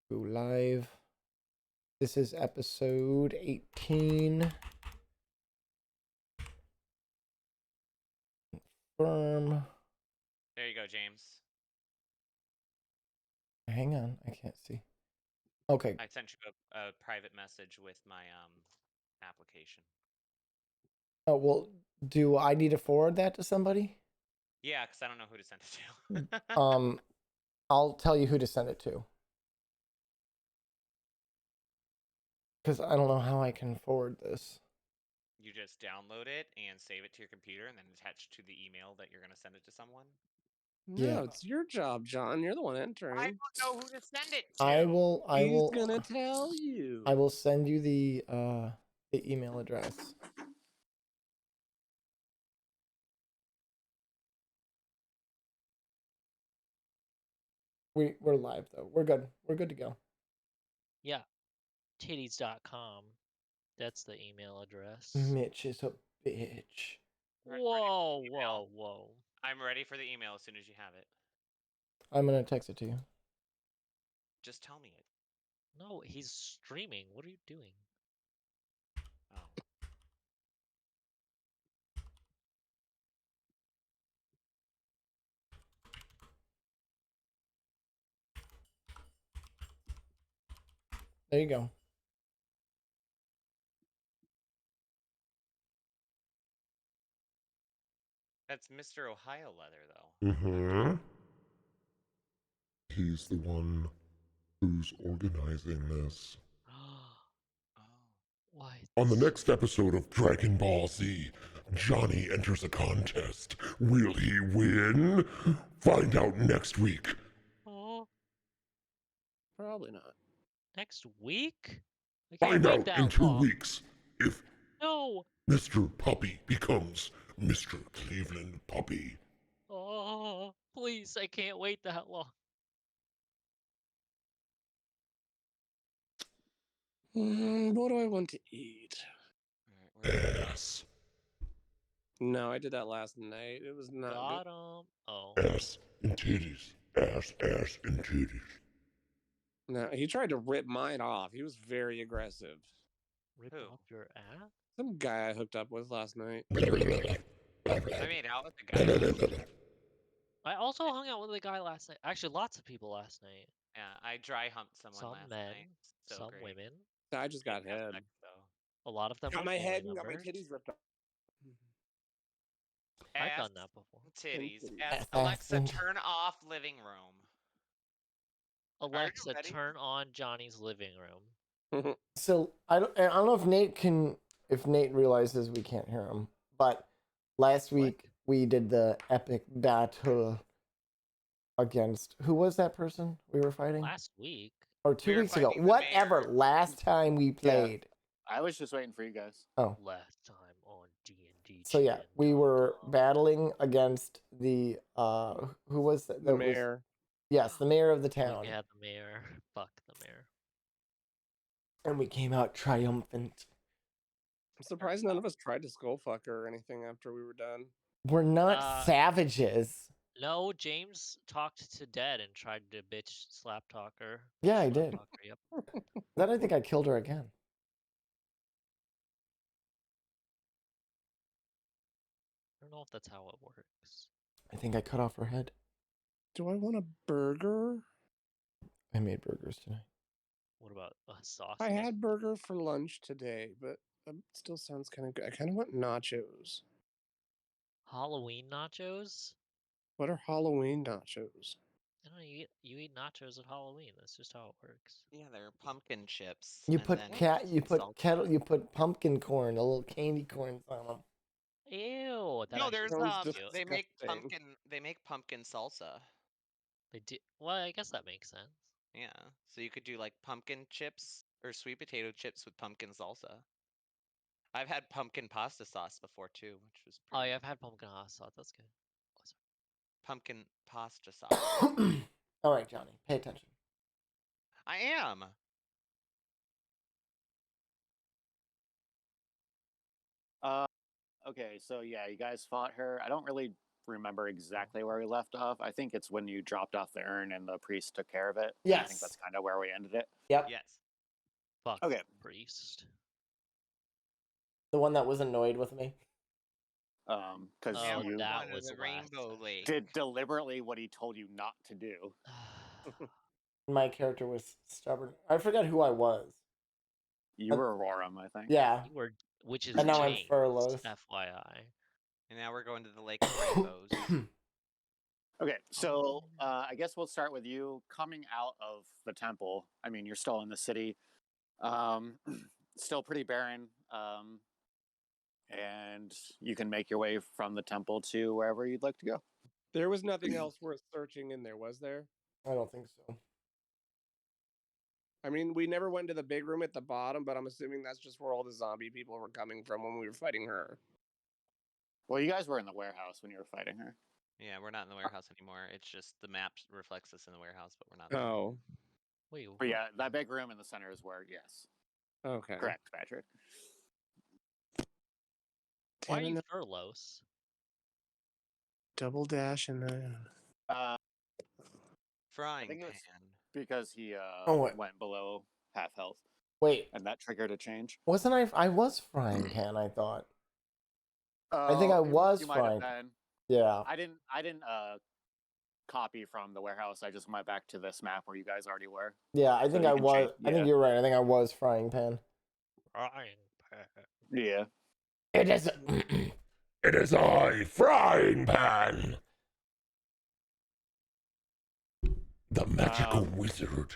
Go live. This is episode 18. Confirm. There you go, James. Hang on, I can't see. Okay. I sent you a private message with my application. Oh, well, do I need to forward that to somebody? Yeah, because I don't know who to send it to. I'll tell you who to send it to. Because I don't know how I can forward this. You just download it and save it to your computer and then attach to the email that you're going to send it to someone? No, Yeah. it's your job, John. You're the one entering. I don't know who to send it to. He's gonna tell you. I will send you the email address. We're live though. We're good. We're good to go. Yeah. Titties.com. That's the email address. Mitch is a bitch. Whoa. I'm ready for the email as soon as you have it. I'm gonna text it to you. Just tell me it. No, he's streaming. What are you doing? Oh. There you go. That's Mr. Ohio Leather, though. Mm-hmm. He's the one who's organizing this. Oh. What? On the next episode of Dragon Ball Z, Johnny enters a contest. Will he win? Find out next week. Oh, Probably not. next week? I can't Find wait out that in 2 long. weeks if No. Mr. Puppy becomes Mr. Cleveland Puppy. Oh, please, I can't wait that long. What do I want to eat? Ass. No, I did that last night. It was not Got good. him. Oh. Ass and titties. Ass and titties. No, he tried to rip mine off. He was very aggressive. Rip Who? off your ass? Some guy I hooked up with last night. I made out with the guy. I also hung out with a guy last night. Actually, lots of people last night. Yeah, I dry humped someone Some last men, night. So some great. women. I just got Didn't have head. sex, though. A lot of them Got were my family head and got my members. titties ripped off. I've Ass done that before. Titties. Ass Alexa, and- turn off living room. Alexa, ready? turn on Johnny's living room. So I don't know if Nate realizes we can't hear him, but last week we did the epic battle against who was that person we were fighting? Last week? Or 2 We were weeks ago. fighting the Whatever. mayor. Last time we played. I was just waiting for you guys. Oh. Last time on D&D. So yeah, we were battling against the who was that? The mayor. Yes, the mayor of the town. We had the mayor. Fuck the mayor. And we came out triumphant. I'm surprised none of us tried to skull fuck her or anything after we were done. We're not savages. No, James talked to Dead and tried to bitch slap talk her. Yeah, I did. Talk her, yep. Then I think I killed her again. I don't know if that's how it works. I think I cut off her head. Do I want a burger? I made burgers tonight. What about sauce? I had burger for lunch today, but it still sounds kind of good. I kind of want nachos. Halloween nachos? What are Halloween nachos? I don't know, you eat nachos at Halloween. That's just how it works. Yeah, they're pumpkin chips. You and put then you put pumpkin corn, a little candy corns on them. Ew. That No, there's sounds they make disgusting. pumpkin salsa. They do. Well, I guess that makes sense. Yeah, so you could do like pumpkin chips or sweet potato chips with pumpkin salsa. I've had pumpkin pasta sauce before too, which was Oh, pretty yeah, I've had pumpkin hot sauce. That's good. Oh, sorry. pumpkin pasta sauce. All right, Johnny, pay attention. I am. Okay, so yeah, you guys fought her. I don't really remember exactly where we left off. I think it's when you dropped off the urn and the priest took care of it. I think Yes. that's kind of where we ended it. Yep. Yes. Fuck Okay. priest. The one that was annoyed with me. Because Yeah, Oh, we're you that going to was the last Rainbow session. Lake. did deliberately what he told you not to do. My character was stubborn. I forgot who I was. You were Aurorum, I think. Yeah. You were, which is And now I'm changed, Furloughs. FYI. And now we're going to the Lake of Rainbows. Okay, so I guess we'll start with you coming out of the temple. I mean, you're still in the city, still pretty barren, and you can make your way from the temple to wherever you'd like to go. There was nothing else worth searching in there, was there? I don't think so. I mean, we never went to the big room at the bottom, but I'm assuming that's just where all the zombie people were coming from when we were fighting her. Well, you guys were in the warehouse when you were fighting her. Yeah, we're not in the warehouse anymore. It's just the map reflects us in the warehouse, but we're not there. Oh, Wait, But yeah, that big room in the center is where, yes. okay. Correct, Patrick. why are Damn you it, Furloughs? double dash and I Frying think it pan. was because he wait. went below half health, Wait, and that triggered a change. wasn't I? I was frying pan. I thought. I think Oh, I was you might have frying. been. Yeah. I didn't copy from the warehouse. I just went back to this map where you guys already were. Yeah. I think you I can was. change- I think yeah. you're right. I think I was frying pan. Frying pan. Yeah. It is. It is I, Frying Pan, the magical wizard.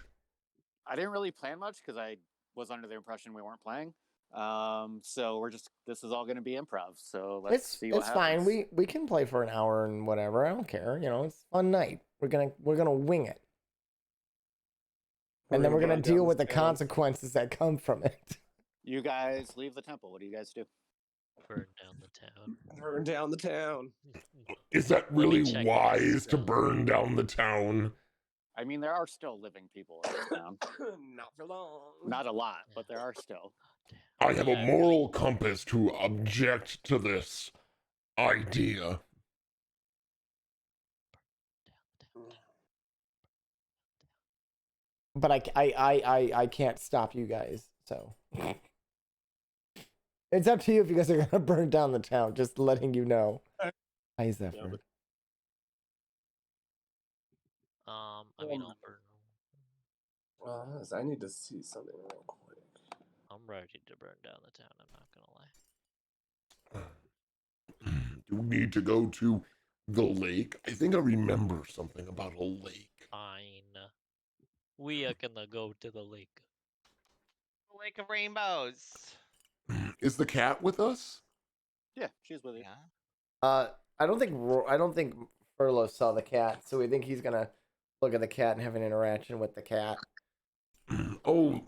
I didn't really plan much because I was under the impression we weren't playing. So this is all going to be improv. So let's see what It's happens. fine. We can play for an hour and whatever. I don't care. You know, it's a fun night. We're gonna wing it, and then we're gonna deal with the consequences that come from it. You guys leave the temple. What do you guys do? Burn down the town. burn down the town. Is that Let me really check wise this, to burn down the town? I mean, there are still living people in this town. Not for long. Not a lot, but there are still. I have a Yeah, moral compass to object to this idea. But I can't stop you guys. So it's up to you if you guys are gonna burn down the town. Just letting you know. Hi, Zephyr. I mean, I'll burn. I need to see something real quick. I'm ready to burn down the town. I'm not gonna lie. Do we need to go to the lake? I think I remember something about a lake. Fine. We are gonna go to the lake. The Lake of Rainbows. Is the cat with us? Yeah, she's with you. Yeah. I don't think Furlough saw the cat, so we think he's gonna look at the cat and have an interaction with the cat. Oh,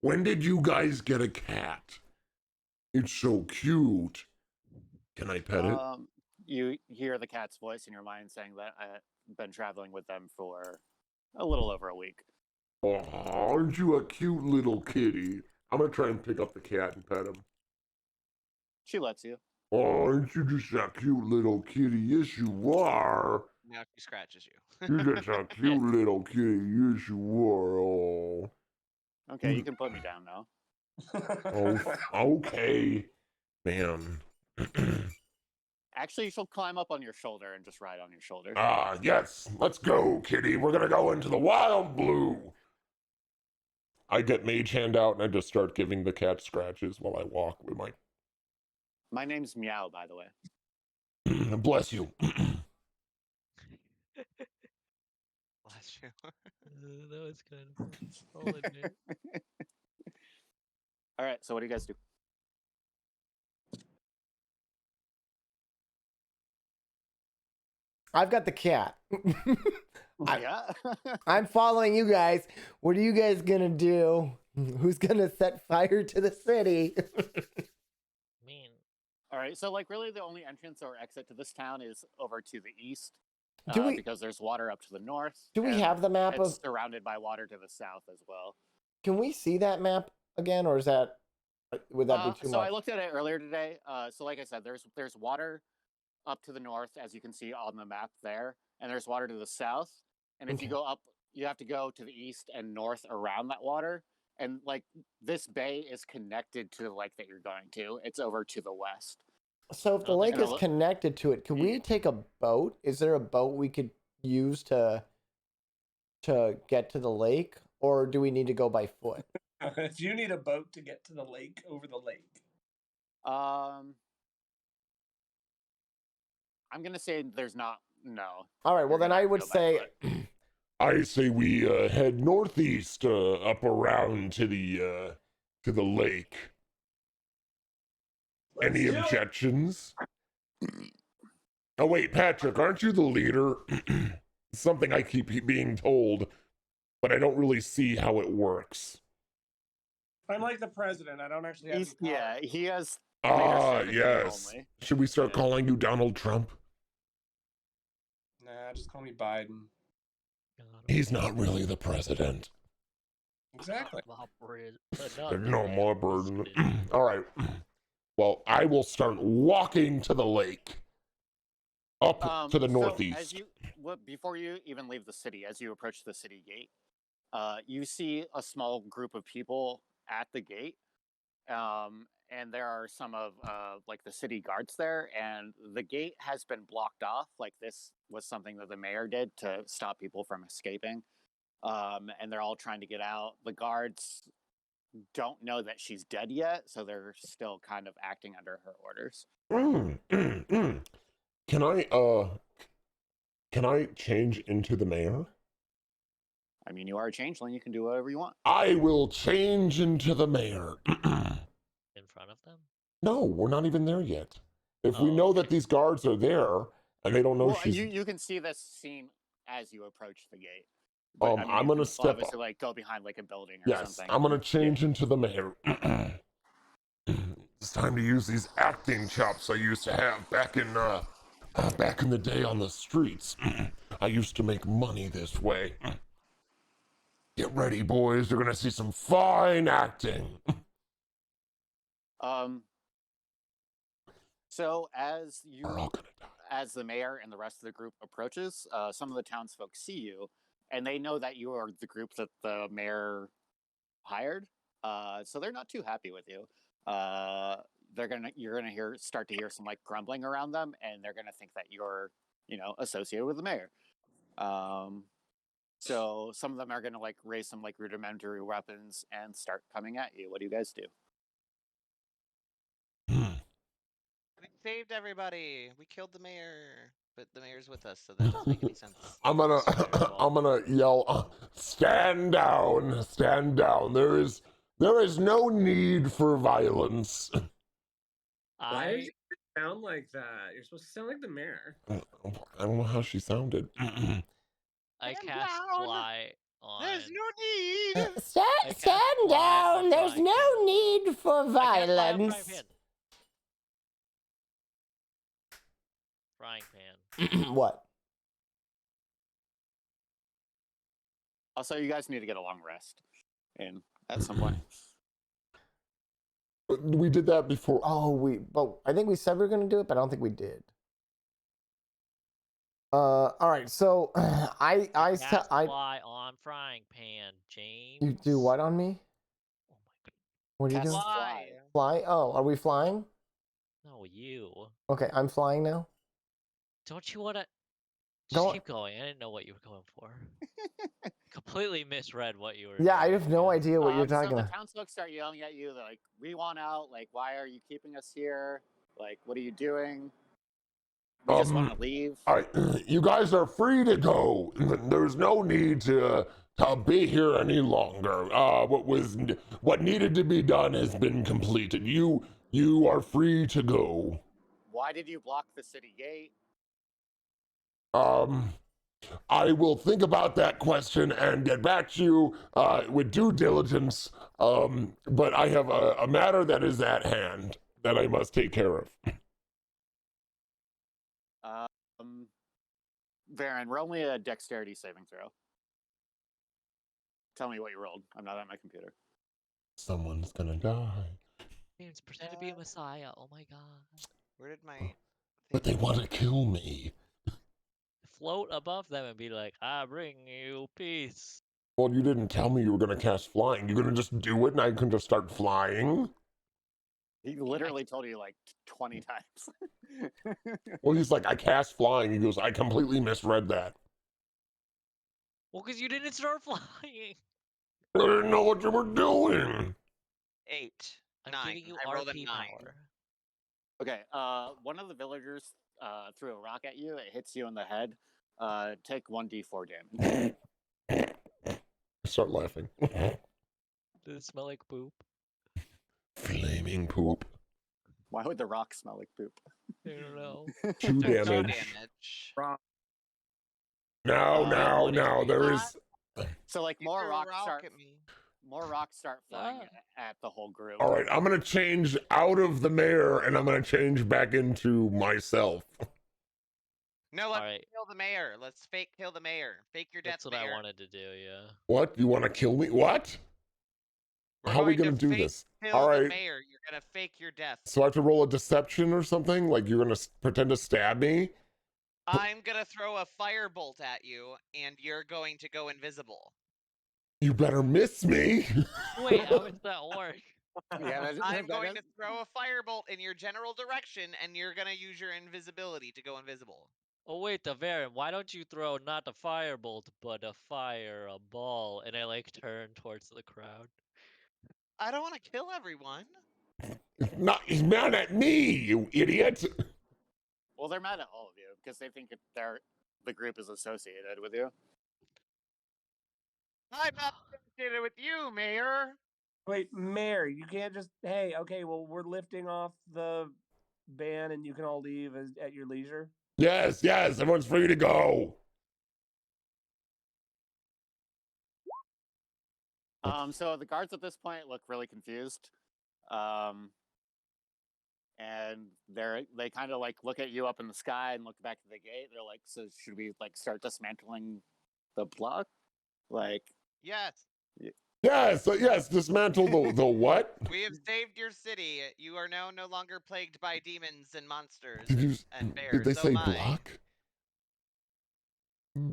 when did you guys get a cat? It's so cute. Can I pet it? You hear the cat's voice in your mind saying that I've been traveling with them for a little over a week. Oh, aren't you a cute little kitty? I'm gonna try and pick up the cat and pet him. She lets you. Oh, aren't you just a cute little kitty? Yes, you are. Now she scratches you. You're just a cute little kitty. Yes, you are. Oh. Okay, you can put me down now. Oh, okay. Man. Actually, she'll climb up on your shoulder and just ride on your shoulder. Yes. Let's go, kitty. We're gonna go into the wild blue. I get mage hand out and I just start giving the cat scratches while I walk with my... My name's Meow, by the way. Bless you. Bless you. That was kind of fun. I'll admit. All right, so what do you guys do? I've got the cat. Yeah. I'm following you guys. What are you guys gonna do? Who's gonna set fire to the city? mean, All right, so like really the only entrance or exit to this town is over to the east. Do we- Because there's water up to the north. Do we and have the map it's of? surrounded by water to the south as well. Can we see that map again, or is that would that be too so much? I looked at it earlier today. So like I said, there's water up to the north, as you can see on the map there, and there's water to the south. And if you Okay. go up, you have to go to the east and north around that water. And like this bay is connected to the lake that you're going to. It's over to the west. So if the Oh, lake and is a- connected to it, can we take a boat? Is there a boat we could use to get to the lake, or do we need to go by foot? If you need a boat to get to the lake, over the lake. I'm gonna say there's not. No. All right. Well, You're then gonna I have to would go by say foot. I say we head northeast, up around to the lake. Any objections? Oh wait, Patrick, aren't you the leader? Something I keep being told, but I don't really see how it works. I'm like the president. I don't actually have any power. Yeah, he has Ah, leadership in yes. only. Should we start Yeah. calling you Donald Trump? Nah, just call me Biden. He's not really the president. Exactly. There's no more burden. All right. Well, I will start walking to the lake. Up to the northeast. So before you even leave the city, as you approach the city gate, you see a small group of people at the gate, and there are some of like the city guards there, and the gate has been blocked off. Like this was something that the mayor did to stop people from escaping, and they're all trying to get out. The guards don't know that she's dead yet, so they're still kind of acting under her orders. Can I change into the mayor? I mean, you are a changeling. You can do whatever you want. I will change into the mayor. In front of them? No, we're not even there yet. If we Oh, know okay. that these guards are there and they don't know Well, she's you can see this scene as you approach the gate. But, I mean, I'm you gonna can step obviously like go behind like a building or Yes, something. I'm gonna change into the mayor. It's time to use these acting chops I used to have back in the day on the streets. I used to make money this way. Get ready, boys. You're gonna see some fine acting. So as you We're all gonna die. as the mayor and the rest of the group approaches, some of the townsfolk see you, and they know that you are the group that the mayor hired. So they're not too happy with you. You're gonna start to hear some like grumbling around them, and they're gonna think that you're, associated with the mayor. So some of them are gonna like raise some like rudimentary weapons and start coming at you. What do you guys do? We saved everybody. We killed the mayor, but the mayor's with us, so that doesn't make any sense. I'm gonna I'm gonna yell, stand down, stand down. There is no need for violence. Why did I you sound like that? You're supposed to sound like the mayor. I don't know how she sounded. I Stand cast down. fly on. There's no need. I Stand cast fly down. on There's frying no pan. need for I cast fly on violence. Frying pan. What? Also, you guys need to get a long rest, and at some point. We did that before. But I think we said we were gonna do it, but I don't think we did. All right. So I Cast fly on frying pan, James. you do what on me? Oh my god. What are you Cast doing? fly. Fly? Oh, are we flying? No, you. Okay, I'm flying now. Don't you want to? Go Just on. keep going. I didn't know what you were going for. Completely misread what you were. Yeah, I doing. have no idea what you're talking so about. the townsfolk start yelling at you. They're like, "We want out! Like, why are you keeping us here? Like, what are you doing? We just want to leave." You guys are free to go. There's no need to be here any longer. What needed to be done has been completed. You are free to go. Why did you block the city gate? I will think about that question and get back to you with due diligence. But I have a matter that is at hand that I must take care of. Varen, roll me a dexterity saving throw. Tell me what you rolled. I'm not at my computer. Someone's gonna die. James, pretend to be a messiah. Oh my god. Where did my But they want to kill me. Float above them and be like, I bring you peace. Well, you didn't tell me you were going to cast flying. You're going to just do it and I can just start flying? He literally told you like 20 times. Well, he's like, I cast flying. He goes, I completely misread that. Well, because you didn't start flying. I didn't know what you were doing. 8. I'm 9. giving you I rolled a RP 9. power. Okay, one of the villagers threw a rock at you. It hits you in the head. Take 1d4 damage. I start laughing. Does it smell like poop? Flaming poop. Why would the rock smell like poop? I don't know. 2 So 2 damage. damage. No, What is it? there is... So like You more threw a rocks rock start at me. flying Ah. at the whole group. All right, I'm going to change out of the mayor and I'm going to change back into myself. No, let's Alright, kill the mayor. Let's fake kill the mayor. Fake your death, that's what mayor. I wanted to do, yeah. What? You want to kill me? What? We're How are we going going to do fake this? Kill All the right. mayor. You're gonna fake your death. So I have to roll a deception or something? Like you're going to pretend to stab me? I'm gonna throw a firebolt at you, and you're going to go invisible. You better miss me. Wait, how does that work? Yeah, I'm going to throw a firebolt in your general direction, and you're gonna use your invisibility to go invisible. Oh wait, the Baron, why don't you throw not a firebolt, but a ball, and I like turn towards the crowd. I don't want to kill everyone. He's mad at me, you idiot. Well, they're mad at all of you because they think the group is associated with you. I'm not associated with you, mayor. Wait, Mayor, you can't just. Hey, okay, well, we're lifting off the ban, and you can all leave at your leisure. Yes, everyone's free to go. So the guards at this point look really confused. And they kind of like look at you up in the sky and look back at the gate. They're like, so should we like start dismantling the block? Like, Yes, Yes, dismantle the what? we have saved your city. You are now no longer plagued by demons and monsters and bears. Did they Oh say my. block?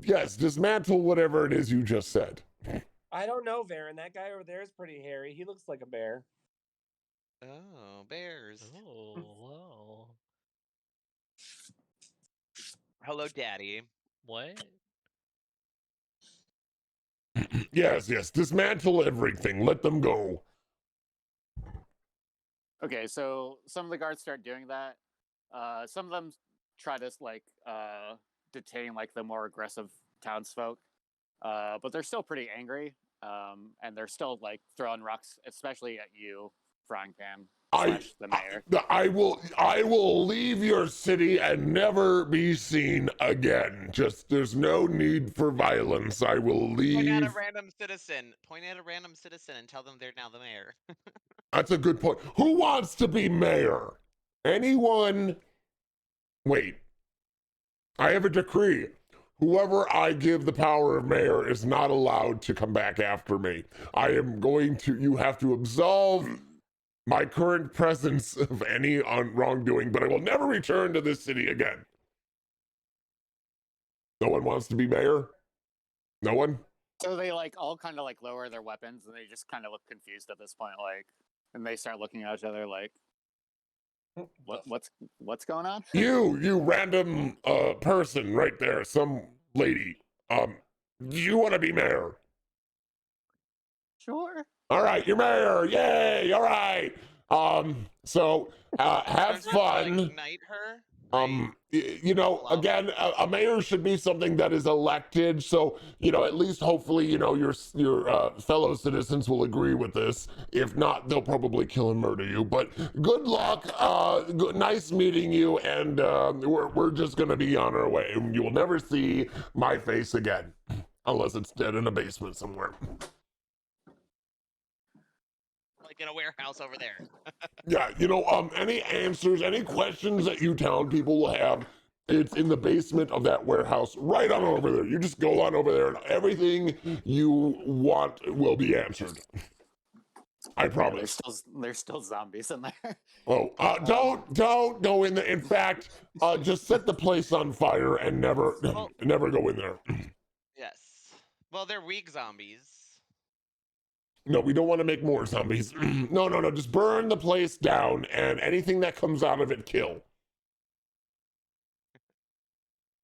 Yes, dismantle whatever it is you just said. I don't know, Varen. That guy over there is pretty hairy. He looks like a bear. Oh, bears. Oh, wow. Hello, Daddy. What? Yes, dismantle everything. Let them go. okay, so some of the guards start doing that. Some of them try to like detain like the more aggressive townsfolk, but they're still pretty angry. And they're still like throwing rocks, especially at you, Frying Pan. The mayor. I will leave your city and never be seen again. Just there's no need for violence. I will leave. Point at a random citizen. Point at a random citizen and tell them they're now the mayor. That's a good point. Who wants to be mayor? Anyone? Wait. I have a decree. Whoever I give the power of mayor is not allowed to come back after me. You have to absolve my current presence of any wrongdoing, but I will never return to this city again. No one wants to be mayor? No one? So they like all kind of like lower their weapons and they just kind of look confused at this point, like, and they start looking at each other like, what's going on? You random person right there, some lady. You want to be mayor? Sure. All right, you're mayor. Yay! All right. So have fun. Ignite her. Right? Again, a mayor should be something that is elected. So, at least hopefully, your fellow citizens will agree with this. If not, they'll probably kill and murder you. But good luck. Nice meeting you. And we're just going to be on our way. You will never see my face again. Unless it's dead in a basement somewhere. Like in a warehouse over there. Yeah, any answers, any questions that you town people will have, it's in the basement of that warehouse, right on over there. You just go on over there and everything you want will be answered. I Yeah, promise. there's still zombies in there. Oh, don't go in there. In fact, just set the place on fire and never Well- never go in there. Yes. Well, they're weak zombies. No, we don't want to make more zombies. No. Just burn the place down and anything that comes out of it, kill.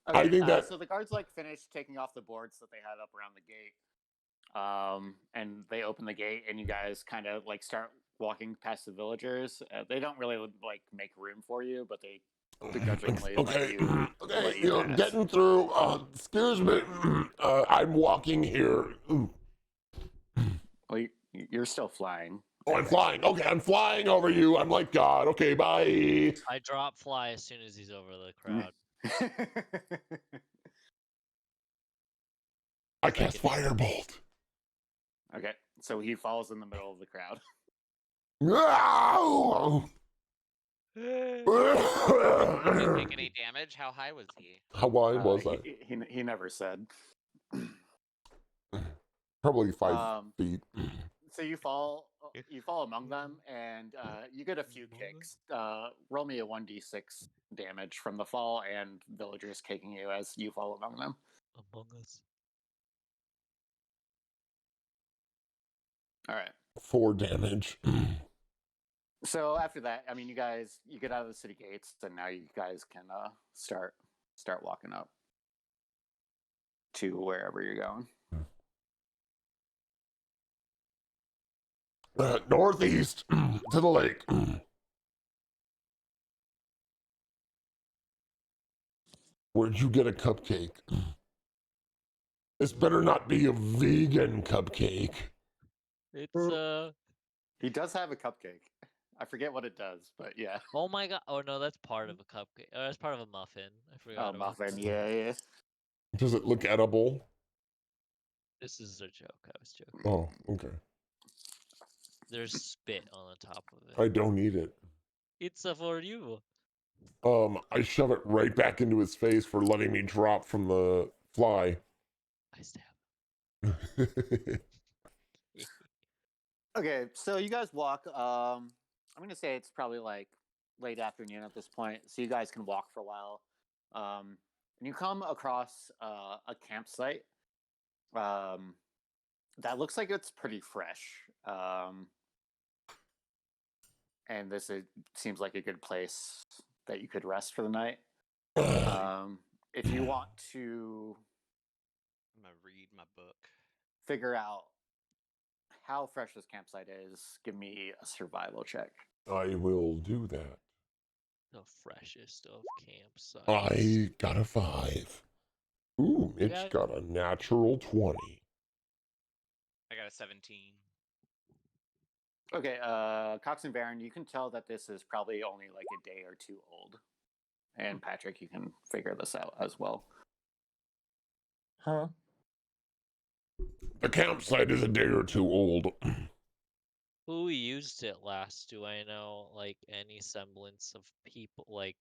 Okay, I think that so the guards like finished taking off the boards that they had up around the gate, and they open the gate, and you guys kind of like start walking past the villagers. They don't really like make room for you, but they begrudgingly okay, okay, let you pass. getting through. Excuse me, I'm walking here. Well, you're still flying. Oh, I'm flying. Okay, I'm flying over you. I'm like God. Okay, bye. I drop fly as soon as he's over the crowd. I cast firebolt. Okay, so he falls in the middle of the crowd. No! Did he take any damage? How high was he? How wide was I? He never said. Probably 5 feet. So you fall among them, and you get a few kicks. Roll me a 1d6 damage from the fall and villagers kicking you as you fall among them. Among Us. All right. 4 damage. So after that, I mean, you get out of the city gates, and now you guys can start walking up to wherever you're going. Northeast to the lake. Where'd you get a cupcake? This better not be a vegan cupcake. It's He does have a cupcake. I forget what it does, but yeah. Oh my god! Oh no, that's part of a cupcake. Oh, that's part of a muffin. I forgot. Oh, about muffin. that. Yeah. Does it look edible? This is a joke. I was joking. Oh, okay. There's spit on the top of it. I don't eat it. It's for you. I shove it right back into his face for letting me drop from the fly. I stab. Okay, so you guys walk. I'm gonna say it's probably like late afternoon at this point, so you guys can walk for a while. And you come across a campsite that looks like it's pretty fresh. And seems like a good place that you could rest for the night. If you want to I'm gonna read my book. figure out how fresh this campsite is, give me a survival check. I will do that. The freshest of campsites. I got a 5. Ooh, Mitch Yeah. got a natural 20. I got a 17. Okay, Cox and Baron, you can tell that this is probably only like a day or two old. And Patrick, you can figure this out as well. Huh? The campsite is a day or two old. Who used it last? Do I know like any semblance of people? Like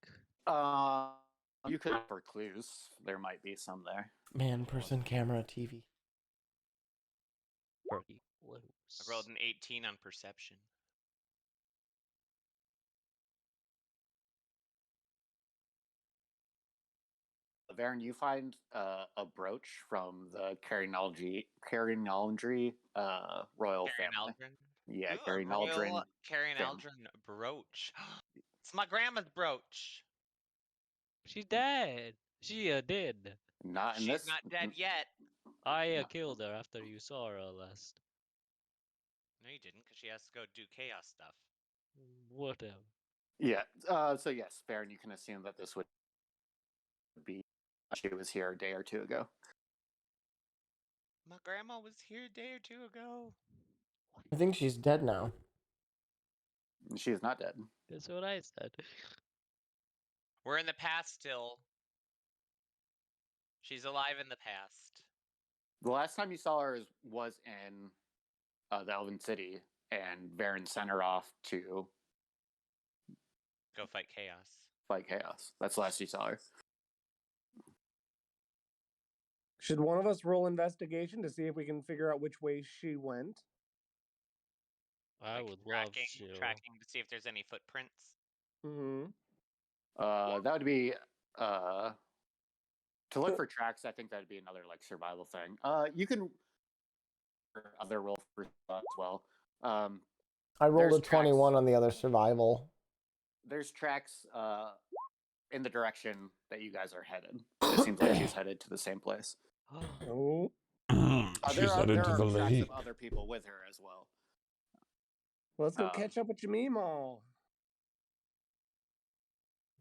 You could look for clues. There might be some there. Man, person, camera, TV. pretty close. I rolled an 18 on perception. Varen, you find a brooch from the Carrion-Aldry royal Carrion family. Aldrin? Yeah, Ooh, a Carrion royal Aldrin. Carrion family. Aldrin brooch. It's my grandma's brooch. She's dead. She dead. Not in She's this. not dead yet. I No. killed her after you saw her last. No, you didn't, because she has to go do chaos stuff. Whatever. Yeah. So yes, Varen, you can assume that this would be. She was here a day or two ago. My grandma was here a day or two ago. I think she's dead now. She is not dead. That's what I said. We're in the past still. She's alive in the past. The last time you saw her was in the Elven City, and Varen sent her off to Go fight chaos. fight chaos. That's the last you saw her. Should one of us roll investigation to see if we can figure out which way she went? I like would love to. tracking to see if there's any footprints. Mm-hmm. That would be to look for tracks. I think that'd be another like survival thing. You can other roll for as well. I rolled There's a 21 tracks. on the other survival. There's tracks in the direction that you guys are headed. It seems like she's headed to the same place. Oh. She's headed to the tracks lake. of other people with her as well. Let's go catch up with Jamimo.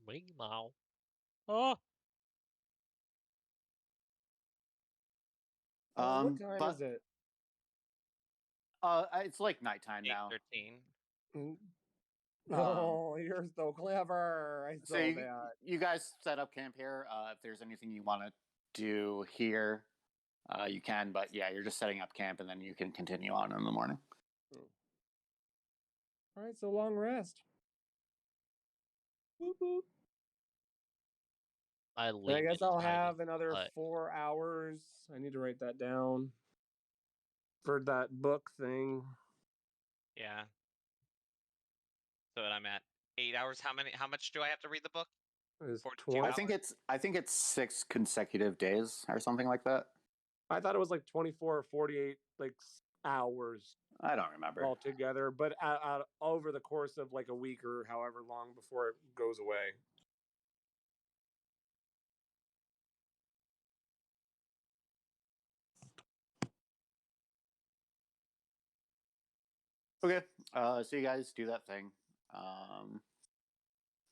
Meow. Oh, What time but is it? it's like nighttime now. 8:13. Mm. Oh, you're so clever. I So saw that. you guys set up camp here. If there's anything you want to do here, you can. But yeah, you're just setting up camp, and then you can continue on in the morning. All right, so long rest. Boop, boop. I And I leaned guess in a I'll tiny have another hut. 4 hours. I need to write that down for that book thing. Yeah. So I'm at 8 hours. How much do I have to read the book? It's 42 20. I think it's 6 consecutive days or something like that. I thought it was like 24 or 48 like hours I don't remember. altogether, but over the course of like a week or however long before it goes away. Okay. So you guys do that thing.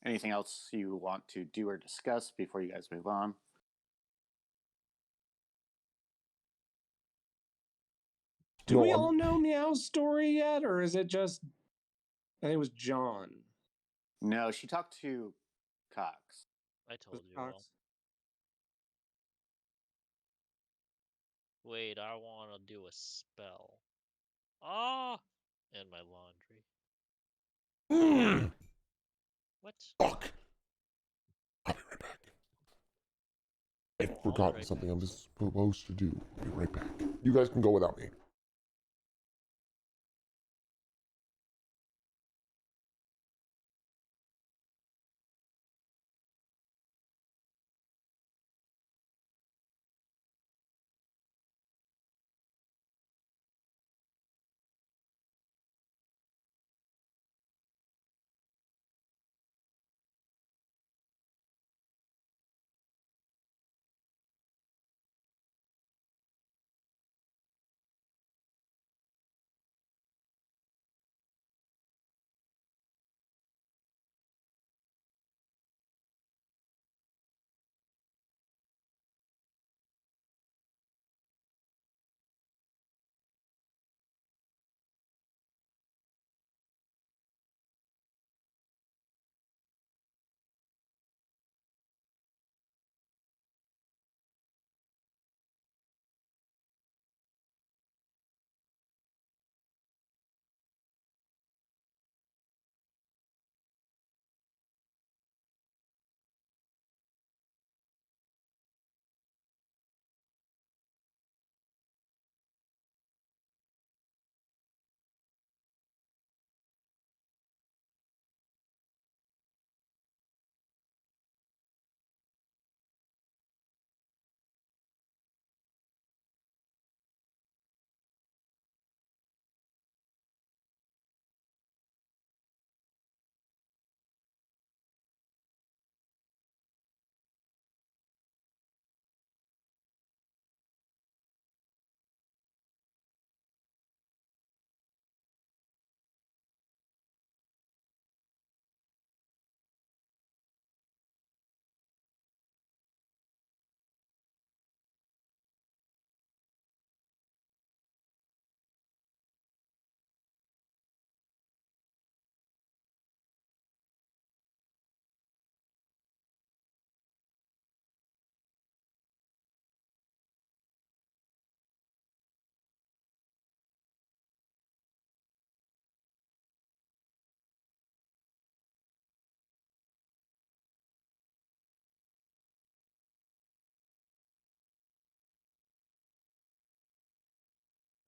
Anything else you want to do or discuss before you guys move on? Do we all know Meow's story yet, or is it just? I think it was John. No, she talked to Cox. I Was told it you all. Cox? Wait, I want to do a spell. Ah, and my laundry. What? Fuck! I'll be right back. I'd I'll be forgotten right something back. I was supposed to do. I'll be right back. You guys can go without me.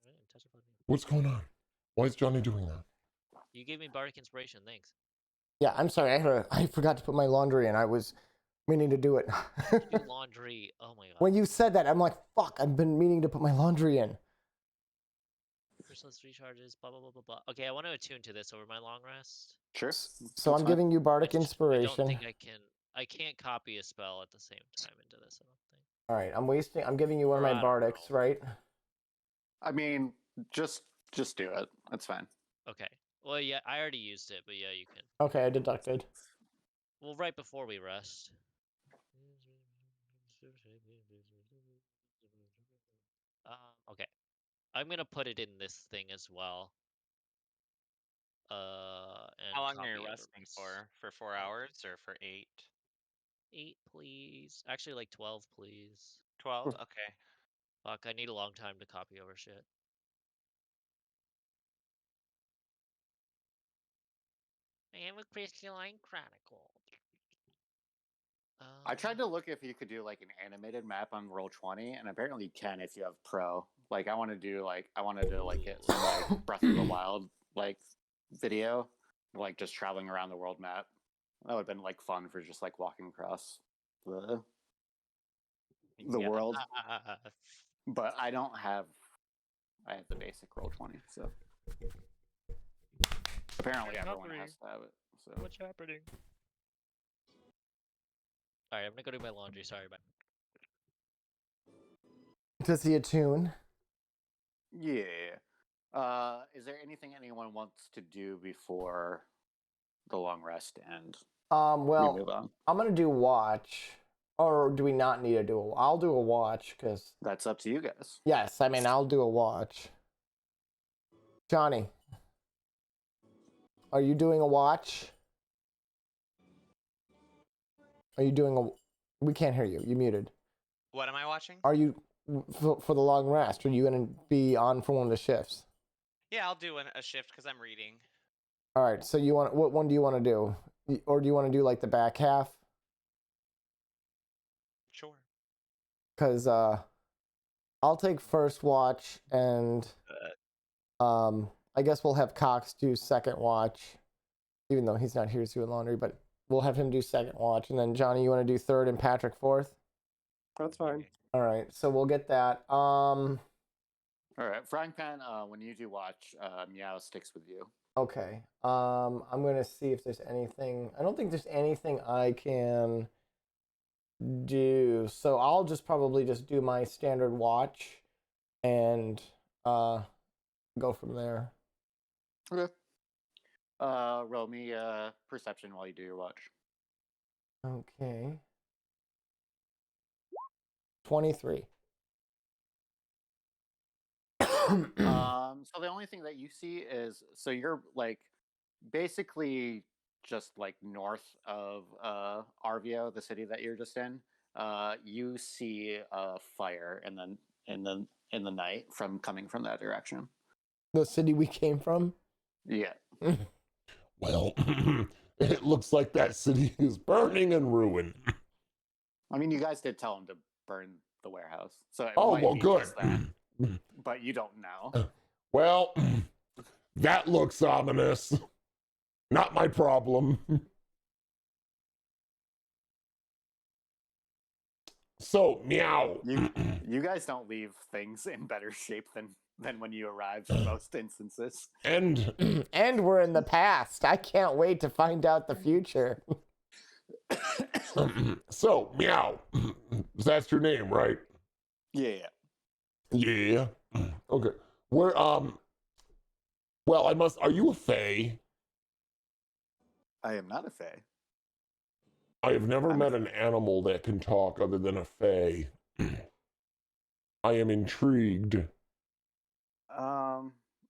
Alright, touch upon me. What's going on? Why is Johnny doing that? You gave me bardic inspiration. Thanks. Yeah, I'm sorry. I forgot to put my laundry in. I was meaning to do it. Do laundry. Oh my god. When you said that, I'm like, fuck, I've been meaning to put my laundry in. Chrysalis recharges. Blah blah blah blah blah. Okay, I want to attune to this over my long rest. Sure. So I'm giving you bardic I inspiration. don't think I can. I can't copy a spell at the same time into this. I don't think. All right, I'm giving you one of Or my I don't bardics, know. right? I mean, just do it. That's fine. Okay. Well, yeah, I already used it, but yeah, you can. Okay, I deducted. Well, right before we rest. Okay. I'm gonna put it in this thing as well. And How long are copy you of the resting rest. for? For 4 hours or for 8? 8, please. Actually, like 12, please. 12? Okay. Fuck, I need a long time to copy over shit. I am a crystalline chronicle. I tried to look if you could do like an animated map on Roll20, and apparently you can if you have Pro. Like I want to do like I wanted to like get some like Breath of the Wild like video, like just traveling around the world map. That would have been like fun for just like walking across the world. But I don't have. I have the basic Roll20, so apparently everyone has to have it. So What's happening? Alright, I'm gonna go do my laundry. Sorry, bye. To see a tune. yeah. Is there anything anyone wants to do before the long rest and we move Well, on? I'm gonna do watch, or do we not need to do a? I'll do a watch because That's up to you guys. yes, I mean I'll do a watch. Johnny, are you doing a watch? Are you doing a? We can't hear you. You muted. What am I watching? Are you for the long rest? Are you gonna be on for one of the shifts? Yeah, I'll do a shift because I'm reading. All right. So you want what one do you want to do, or do you want to do like the back half? Sure. Because I'll take first watch, and I guess we'll have Cox do second watch, even though he's not here to do laundry. But we'll have him do second watch, and then Johnny, you want to do third, and Patrick fourth? That's fine. All right. So we'll get that. All right, frying pan. When you do watch, Meow sticks with you. Okay. I'm gonna see if there's anything. I don't think there's anything I can do. So I'll just probably just do my standard watch and go from there. Okay. Roll me perception while you do your watch. Okay. 23. So the only thing that you see is so you're like basically just like north of Arvio, the city that you're just in. You see a fire and then in the night from coming from that direction. The city we came from? Yeah. Well, it looks like that city is burning and ruined. I mean, you guys did tell him to burn the warehouse, so it Oh, might well, be good. just that, but you don't know. Well, that looks ominous. Not my problem. So, Meow. You guys don't leave things in better shape than when you arrived in most instances. And And we're in the past. I can't wait to find out the future. so, Meow. That's your name, right? Yeah. Yeah. Okay. Where well, are you a fae? I am not a fae. I have never I'm met an animal that can talk other than a fae. I am intrigued.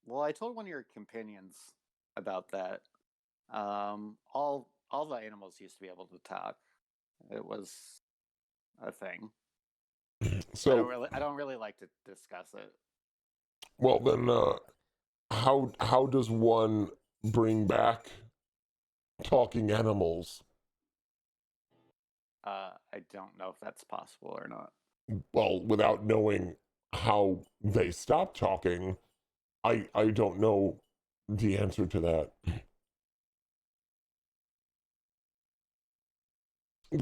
Well, I told one of your companions about that. All the animals used to be able to talk. It was a thing. So I don't really like to discuss it. well then how does one bring back talking animals? I don't know if that's possible or not. Well, without knowing how they stop talking, I don't know the answer to that.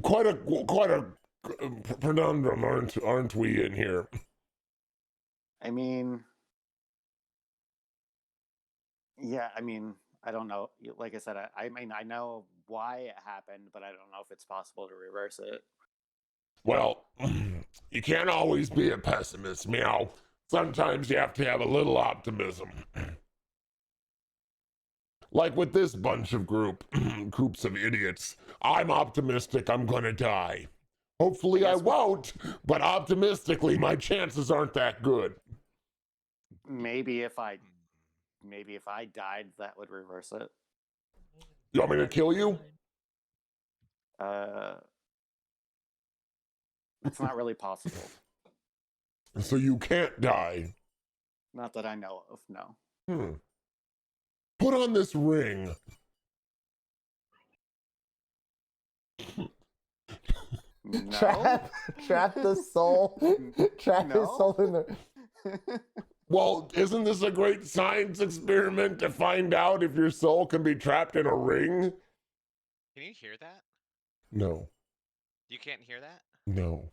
Quite a conundrum, aren't we in here? I mean, yeah, I mean, I don't know. Like I said, I mean, I know why it happened, but I don't know if it's possible to reverse it. Well, you can't always be a pessimist, meow. Sometimes you have to have a little optimism. Like with this bunch of groups of idiots. I'm optimistic I'm gonna die. Hopefully I won't, but optimistically my chances aren't that good. Maybe if I died, that would reverse it. You want me to kill you? It's not really possible. So you can't die. Not that I know of. No. Put on this ring. No. Trap the soul. Trap his soul in there. Well, isn't this a great science experiment to find out if your soul can be trapped in a ring? Can you hear that? No. You can't hear that? No.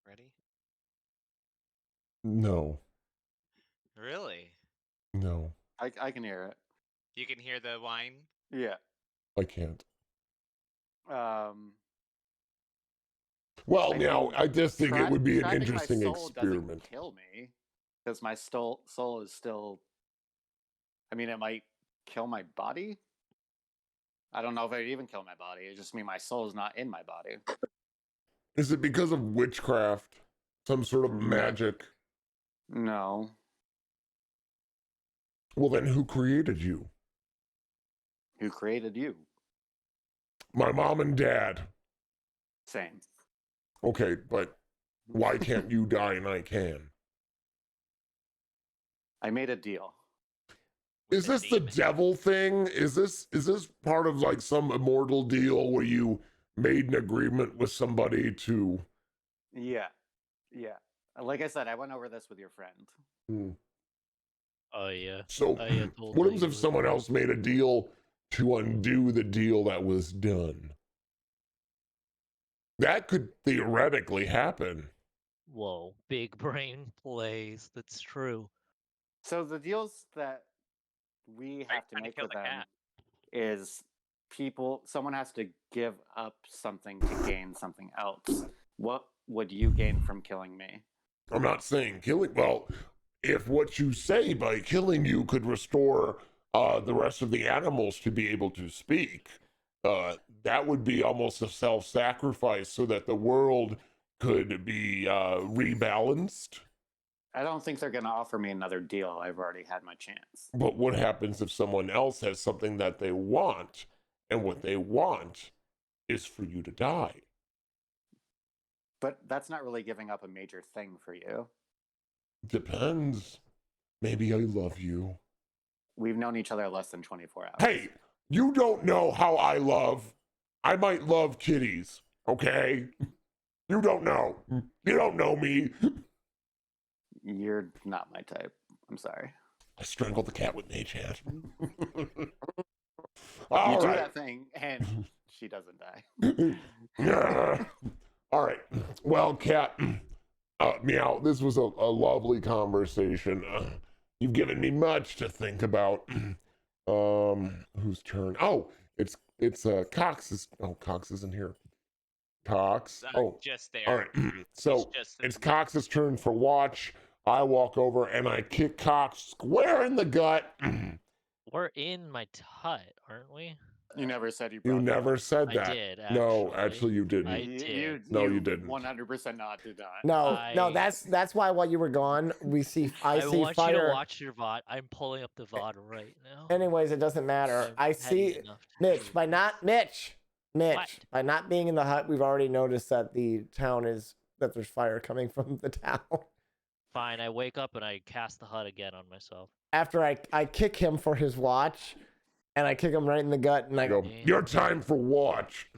Ready? No. Really? No. I can hear it. You can hear the whine? Yeah. I can't. Well, I now, mean, I just think it would be an trapping my interesting soul experiment. doesn't kill me, because my soul is still. I mean, it might kill my body. I don't know if it'd even kill my body. It just mean my soul is not in my body. Is it because of witchcraft? Some sort of magic? No. Well, then who created you? Who created you? My mom and dad. Same. Okay, but why can't you die and I can? I made a deal. Is this the devil thing? Is this part of like some immortal deal where you made an agreement with somebody to? Yeah. Yeah. Like I said, I went over this with your friend. Oh yeah. So Oh, yeah, what totally happens if would. someone else made a deal to undo the deal that was done? That could theoretically happen. Whoa, big brain plays. That's true. So the deals that we have to trying to make kill with the them cat? is someone has to give up something to gain something else. What would you gain from killing me? I'm not saying killing. Well, if what you say by killing you could restore the rest of the animals to be able to speak, that would be almost a self-sacrifice so that the world could be rebalanced. I don't think they're going to offer me another deal. I've already had my chance. But what happens if someone else has something that they want, and what they want is for you to die? But that's not really giving up a major thing for you. Depends. Maybe I love you. We've known each other less than 24 hours. Hey, you don't know how I love. I might love kitties, okay? You don't know. You don't know me. You're not my type. I'm sorry. I strangled the cat with mage hand. You All do right. that thing, and she doesn't die. Yeah. All right. Well, cat, meow, this was a lovely conversation. You've given me much to think about. Whose turn? Oh, it's Cox's. Oh, Cox isn't here. Cox. Oh, Just there. all right. So just it's Cox's turn for watch. I walk over and I kick Cox square in the gut. We're in my hut, aren't we? You never said you. You never said I that. did, No, actually. actually, you didn't. I did. No, you didn't. 100% not did not. No, that's why while you were gone, I see want fire. you to watch your VOD. I'm pulling up the VOD right now. Anyways, it doesn't matter. I'm I petty see enough to Mitch do by this. not Mitch. What? By not being in the hut, we've already noticed that the town is that there's fire coming from the town. Fine, I wake up and I cast the hut again on myself. After I kick him for his watch, and I kick him right in the gut, and I go, your time for watch.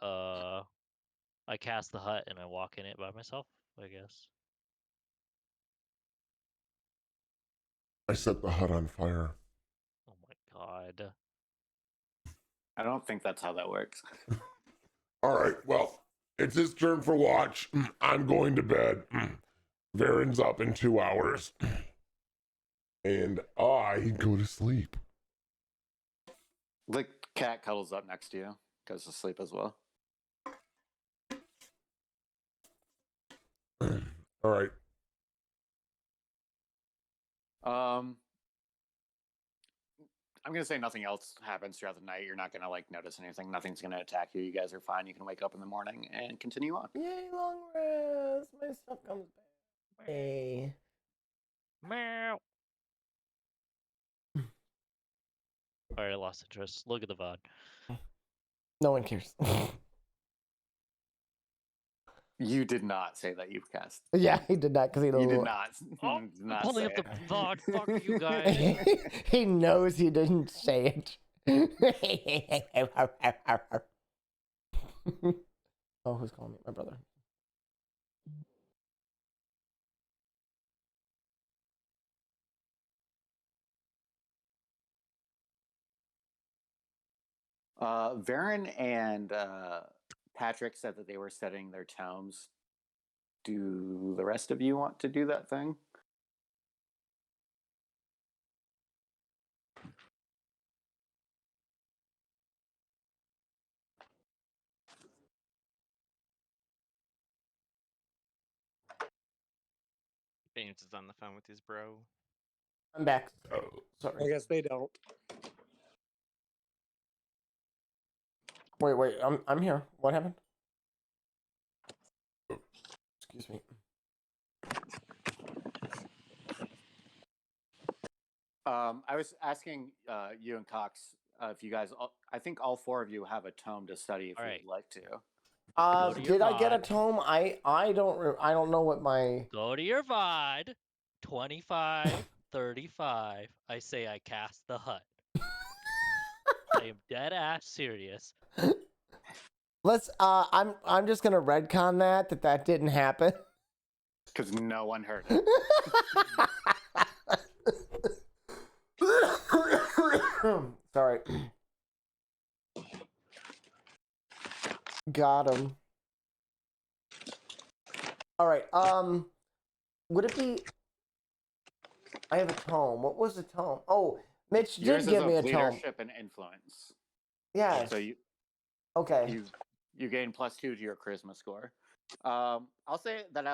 I cast the hut and I walk in it by myself, I guess. I set the hut on fire. Oh my god. I don't think that's how that works. All right, well, it's his turn for watch. I'm going to bed. Varen's up in 2 hours. And I go to sleep. The cat cuddles up next to you, goes to sleep as well. All right. I'm gonna say nothing else happens throughout the night. You're not gonna like notice anything. Nothing's gonna attack you. You guys are fine. You can wake up in the morning and continue on. Yay, long rest. My stuff comes back. Hey. Meow. Alright, I lost interest. Look at the VOD. No one cares. You did not say that you've cast. Yeah, he did not because he You knows. did not. Oh, did I'm not pulling say up the it. VOD. Fuck you guys. He knows he didn't say it. Oh, who's calling me? My brother. Varen and Patrick said that they were setting their tomes. Do the rest of you want to do that thing? James is on the phone with his bro. I'm back. Oh, I Sorry. guess they don't. Wait. I'm here. What happened? Excuse me. I was asking you and Cox if you guys. I think all 4 of you have a tome to study if Alright. you'd like to. Go to your Did I get a VOD. tome? I don't know what my. Go to your VOD. 25, 35. I say I cast the hut. I am dead ass serious. Let's. I'm just gonna redcon that didn't happen. Because no one heard it. Sorry. Got him. All right. Would it be? I have a tome. What was the tome? Oh, Mitch did Yours give is me a of tome. leadership and influence. Yes. So Okay. you gain +2 to your charisma score. I'll say that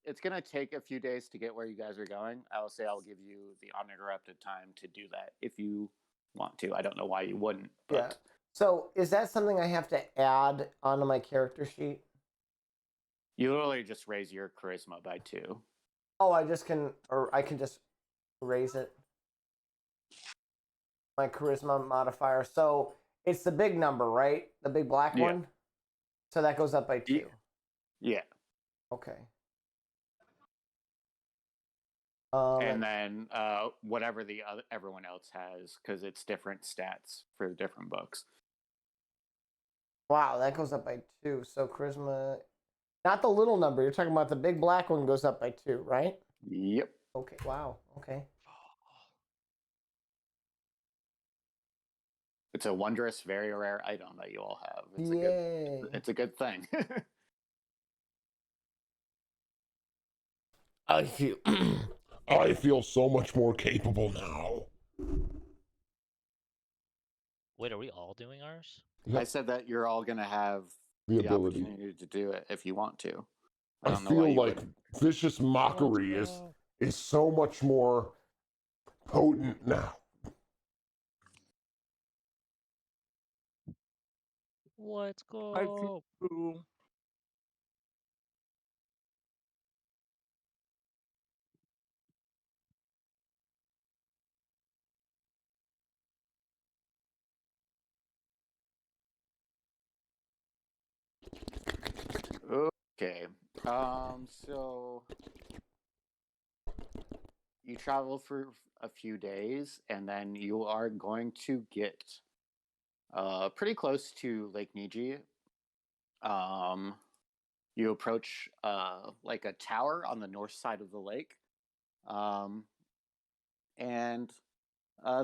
it's gonna take a few days to get where you guys are going. I'll say I'll give you the uninterrupted time to do that if you want to. I don't know why you wouldn't, but Yeah. So is that something I have to add onto my character sheet? you literally just raise your charisma by 2. Oh, I can just raise it. My charisma modifier. So it's the big number, right? The big black Yeah. one. So that goes up by 2. Yeah. Okay. And then whatever everyone else has, because it's different stats for different books. Wow, that goes up by 2. So charisma, not the little number. You're talking about the big black one goes up by 2, right? Yep. Okay. Wow. Okay. It's a wondrous, very rare item that you all have. Yay. It's a good thing. I feel. I feel so much more capable now. Wait, are we all doing ours? Yep. I said that you're all gonna have The the ability. opportunity to do it if you want to. I don't know why feel you like wouldn't. vicious mockery is so much more potent now. Let's I go. feel Okay. So you travel for a few days, and then you are going to get pretty close to Lake Niji. You approach like a tower on the north side of the lake. and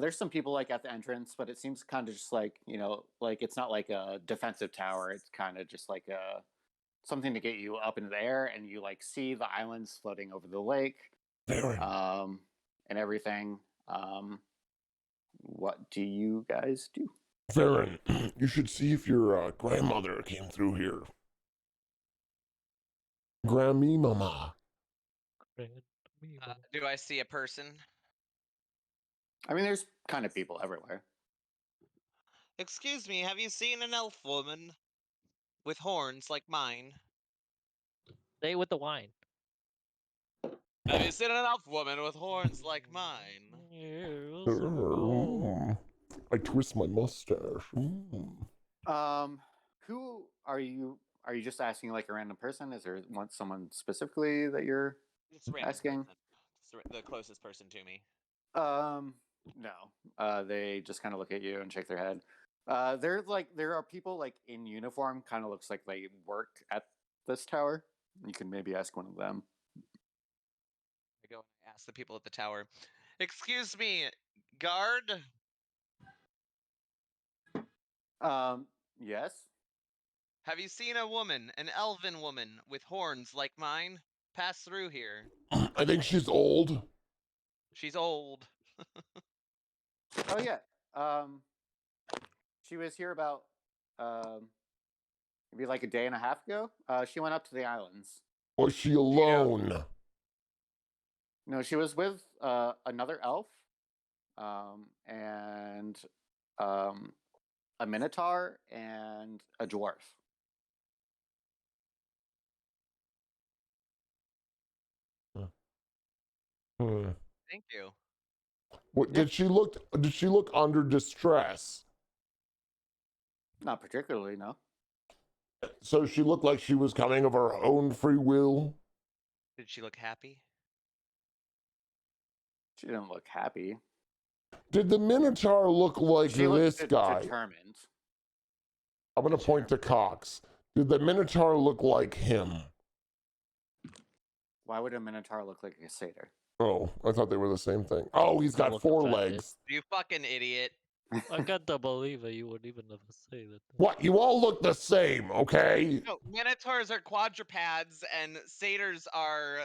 there's some people like at the entrance, but it seems kind of just like, like it's not like a defensive tower. It's kind of just like something to get you up into the air, and you like see the islands floating over the lake, Varen, and everything. What do you guys do? Varen, you should see if your grandmother came through here. Grammy Mama. Do I see a person? I mean, there's kind of people everywhere. Excuse me, have you seen an elf woman with horns like mine? Stay with the wine. Have you seen an elf woman with horns like mine? I twist my mustache. Who are you? Are you just asking like a random person? Is there someone specifically that you're It's a random asking? person. It's the closest person to me. No. They just kind of look at you and shake their head. There are people like in uniform, kind of looks like they work at this tower. You can maybe ask one of them. I go and ask the people at the tower. Excuse me, guard? Yes. Have you seen a woman, an elven woman with horns like mine, pass through here? I think she's old. She's old. Oh yeah. She was here about maybe like a day and a half ago. She went up to the islands. Was she alone? No, she was with another elf, and a minotaur and a dwarf. Thank you. What did she look? Did she look under distress? Not particularly, no. So she looked like she was coming of her own free will. Did she look happy? She didn't look happy. Did the Minotaur look like She this looked guy? determined. I'm gonna point to Cox. Did the Minotaur look like him? Why would a minotaur look like a satyr? Oh, I thought they were the same thing. Oh, he's got Look four offended. legs. You fucking idiot. I can't believe it. You would even never say that. What? You all look the same, okay? No, minotaurs are quadrupeds and satyrs are.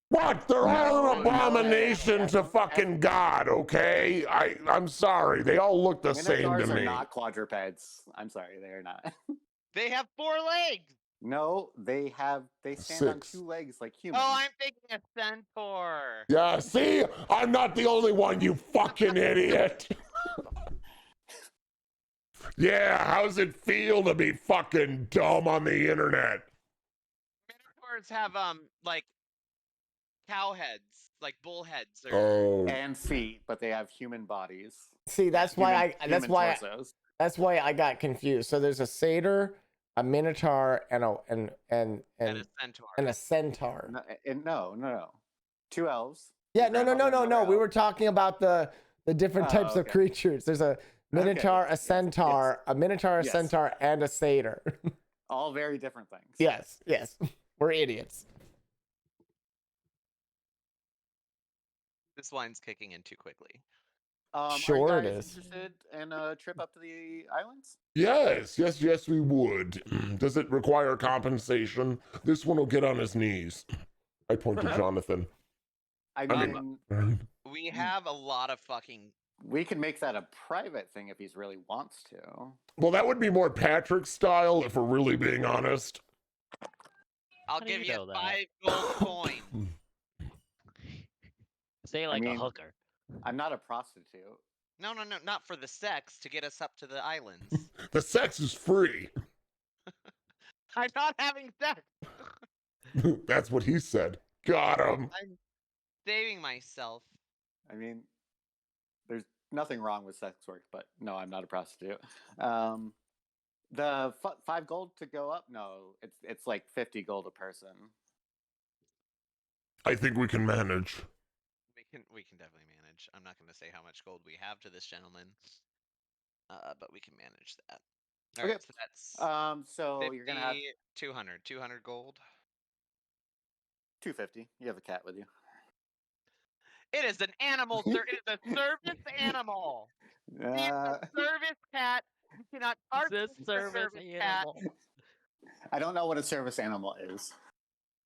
What? They're all No, an abomination no, to fucking God, okay? I'm sorry. They all look the same Minotaurs to are me. not quadrupeds. I'm sorry, they are not. They have 4 legs! No, they stand on 6. 2 legs like humans. Oh, I'm thinking a centaur. Yeah, see? I'm not the only one, you fucking idiot. Yeah, how's it feel to be fucking dumb on the internet? Minotaurs have, like, cow heads, like bull heads. Or... Oh. And feet, but they have human bodies. See, that's why Human torsos. that's why I got confused. So there's a satyr, a minotaur, and a centaur. and a centaur. No. 2 elves. Yeah, Your grandmother and no. another We elf. were talking about the different types of okay. creatures. There's a minotaur, Okay, a yes, centaur, a minotaur, a Yes. centaur, and a satyr. All very different things. yes. We're idiots. This wine's kicking in too quickly. Sure are it you guys is. interested in a trip up to the islands? Yes, we would. Does it require compensation? This one will get on his knees. I point to Jonathan. I mean- mean, We have a lot of fucking. we can make that a private thing if he really wants to. Well, that would be more Patrick style, if we're really being honest. I'll How do give you you know that? 5 gold coins. Say like mean- a hooker. I'm not a prostitute. No, not for the sex, to get us up to the islands. The sex is free. I'm not having sex. That's what he said. Got him. I'm saving myself. I mean, there's nothing wrong with sex work, but no, I'm not a prostitute. The 5 gold to go up? No, it's like 50 gold a person. I think we can manage. We can definitely manage. I'm not going to say how much gold we have to this gentleman, but we can manage that. All right, Okay. so that's So 50, you're gonna have 200 gold. 250. You have a cat with you. It is an animal, sir. It is a service animal. He is a service cat. You cannot charge This him for service service cat. animal. I don't know what a service animal is.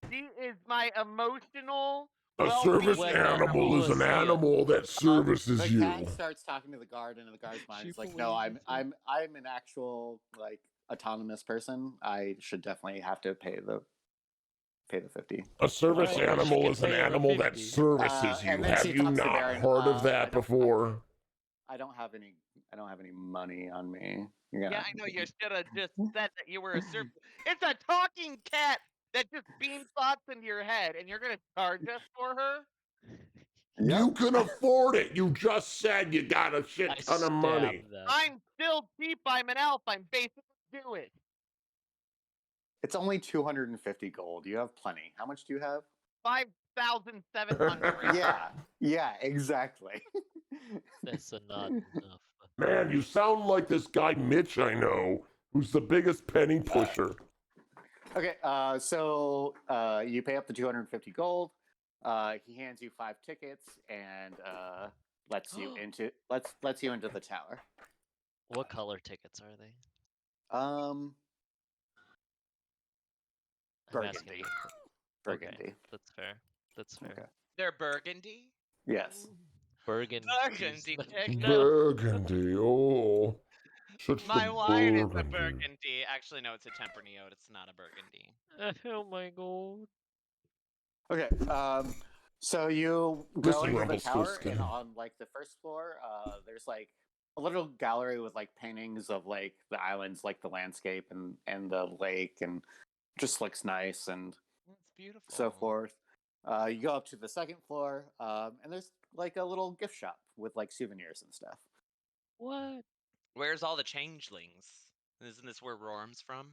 She is my emotional. A service When animal is an pussy- animal that services The you. cat starts talking to the guard, and the guard's mind She is like, "No, believes I'm an actual like autonomous person. I should definitely have to pay the 50." A service Alright, well, she animal can is an pay her animal that 50. services you. And then Have she you talks to not Baron, heard of I that don't- before? I don't have any money on me. You're Yeah, gonna- I know. You should have just said that you were a service. It's a talking cat that just beams thoughts into your head, and you're gonna charge us for her? Yep. You can afford it. You just said you got a shit I ton of money. stabbed them. I'm still cheap. I'm an elf. I'm basically Jewish. It's only 250 gold. You have plenty. How much do you have? 5,700. Yeah, exactly. That's not enough. Man, you sound like this guy Mitch I know, who's the biggest penny pusher. Okay, so you pay up to 250 gold. He hands you 5 tickets and lets you into the tower. What color tickets are they? I'm asking Burgundy. you. Burgundy. Okay, that's fair. That's fair. Okay. They're burgundy. Yes. Burgundy. Burgundy tickets. Burgundy, oh. Such My the wine is a burgundy. burgundy. Actually, no, it's a Tempranillo. It's not a burgundy. Oh my god. Okay. So you This go into the Rumpelstiltskin. tower, and on like the first floor, there's like a little gallery with like paintings of like the islands, like the landscape and the lake, and just looks nice and It's beautiful. so forth. You go up to the second floor, and there's like a little gift shop with like souvenirs and stuff. What? Where's all the changelings? Isn't this where Rorm's from?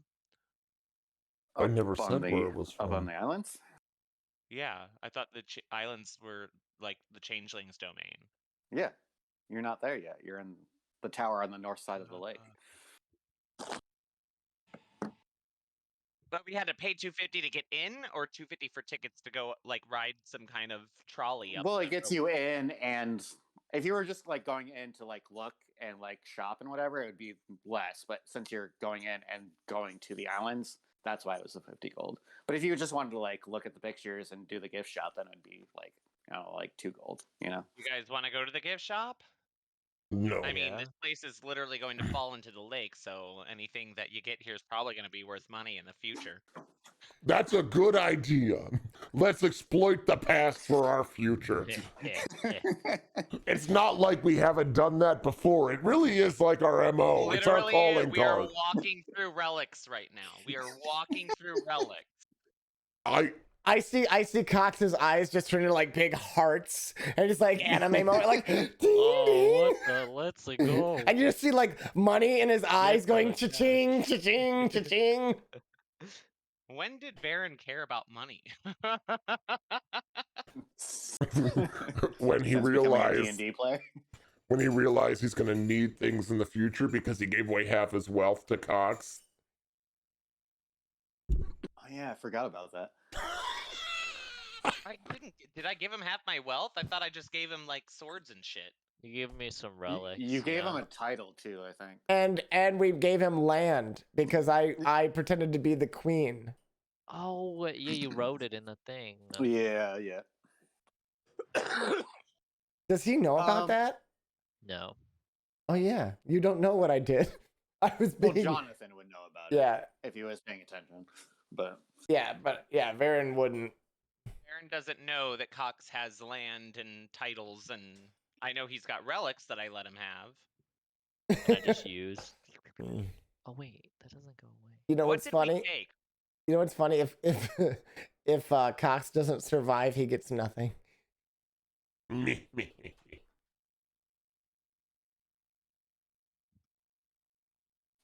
I never Up on said the- where it was Up on from. the islands. Yeah, I thought the islands were like the changelings' domain. Yeah, you're not there yet. You're in the tower on the north side of the lake. But we had to pay 250 to get in, or 250 for tickets to go like ride some kind of trolley up. Well, the it gets rope. you in, and if you were just like going in to like look and like shop and whatever, it would be less. But since you're going in and going to the islands, that's why it was a 50 gold. But if you just wanted to like look at the pictures and do the gift shop, then it'd be like, like 2 gold. You know. You guys want to go to the gift shop? No. I mean, Yeah. this place is literally going to fall into the lake, so anything that you get here is probably going to be worth money in the future. That's a good idea. Let's exploit the past for our future. It's not like we haven't done that before. It really is like our MO. It's our Literally, calling we are card. walking through relics right now. We are walking through relics. I see Cox's eyes just turn into like big hearts and just like anime moment, like ding, Oh, ding. what the? Let's go. And you just see like money in his eyes going the cha-ching, cha-ching, cha-ching. When did Baron care about money? When he Since becoming a realized D&D player. when he realized he's gonna need things in the future because he gave away half his wealth to Cox. Oh yeah, I forgot about that. I didn't. Did I give him half my wealth? I thought I just gave him like swords and shit. You give me some relics. You gave yeah. him a title too, I think. And we gave him land because I pretended to be the queen. Oh, yeah, you wrote it in the thing. Yeah. Does he know about that? No. Oh yeah, you don't know what I did. I was Well, being Jonathan would know about yeah, it if he was paying attention. But but Varen wouldn't. Baron doesn't know that Cox has land and titles, and I know he's got relics that I let him have. That I just used. Oh wait, that doesn't go away. You know What what's did we funny? take? You know what's funny? If Cox doesn't survive, he gets nothing.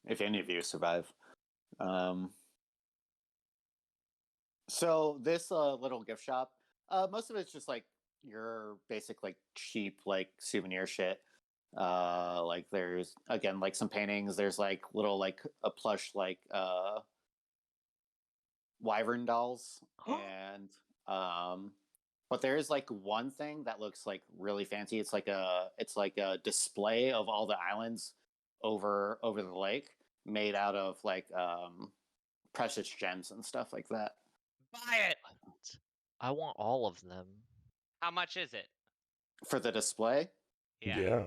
if any of you survive. So this little gift shop, most of it's just like your basic like cheap like souvenir shit. Like there's again like some paintings. There's like little like a plush like wyvern dolls and But there is like one thing that looks like really fancy. It's like a display of all the islands over the lake, made out of like precious gems and stuff like that. Buy it. I want all of them. How much is it? For the display, Yeah.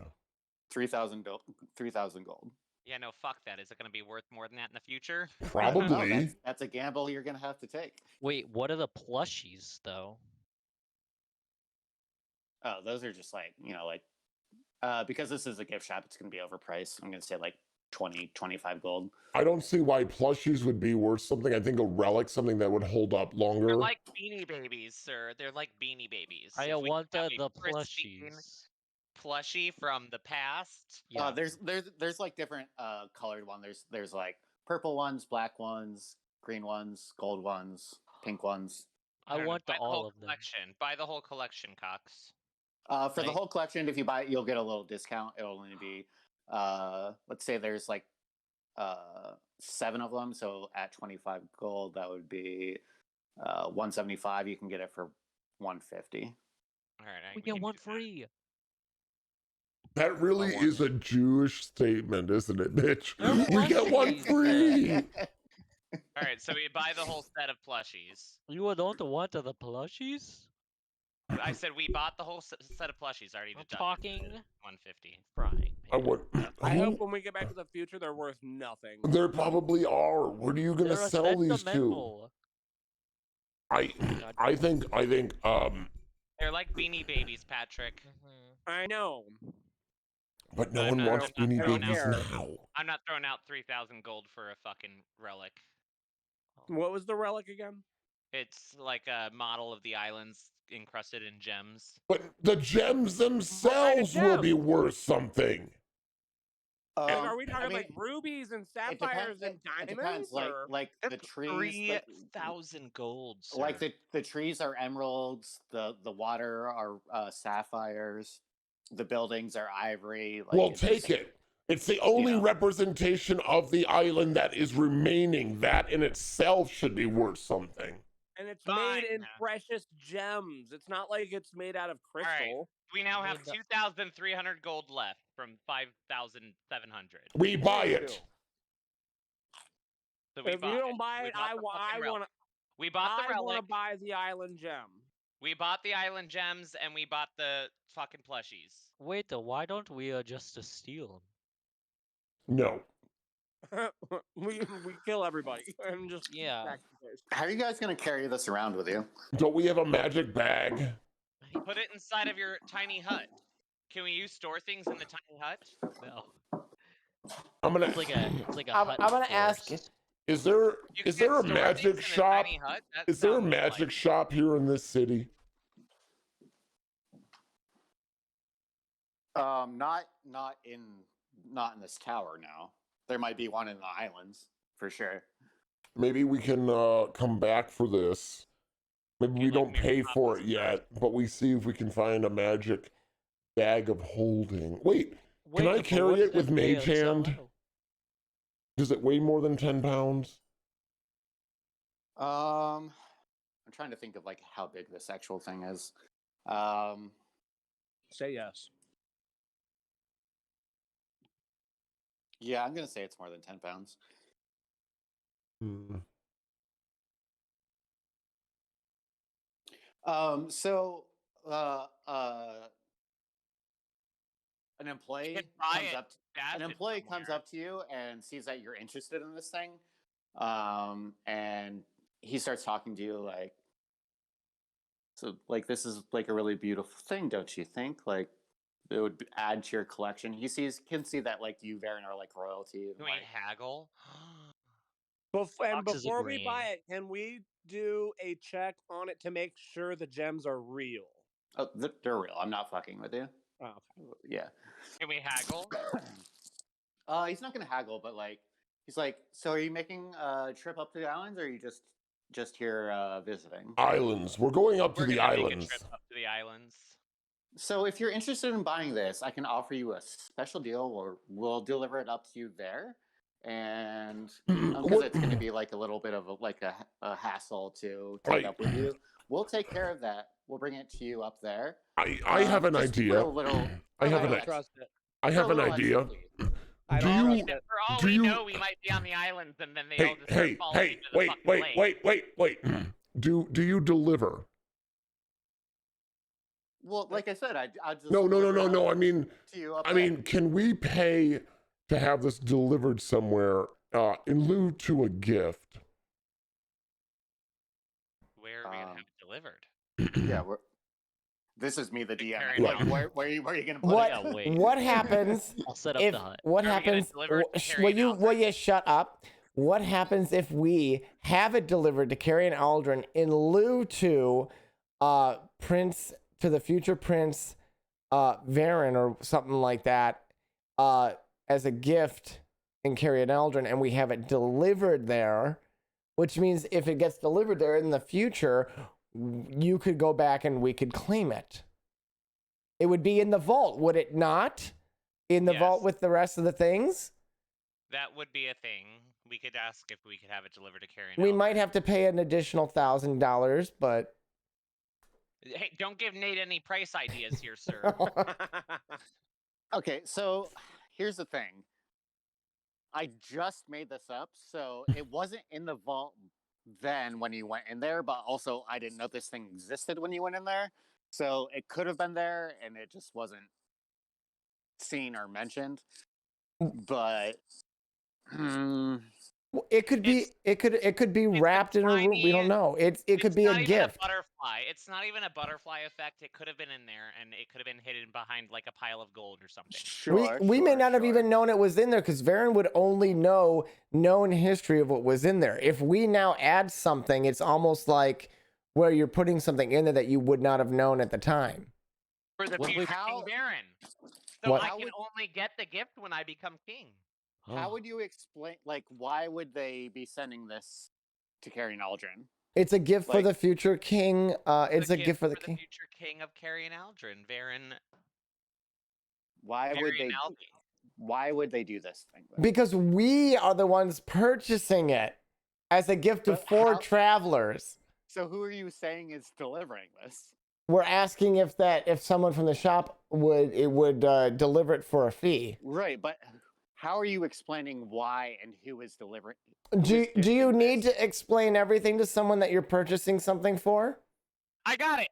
3,000 gold. 3,000 gold. Yeah, no, fuck that. Is it going to be worth more than that in the future? I don't know. Probably. That's a gamble you're gonna have to take. Wait, what are the plushies though? Oh, those are just like, because this is a gift shop, it's gonna be overpriced. I'm gonna say like 20, 25 gold. I don't see why plushies would be worth something. I think a relic, something that would hold up longer. They're like Beanie Babies, sir. They're like Beanie Babies. I If we want have the a pristine plushies. plushie from the past. Yeah. There's like different colored ones. There's like purple ones, black ones, green ones, gold ones, pink ones. I don't know, want buy the all whole of them. collection. Buy the whole collection, Cox. For the Right. whole collection, if you buy it, you'll get a little discount. It'll only be let's say there's like 7 of them, so at 25 gold that would be 175. You can get it for 150. All right, We can get do one that. free. That really I want is a Jewish statement, isn't it, Mitch? They're We get one plushies. free. All right, so we buy the whole set of plushies. You don't want the plushies? I said we bought the whole set of plushies. Already I'm deducted talking 150. frying I pan. would. I who- hope when we get back to the future, they're worth nothing. There probably are. What are you gonna They're sell these to? sentimental. I think They're like Beanie Babies, Patrick. I know. but no I'm one not- wants I'm not Beanie throwing Babies out- now. I'm not throwing out 3,000 gold for a fucking relic. What was the relic again? It's like a model of the islands encrusted in gems. But the gems themselves will be gems? worth something. Like, are we talking I mean, like rubies and it depends- sapphires and it diamonds? depends. Like or- the That's trees, 3,000 gold. Sir. like the trees are emeralds. The water are sapphires. The buildings are ivory. Like, Well, it's take just- it. It's the only Yeah. representation of the island that is remaining. That in itself should be worth something. And it's Fine. made in precious gems. It's not like it's made out of right. crystal. We now I have mean, the- 2,300 gold left from 5,700. We buy it. So we If bought you don't it. buy We it, bought I the want. fucking I relic. want to. We bought the I want relic. to buy the island gem. We bought the island gems and we bought the fucking plushies. Wait, why don't we just steal No. we kill everybody and just Yeah. sacrifice. How are you guys gonna carry this around with you? Don't we have a magic bag? them? Put it inside of your tiny hut. Can we store things in the tiny hut? No. I'm gonna. It's like a I'm hut gonna ask. forest. Is there You is can there a store magic things in shop? tiny hut? That Is there a sounds magic like- shop here in this city? Not in this tower now. There might be one in the islands for sure. Maybe we can come back for this. Maybe we You'd like don't me to pay pop for this it yet, but we see if we can find a magic bag of holding. Wait, Can I but carry what it does with weigh mage so hand? low? does it weigh more than 10 pounds? I'm trying to think of like how big this actual thing is. Say yes. Yeah, I'm gonna say it's more than 10 pounds. Hmm. So an employee can buy comes it. up. Dash An it employee comes somewhere. up to you and sees that you're interested in this thing, and he starts talking to you like, so like this is like a really beautiful thing, don't you think? Like it would add to your collection. Can see that like you, Varen, are like royalty. And, Can we like, haggle? And Fox is before we buy agreeing. it, can we do a check on it to make sure the gems are real? oh, they're real. I'm not fucking with you. Oh, Yeah. Can we haggle? He's not gonna haggle, but like he's like, so are you making a trip up to the islands, or are you just here visiting? Islands. We're going up We're to the gonna make a islands. trip up to the islands. So if you're interested in buying this, I can offer you a special deal, or we'll deliver it up to you there, and because What- it's going to be like a little bit of a hassle to take Right. up with you. We'll take care of that. We'll bring it to you up there. I have an Just for idea. a little. I have for a an little I don't ex- trust it. I for a have an little extra, idea. please. I Do don't you- trust it. For all do we you- know, we might be on the islands, and then they all Hey, just start hey, falling hey! into the Wait, fucking wait, lake. wait! Do you deliver? Well, like I said, I'll just No. deliver it I mean, to you up I there. mean, can we pay to have this delivered somewhere in lieu to a gift? Where are we gonna have it delivered? Yeah, this is me, the DM. carry Like, on. where are you gonna put What it? Yeah, wait. what happens I'll set up if the hut. what Are we gonna happens? deliver it to Will Carrion you shut up? What happens if we have it delivered to Carrion Aldrin in lieu to the future Prince Varen or something like that as a gift in Carrion Aldrin, and we have it delivered there, which means if it gets delivered there in the future, you could go back and we could claim it. It would be in the vault, would it not? In the vault Yes. with the rest of the things? That would be a thing. We could ask if we could have it delivered to Carrion. We Aldrin. might have to pay an additional $1,000, but Hey, don't give Nate any price ideas here, sir. Okay, so here's the thing. I just made this up, so it wasn't in the vault then when you went in there, but also I didn't know this thing existed when you went in there. So it could have been there and it just wasn't seen or mentioned. But it could be it could be wrapped in a room. We don't tiny- know. It could It's be a not even gift. a butterfly. It's not even a butterfly effect. It could have been in there, and it could have been hidden behind like a pile of gold or something. sure, we may sure, not have sure. even known it was in there because Varen would only know known history of what was in there. If we now add something, it's almost like where you're putting something in there that you would not have known at the time. For the Well, future how- King Baron. So What- I How can would- only get the gift when I become king. How would you explain? Like, why would they be sending this to Carrion Aldrin? It's a gift for Like- the future king. It's The a gift for the king. future king of Carrion Aldrin, Varen. Why would they? Varian Algae. Why would they do this thing? then? Because we are the ones purchasing it as a gift to But 4 how- travelers. So who are you saying is delivering this? We're asking if someone from the shop would deliver it for a fee. Right, but how are you explaining why and who is delivering? Do who's you gifting need this? to explain everything to someone that you're purchasing something for? I got it.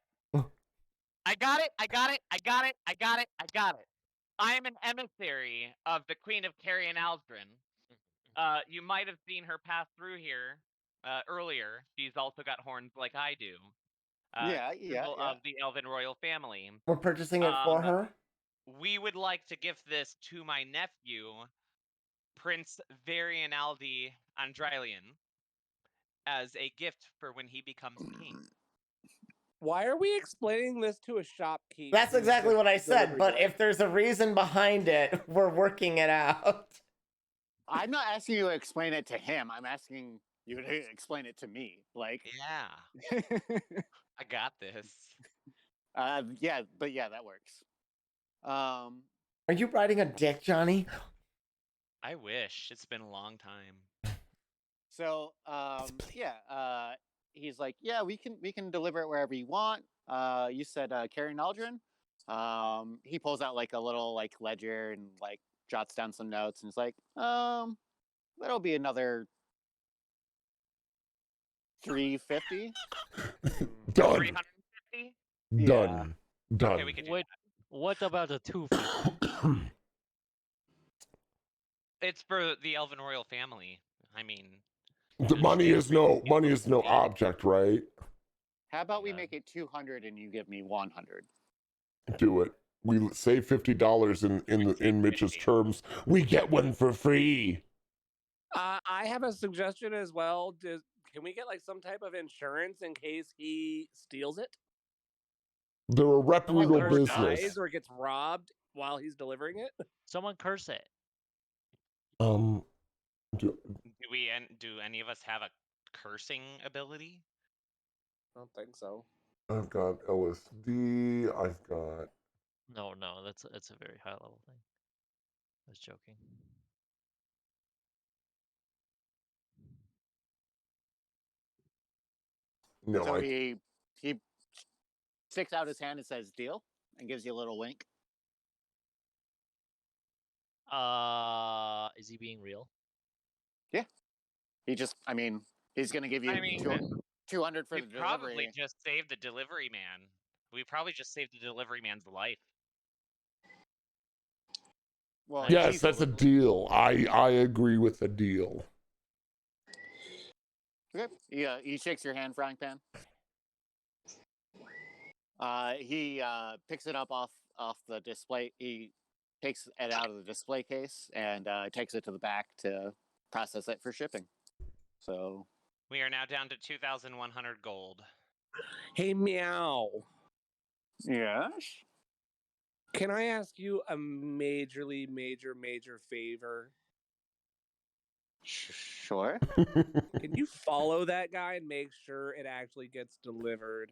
I got it. I got it. I got it. I got it. I got it. I am an emissary of the Queen of Carrion Aldrin. You might have seen her pass through here earlier. She's also got horns like I do. Yeah. Symbol of the Elven royal family. We're purchasing it for her. We would like to gift this to my nephew, Prince Varianaldi Andrylian, as a gift for when he becomes king. Why are we explaining this to a shopkeep? That's who's exactly just what I said. delivery But boy? if there's a reason behind it, we're working it out. I'm not asking you to explain it to him. I'm asking you to explain it to me. Like, Yeah, I got this. yeah, but yeah, that works. Are you riding a dick, Johnny? I wish. It's been a long time. So, yeah, he's like, yeah, we can deliver it wherever you want. You said Carrion Aldrin. He pulls out like a little like ledger and like jots down some notes and is like, that'll be another 350. Done. 350? Done. Done. Okay, we could do Wait, what about the 250? It's for the Elven royal family. I mean, The money is no object, right? How about we Yeah. make it 200 and you give me 100? Do it. We save $50 in Mitch's terms. We get one for free. I have a suggestion as well. Can we get like some type of insurance in case he steals it? They're a reputable Or business. dies or gets robbed while he's delivering it? Someone curse it. Do, do any of us have a cursing ability? I don't think so. I've got LSD. I've got. No, that's a very high level thing. I was joking. No, So I. he he sticks out his hand and says, "Deal," and gives you a little wink. Is he being real? He just, I mean, he's going to give you I mean, 200 for we the probably delivery. just saved the delivery man. We probably just saved the delivery man's life. Well, Yeah, Yes, he's, that's a deal. I agree with the deal. okay. Yeah, he shakes your hand, frying pan. He picks it up off the display. He takes it out of the display case and takes it to the back to process it for shipping. So We are now down to 2,100 gold. Hey, Meow. yes, Can I ask you a major favor? Sure. Can you follow that guy and make sure it actually gets delivered?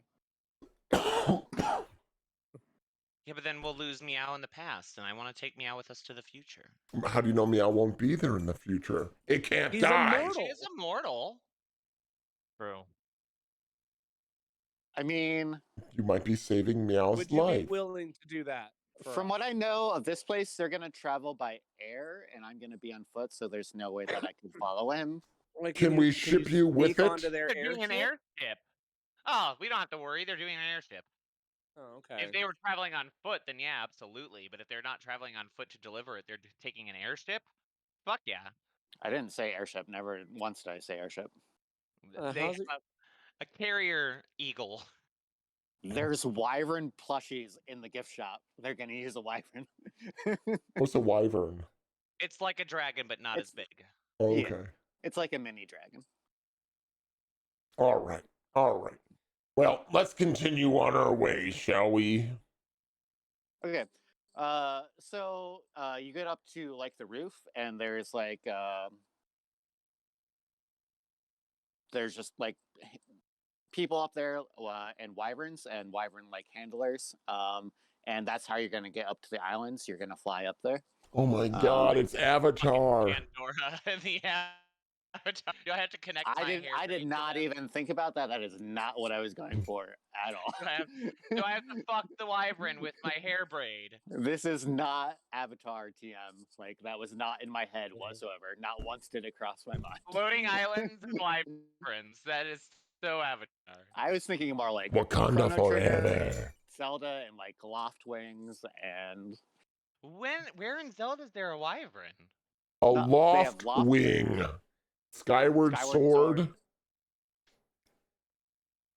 Yeah, but then we'll lose Meow in the past, and I want to take Meow with us to the future. How do you know Meow won't be there in the future? It can't He's die. immortal. She is immortal. True. I mean, You might be saving Meow's Would you life. be willing to do that? from what I know of this place, they're going to travel by air, and I'm going to be on foot, so there's no way that I can follow him. Like, Can we ship you with sneak it? onto their They're doing an airship? airship. Oh, we don't have to worry. They're doing an airship. Oh, okay. If they were traveling on foot, then yeah, absolutely. But if they're not traveling on foot to deliver it, they're taking an airship. Fuck yeah. I didn't say airship. Never once did I say airship. They how's have it- a carrier eagle. There's wyvern plushies in the gift shop. They're going to use a wyvern. What's a wyvern? It's like a dragon, but not as It's- big. Okay. It's like a mini dragon. All right. All right. Well, let's continue on our way, shall we? Okay. So you get up to like the roof, and there's like there's just like people up there and wyvern like handlers. And that's how you're gonna get up to the islands. You're gonna fly up there. Oh my God! It's Avatar. Pandora and the avatar. Do I have to connect my hair? I did braid to not them? even think about that. That is not what I was going for at all. Do I have to fuck the wyvern with my hair braid? This is not Avatar TM. Like, that was not in my head whatsoever. Not once did it cross my mind. Floating islands and wyverns. That is so Avatar. I was thinking more like Wakanda Chrono Trigger, forever. Zelda, and like Loft Wings, and Where in Zelda is there a wyvern? A No, they have loft loft wing. Skyward sword.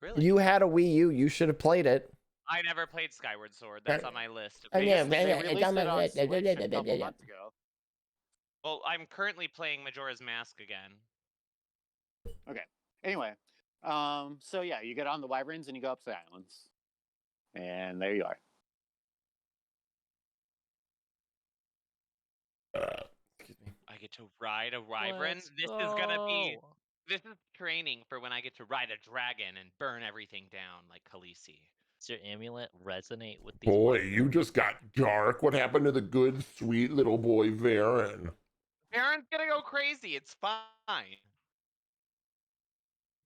Really? You had a Wii U. You should have played it. I never played Skyward Sword. That's on my list. Oh, Okay. yeah, They yeah, released it's on it my on list. Switch a couple months ago. Well, I'm currently playing Majora's Mask again. Anyway, so yeah, you get on the wyverns and you go up to the islands, and there you are. Excuse me. I get to ride a wyvern. Let's This is gonna be. go. This is training for when I get to ride a dragon and burn everything down like Khaleesi. Does your amulet resonate with these? Boy, wyverns? you just got dark. What happened to the good, sweet little boy Varen? Baron's gonna go crazy. It's fine.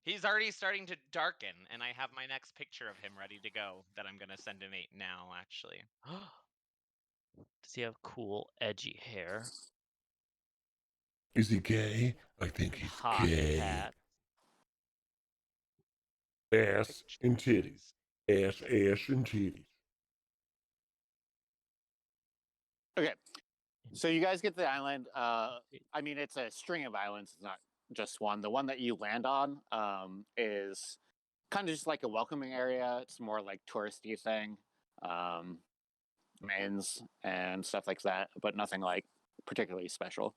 He's already starting to darken, and I have my next picture of him ready to go that I'm gonna send to Nate now, actually. Does he have cool, edgy hair? Is he gay? I think he's Hot gay. cat. Ass and titties. Ass and titties. Okay, so you guys get to the island. I mean, it's a string of islands. It's not just one. The one that you land on is kind of just like a welcoming area. It's more like touristy thing, mains and stuff like that, but nothing like particularly special.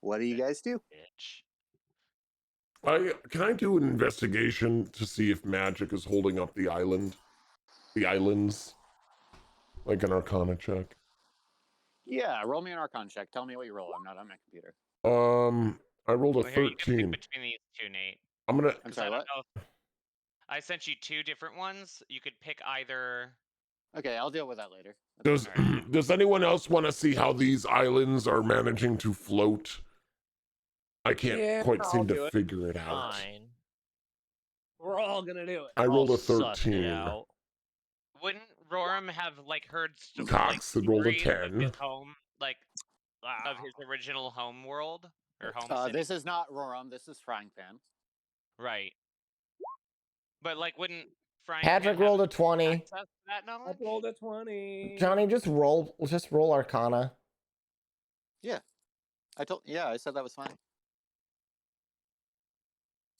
What do you guys do? Bitch. Can I do an investigation to see if magic is holding up the island? The islands? Like an arcana check? Yeah, roll me an Arcana check. Tell me what you roll. I'm not on my computer. I rolled a Well, here, you can pick 13. between these two, Nate. I'm gonna. I'm 'Cause sorry, I don't what? know if- I sent you two different ones. You could pick either. Okay, I'll deal with that later. Does Alright. Does anyone else want to see how these islands are managing to float? I can't Yeah, quite I'll seem do to it. figure it out. Fine. all gonna do it. I rolled a I'll suck it 13. out. Wouldn't Roram have like heard Cox had rolled a stories of 10. his home, like of his original home world or home city? This is not Roram. This is Frying Pan. Right. But like, wouldn't Frying Patrick Pan rolled a have 20. access to that knowledge? I rolled a 20. Johnny, just roll Arcana. I said that was fine.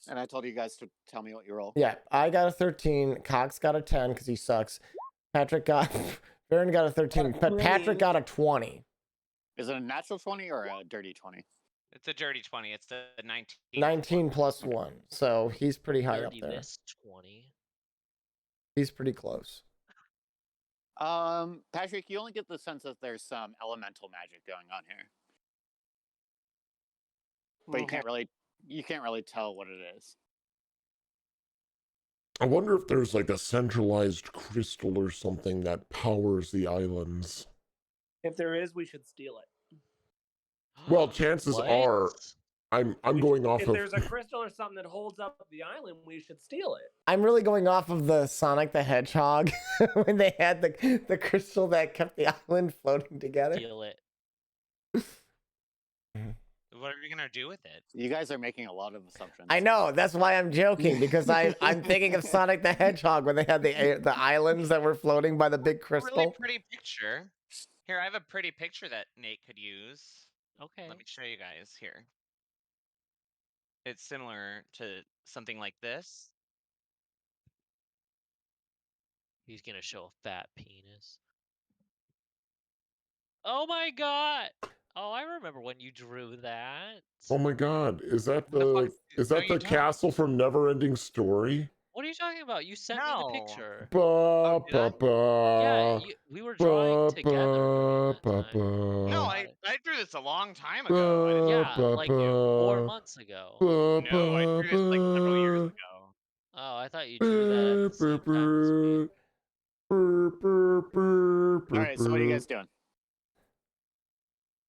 And I told you guys to tell me what you roll. Yeah, I got a 13. Cox got a 10 because he sucks. Patrick got Baron got a 13, but Patrick got a 20. Is it a natural 20 or a dirty 20? It's a dirty 20. It's the 19. 19 plus 1. So he's pretty high up Dirty there. miss 20. He's pretty close. Patrick, you only get the sense that there's some elemental magic going on here. But you can't really tell what it is. I wonder if there's like a centralized crystal or something that powers the islands. If there is, we should steal it. Well, chances What? are I'm going off If of there's a crystal or something that holds up the island, we should steal it. I'm really going off of the Sonic the Hedgehog when they had the crystal that kept the island floating together. Steal it. What are we gonna do with it? You guys are making a lot of assumptions. I know, that's why I'm joking, because I'm thinking of Sonic the Hedgehog when they had the islands that were floating by the big crystal. Really pretty picture. Here, I have a pretty picture that Nate could use. Okay. Let me show you guys here. It's similar to something like this. He's gonna show a fat penis. Oh my god! Oh, I remember when you drew that. Oh my god, is that The fuck- No, you the don't. castle from Neverending Story? What are you talking about? You sent me No. the picture. Ba did I? ba ba. Yeah, we were drawing ba together during that ba time. No, ba. I drew this a long time ago. I didn't- Yeah, like 4 ba. months ago. No, I drew this like several years ago. Oh, I thought you drew that at the same time as me. All right, so what are you guys doing?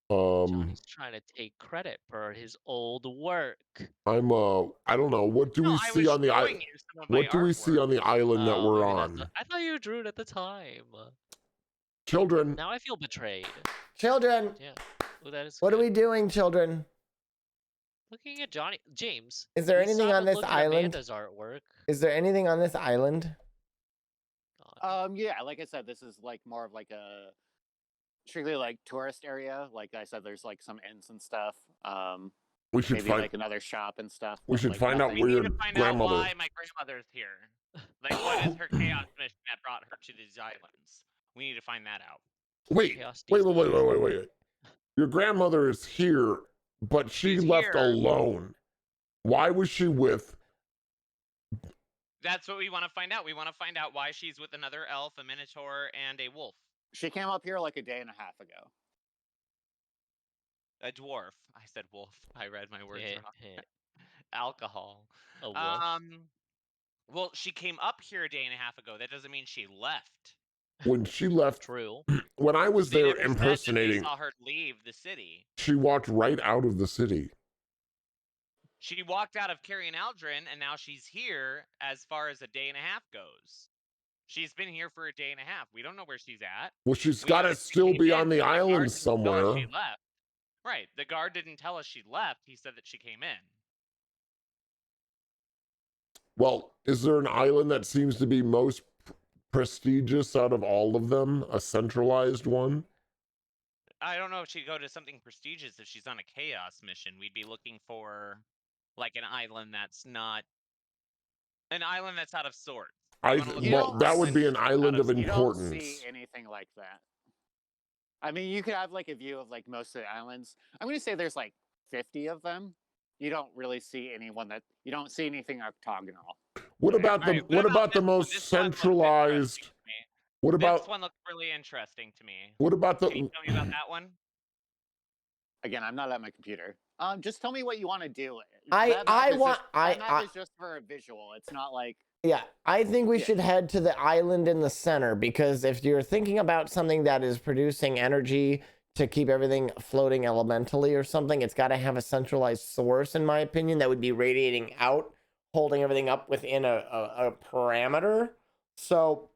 Johnny's trying to take credit for his old work. I'm I don't know. What do No, we I see was on the showing island? you some of my What do we see artwork. on the island that Oh, we're maybe on? I thought you drew it at the time. Children. Now I feel betrayed. Children, Yeah. Oh, that is what are good. we doing, children? Looking at Johnny James. Is there we anything saw on him this look at island? Amanda's artwork. Is there anything on this island? God. Yeah, like I said, this is like more of like a strictly like tourist area. Like I said, there's like some inns and stuff. We should Maybe find. like another shop and stuff. We but, should like, find out nothing- We need to weird find grandmother. out why my grandmother's here. Like, what is her chaos mission that brought her to these islands? We need to find that out. Wait, Chaos wait. Your grandmother is here, but she She's left here. alone. Why was she with? That's what we want to find out. We want to find out why she's with another elf, a minotaur, and a wolf. She came up here like a day and a half ago. A dwarf. I said wolf. I read my words Heh, wrong. heh. Alcohol. A wolf. Well, she came up here a day and a half ago. That doesn't mean she left. When she left, True. when I was They there never said that impersonating, they saw her leave the city. she walked right out of the city. She walked out of Carrion Aldrin, and now she's here as far as a day and a half goes. She's been here for a day and a half. We don't know where she's at. Well, she's We got to know she still came be in, on the but guard island didn't tell us somewhere. She left. Right. The guard didn't tell us she left. He said that she came in. Well, is there an island that seems to be most prestigious out of all of them? A centralized one? I don't know if she'd go to something prestigious if she's on a chaos mission. We'd be looking for like an island that's not an island that's out of sorts. We wanna look for Well, an that would be an island island of sorts. You don't importance. see anything like that. I mean, you could have like a view of like most of the islands. I'm going to say there's like 50 of them. You don't really see anyone that you don't see anything octagonal. What about the Alright, what about the this one? most This one looks centralized? interesting to me. What This about one looks really interesting to me. what about Can you the? tell me about that one? Again, I'm not at my computer. Just tell me what you want to do. I That map is just for a visual. It's not like Yeah, I think we Yeah. should head to the island in the center, because if you're thinking about something that is producing energy to keep everything floating elementally or something, it's got to have a centralized source, in my opinion, that would be radiating out holding everything up within a parameter. So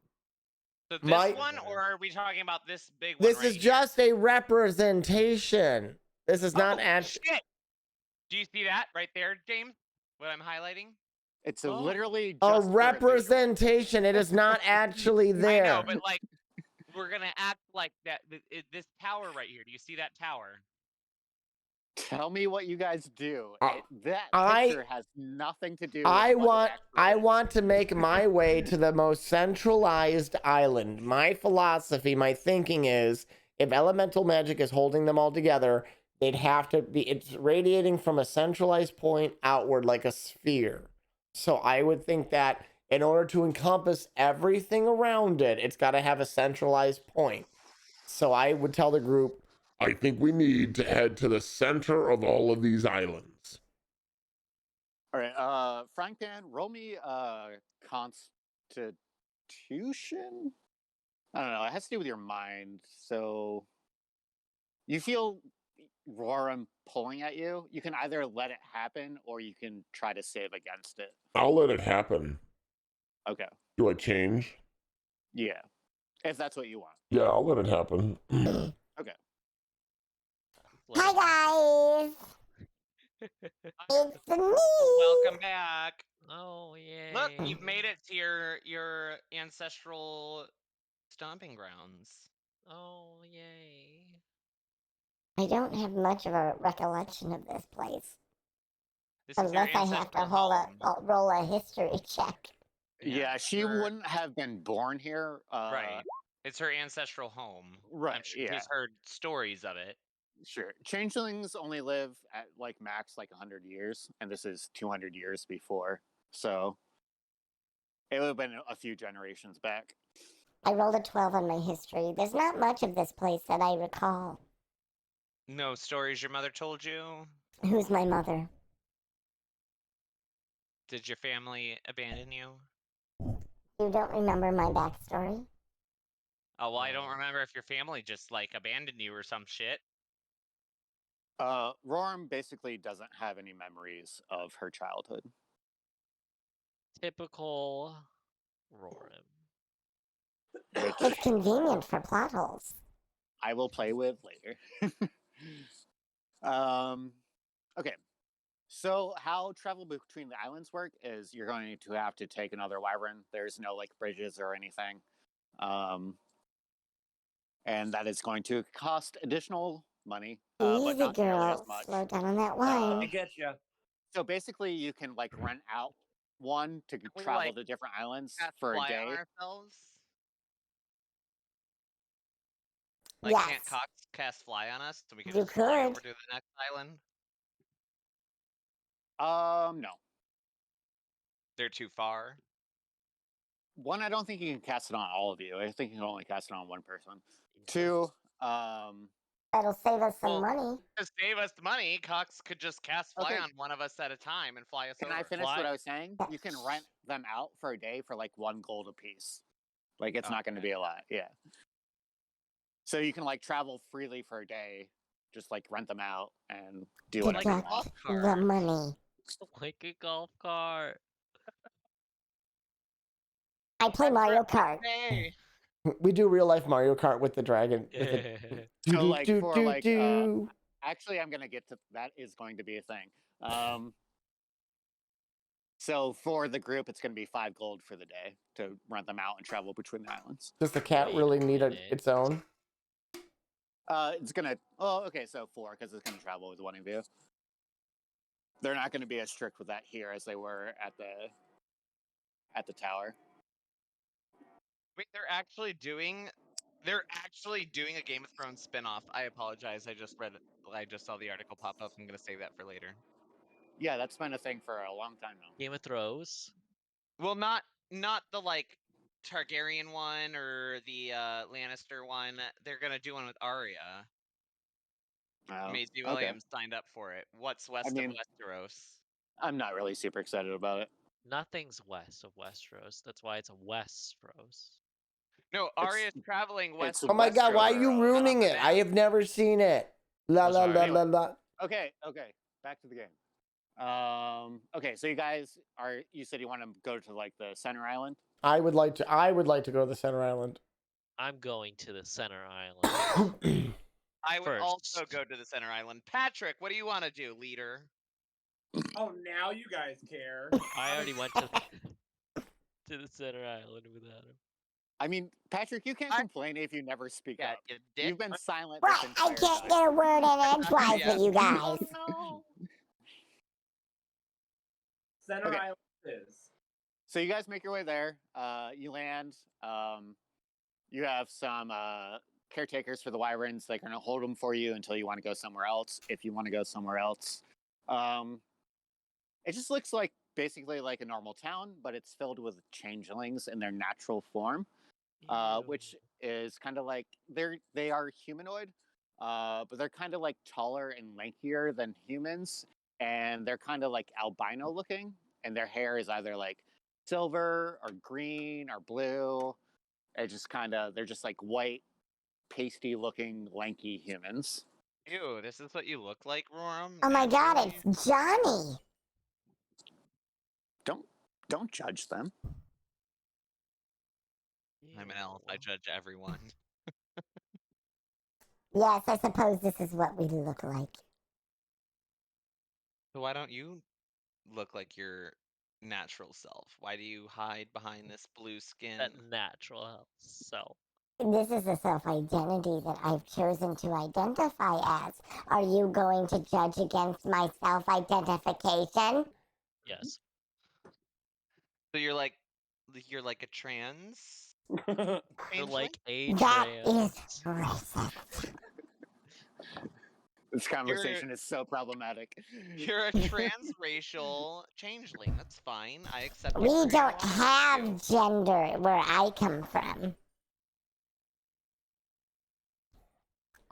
So this My- one, or are we talking about this big one? this right is here? just a representation. This is not Oh, actually. shit! Do you see that right there, James? What I'm highlighting? It's Oh. literally A just for a visual. representation. It is not actually there. I know, but like, we're gonna act like that. This tower right here. Do you see that tower? Tell me what you guys do. That I- picture has nothing to do with I what it want actually is. want to make my way to the most centralized island. My philosophy, my thinking is if elemental magic is holding them all together, they'd have to be it's radiating from a centralized point outward like a sphere. So I would think that in order to encompass everything around it, it's got to have a centralized point. So I would tell the group, I think we need to head to the center of all of these islands. All right, Frank Dan, roll me Constitution. I don't know. It has to do with your mind. So you feel Roram pulling at you. You can either let it happen or you can try to save against it. I'll let it happen. Okay. Do I change? Yeah. If that's what you want. Yeah, I'll let it happen. Okay. Hi guys, it's me. Welcome back. Oh yay! Look, you've made it to your ancestral stomping grounds. Oh yay! I don't have much of a recollection of this place, This is your unless I have to ancestral home. roll a history check. Yeah, she your- wouldn't have been born here. Right. It's her ancestral home. Right, She's yeah. heard stories of it. Sure. Changelings only live at like max like 100 years, and this is 200 years before. So it would have been a few generations back. I rolled a 12 on my history. There's not much of this place that I recall. No stories your mother told you? Who's my mother? Did your family abandon you? You don't remember my backstory? Oh, well, I don't remember if your family just like abandoned you or some shit. Roram basically doesn't have any memories of her childhood. Typical Roram. It's convenient for plot holes. I will play with later. Okay. So how travel between the islands work is you're going to have to take another wyvern. There's no like bridges or anything. And that is going to cost additional money. But Easy, not nearly as girl. much. Slow down on that I wine. get you. So basically you can like rent out one to we, travel like, to different islands Cast for a fly day. on ourselves? Like, Yes. can't Cox cast fly on us so we can You just fly over could. to the next island? No. They're too far. One, I don't think you can cast it on all of you. I think you can only cast it on one person. Two, That'll save us some Well, money. To save us money, Cox could just cast fly Okay. on one of us at a time and fly us can over. I finish Fly- what I was saying? You can rent them out for a day for like 1 gold apiece. Like it's not going to Okay. be a lot. Yeah. So you can like travel freely for a day, just like rent them out and do whatever you Deduct want. golf the cart. money. Like a golf cart. I play Mario Kart. Hey, we do real life Mario Kart with the dragon. With the So like for like do. actually I'm going to get to that is going to be a thing. So for the group it's going to be 5 gold for the day to rent them out and travel between the islands. Does the cat Wait really a need minute. its own? It's gonna. Oh, okay. So 4 because it's gonna travel with one of you. They're not going to be as strict with that here as they were at the tower. wait, they're actually doing a Game of Thrones spin-off. I apologize. I just saw the article pop up. I'm gonna save that for later. Yeah, that's been a thing for a long time now. Game of Thrones. Well, not the like Targaryen one or the Lannister one. They're gonna do one with Arya. Oh, Maisie okay. Williams signed up for it. What's west mean- of Westeros? I'm not really super excited about it. Nothing's west of Westeros. That's why it's a Westeros. No, Arya's traveling west. it's Oh my god, why are you Westeros. ruining it? I have never seen it. La What's la la Mario? la la. Okay. Back to the game. Okay, so you guys are. You said you want to go to like the center island. I would like to go to the center island. I'm going to the center island. I would also First. go to the center island. Patrick, what do you want to do, leader? Oh, now you guys care. I already went to the center island without him. I mean, Patrick, you can't complain if you never speak Yeah, up. you dick. You've been silent What? this I entire can't time. get a word in edgewise Yeah. with you guys. Oh, no. Center Okay. Island is. So you guys make your way there. You land. You have some caretakers for the wyverns. They're going to hold them for you until you want to go somewhere else. If you want to go somewhere else, it just looks like basically like a normal town, but it's filled with changelings in their natural form, which is kind of like they are humanoid, but they're kind of like taller and lankier than humans, and they're kind of like albino looking, and their hair is either like silver or green or blue. They're just like white, pasty looking, lanky humans. Ew, this is what you look like, Roram? Oh my god, naturally? it's Johnny. Don't judge them. I'm an elf. I judge everyone. Yes, I suppose this is what we look like. So why don't you look like your natural self? Why do you hide behind this blue skin? That natural self. This is a self-identity that I've chosen to identify as. Are you going to judge against my self-identification? Yes. So you're like a trans? You're changeling? like a That is trans. racist. This conversation is so problematic. You're a transracial changeling. That's fine. I accept you We for who you don't are. have gender where I come from.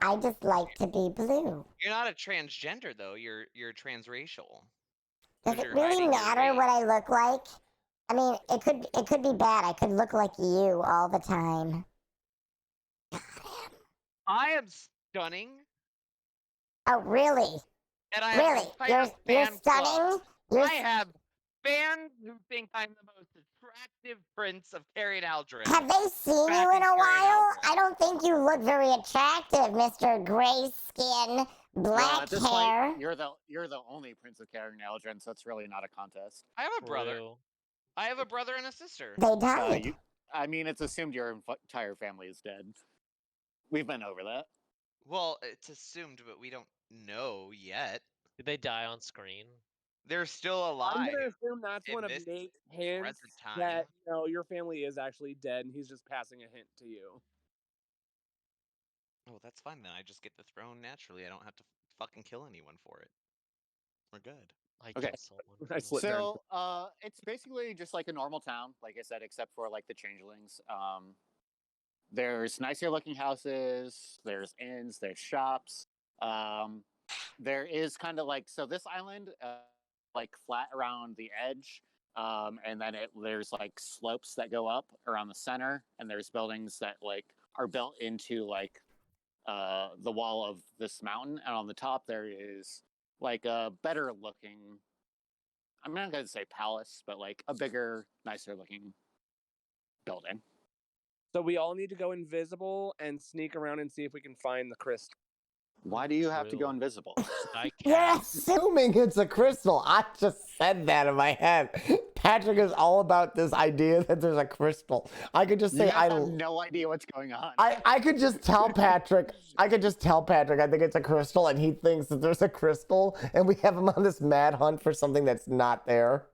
I just like to be blue. You're not a transgender though. You're transracial. Does 'Cause it you're really hiding your matter race. what I look like? I mean, it could be bad. I could look like you all the time. I am stunning, Oh, really? and I Really? have You're entire fan stunning? club. You're I have fans who think I'm the most attractive prince of Carrion Aldrin. Have they seen Back you in in a Carrion while? Aldrin. I don't think you look very attractive, Mr. Gray Skin, Well, Black at this Hair. point, you're the only Prince of Carrion Aldrin, so it's really not a contest. I have a brother. True. I have a brother and a sister. They died. I mean, it's assumed your entire family is dead. We've been over that. Well, it's assumed, but we don't know yet. Did they die on screen? They're still I'm alive. gonna assume that's in one of this Nate's hints present time. that no, your family is actually dead, and he's just passing a hint to you. Oh, that's fine then. I just get the throne naturally. I don't have to fucking kill anyone for it. We're good. I Okay. killed someone. I slit there. So, it's basically just like a normal town, like I said, except for like the changelings. There's nicer looking houses. There's inns. There's shops. There is kind of like this island, like flat around the edge, and then there's like slopes that go up around the center, and there's buildings that like are built into like the wall of this mountain, and on the top there is like a better looking. I'm not gonna say palace, but like a bigger, nicer looking building. So we all need to go invisible and sneak around and see if we can find the crystal. Why do you have to go True. invisible? I You're can't. Assuming it's a crystal. I just said that in my head. Patrick is all about this idea that there's a crystal. I could just You say guys have no idea what's going on. I could just tell Patrick. I think it's a crystal, and he thinks that there's a crystal, and we have him on this mad hunt for something that's not there.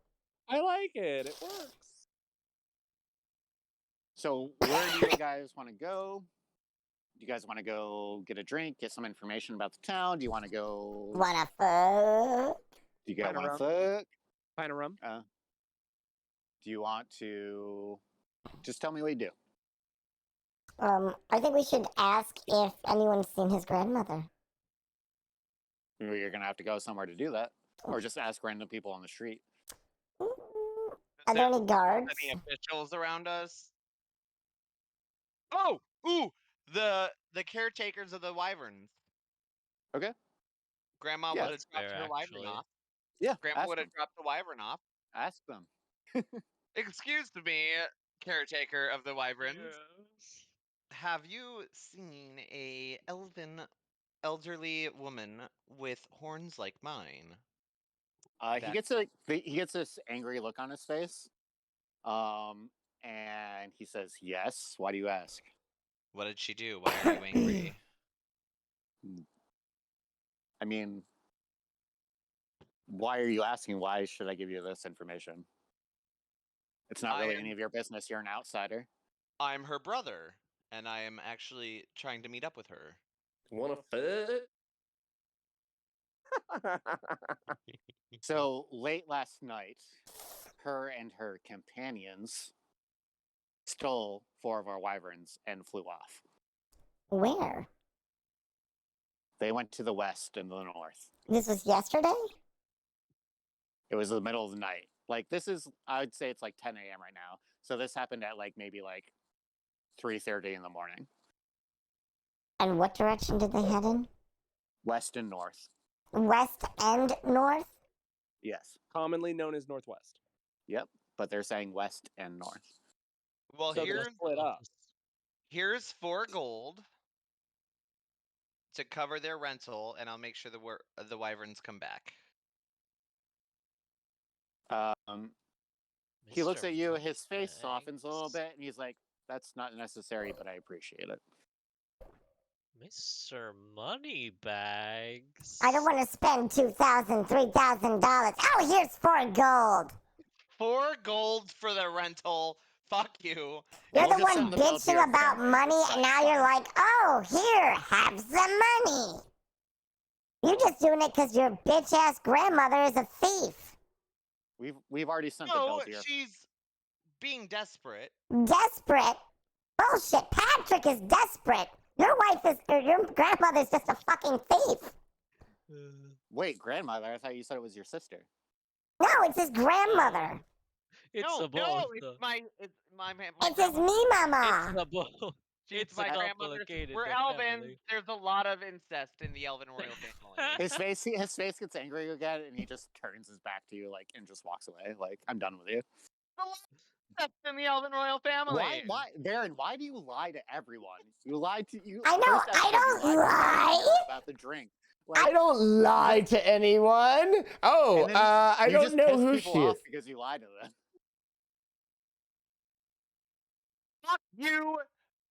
I like it. It works. So where do you guys want to go? Do you guys want to go get a drink, get some information about the town? Do you want to go? Wanna fuck? Do you guys Kinda want to rough. fuck? Kind of rum. Do you want to? Just tell me what you do. I think we should ask if anyone's seen his grandmother. You're gonna have to go somewhere to do that, or just ask random people on the street. Are there any guards? Any officials around us? Oh, ooh, the caretakers of the wyverns. Okay. Grandma Yeah, would have that's dropped fair, her wyvern actually. off. Yeah, Grandpa ask would have them. dropped the wyvern off. Ask them. Excuse me, caretaker of the wyverns. Yes. Have you seen a elderly woman with horns like mine? He That- gets this angry look on his face, and he says, "Yes. Why do you ask?" What did she do? Why are you angry? I mean, why are you asking? Why should I give you this information? It's not really any of your business. You're an outsider. I'm her brother, and I am actually trying to meet up with her. Want to fit? So late last night, her and her companions stole 4 of our wyverns and flew off. Where? They went to the west and the north. This was yesterday? It was the middle of the night. Like this is, I would say it's like 10 a.m. right now. So this happened at like maybe like 3:30 in the morning. And what direction did they head in? West and north. West and north? Yes. Commonly known as Northwest. Yep. But they're saying west and north. Well, So they're split up. here's 4 gold to cover their rental, and I'll make sure the wyverns come back. He looks Mr. at you, his face Moneybags. softens a little bit, and he's like, "That's not necessary, but I appreciate it." Mr. Moneybags. I don't want to spend $2,000, $3,000. Oh, here's 4 gold. 4 gold for the rental. Fuck you. You're We'll the just one send the bill to your bitching about family. money, It's and now you're fine. like, oh, here, have some money. You're just doing it because your bitch ass grandmother is a thief. We've already sent the bill No, to your. she's being desperate. Desperate? Bullshit. Patrick is desperate. Your wife is, or your grandmother's just a fucking thief. Wait, grandmother? I thought you said it was your sister. No, it's his grandmother. It's no, the both. it's though. my It's his me It's mama. the both. It's It's my a grandmother's. complicated We're Elvin. family. There's a lot of incest in the Elvin royal family. His face gets angry again, and he just turns his back to you, like, and just walks away. Like, I'm done with you. A lot of incest in the Elvin royal family. Why, Baron? Why do you lie to everyone? You lied to you. I know, first I episode, you don't lied to lie. Baron about the drink. I Like, don't lie to anyone. Oh, and then I you don't just know piss who people she off is. because you lied to them. Fuck you,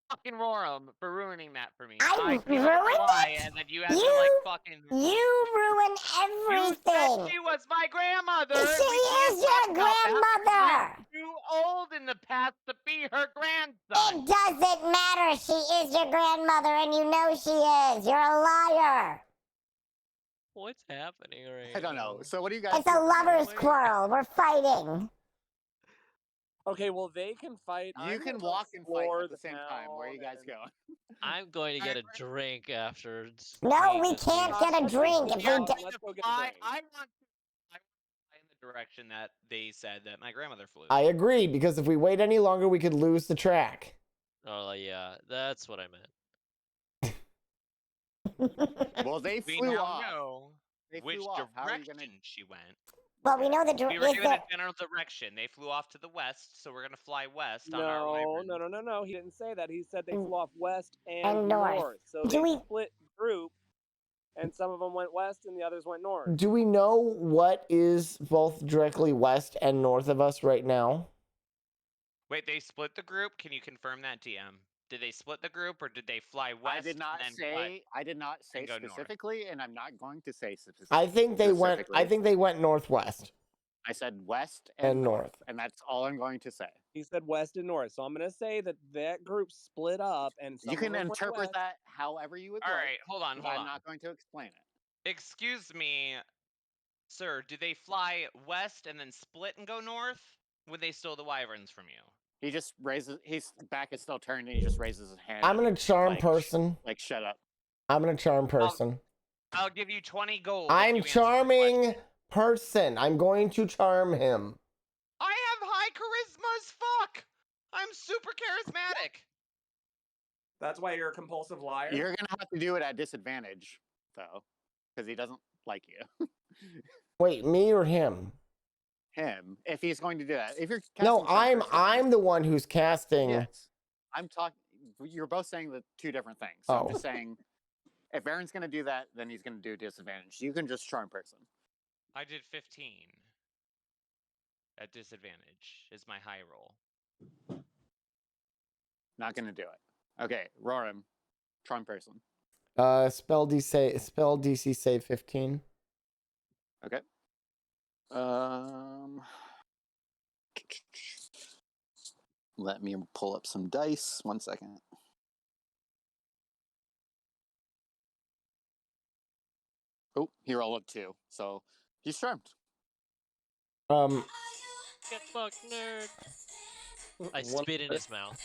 fucking Roram, for ruining that for me. I came up with a ruined lie, it? and then you had to like fucking. You ruin You said everything. she was my grandmother. She We can't is talk your about that. grandmother. You're too old in the past to be her grandson. It doesn't matter. She is your grandmother, and you know she is. You're a liar. What's happening right I don't know. now? So what do you guys? It's a do? lover's Wait. quarrel. We're fighting. Okay, well they can fight. You I'm can gonna go walk and fight explore at the same time. Where are you guys town going? I'm going to get a drink after. No, we this can't meeting. get a Let's go drink get if a we drink. do. Let's go get a I drink. want to fly in the direction that they said that my grandmother flew. I agree, because if we wait any longer, we could lose the track. Oh yeah, that's what I meant. Well, they we flew now off. know They which flew off. How are you direction gonna? she went. Well, we know the We were is given there. a general direction. They flew off to the west, so we're gonna fly west on our No, wyverns. no. He didn't say that. He said they Mm. flew off west and, And north. So Do they we- split group, and some of them went west and the others went north. Do we know what is both directly west and north of us right now? Wait, they split the group? Can you confirm that, DM? Did they split the group, or did they fly west? I did not and then say. I did not say and go north? specifically, and I'm not going to say specifically. I think they went. I think they went northwest I said west and north. and that's all I'm going to say. He said west and north, so I'm gonna say that group split up, and some You of can them went interpret west. that however you would All like. right, hold on, but hold I'm on. not going to explain it. Excuse me, sir. Did they fly west and then split and go north when they stole the wyverns from you? He just raises. His back is still turned, and he just raises his hand. I'm gonna charm like, person. Like, shut up. I'm gonna charm person. I'll give you 20 gold. if I'm you answer my charming question. person. I'm going to charm him. I have high charisma as fuck. I'm super charismatic. That's why you're a compulsive liar. You're gonna have to do it at disadvantage, though, because he doesn't like you. Wait, me or him? Him, if he's going to do that. If you're No, casting charm person, I'm the one who's casting. yes. I'm talking. You're both saying the two different things. So I'm Oh. just saying, if Aaron's going to do that, then he's going to do disadvantage. You can just charm person. I did 15. At disadvantage is my high roll. Not going to do it. Okay, Roram, charm person. Spell DC save 15. Okay. Let me pull up some dice. 1 second. Oh, he rolled a 2, so he's charmed. Get fucked, nerd. I spit in his mouth.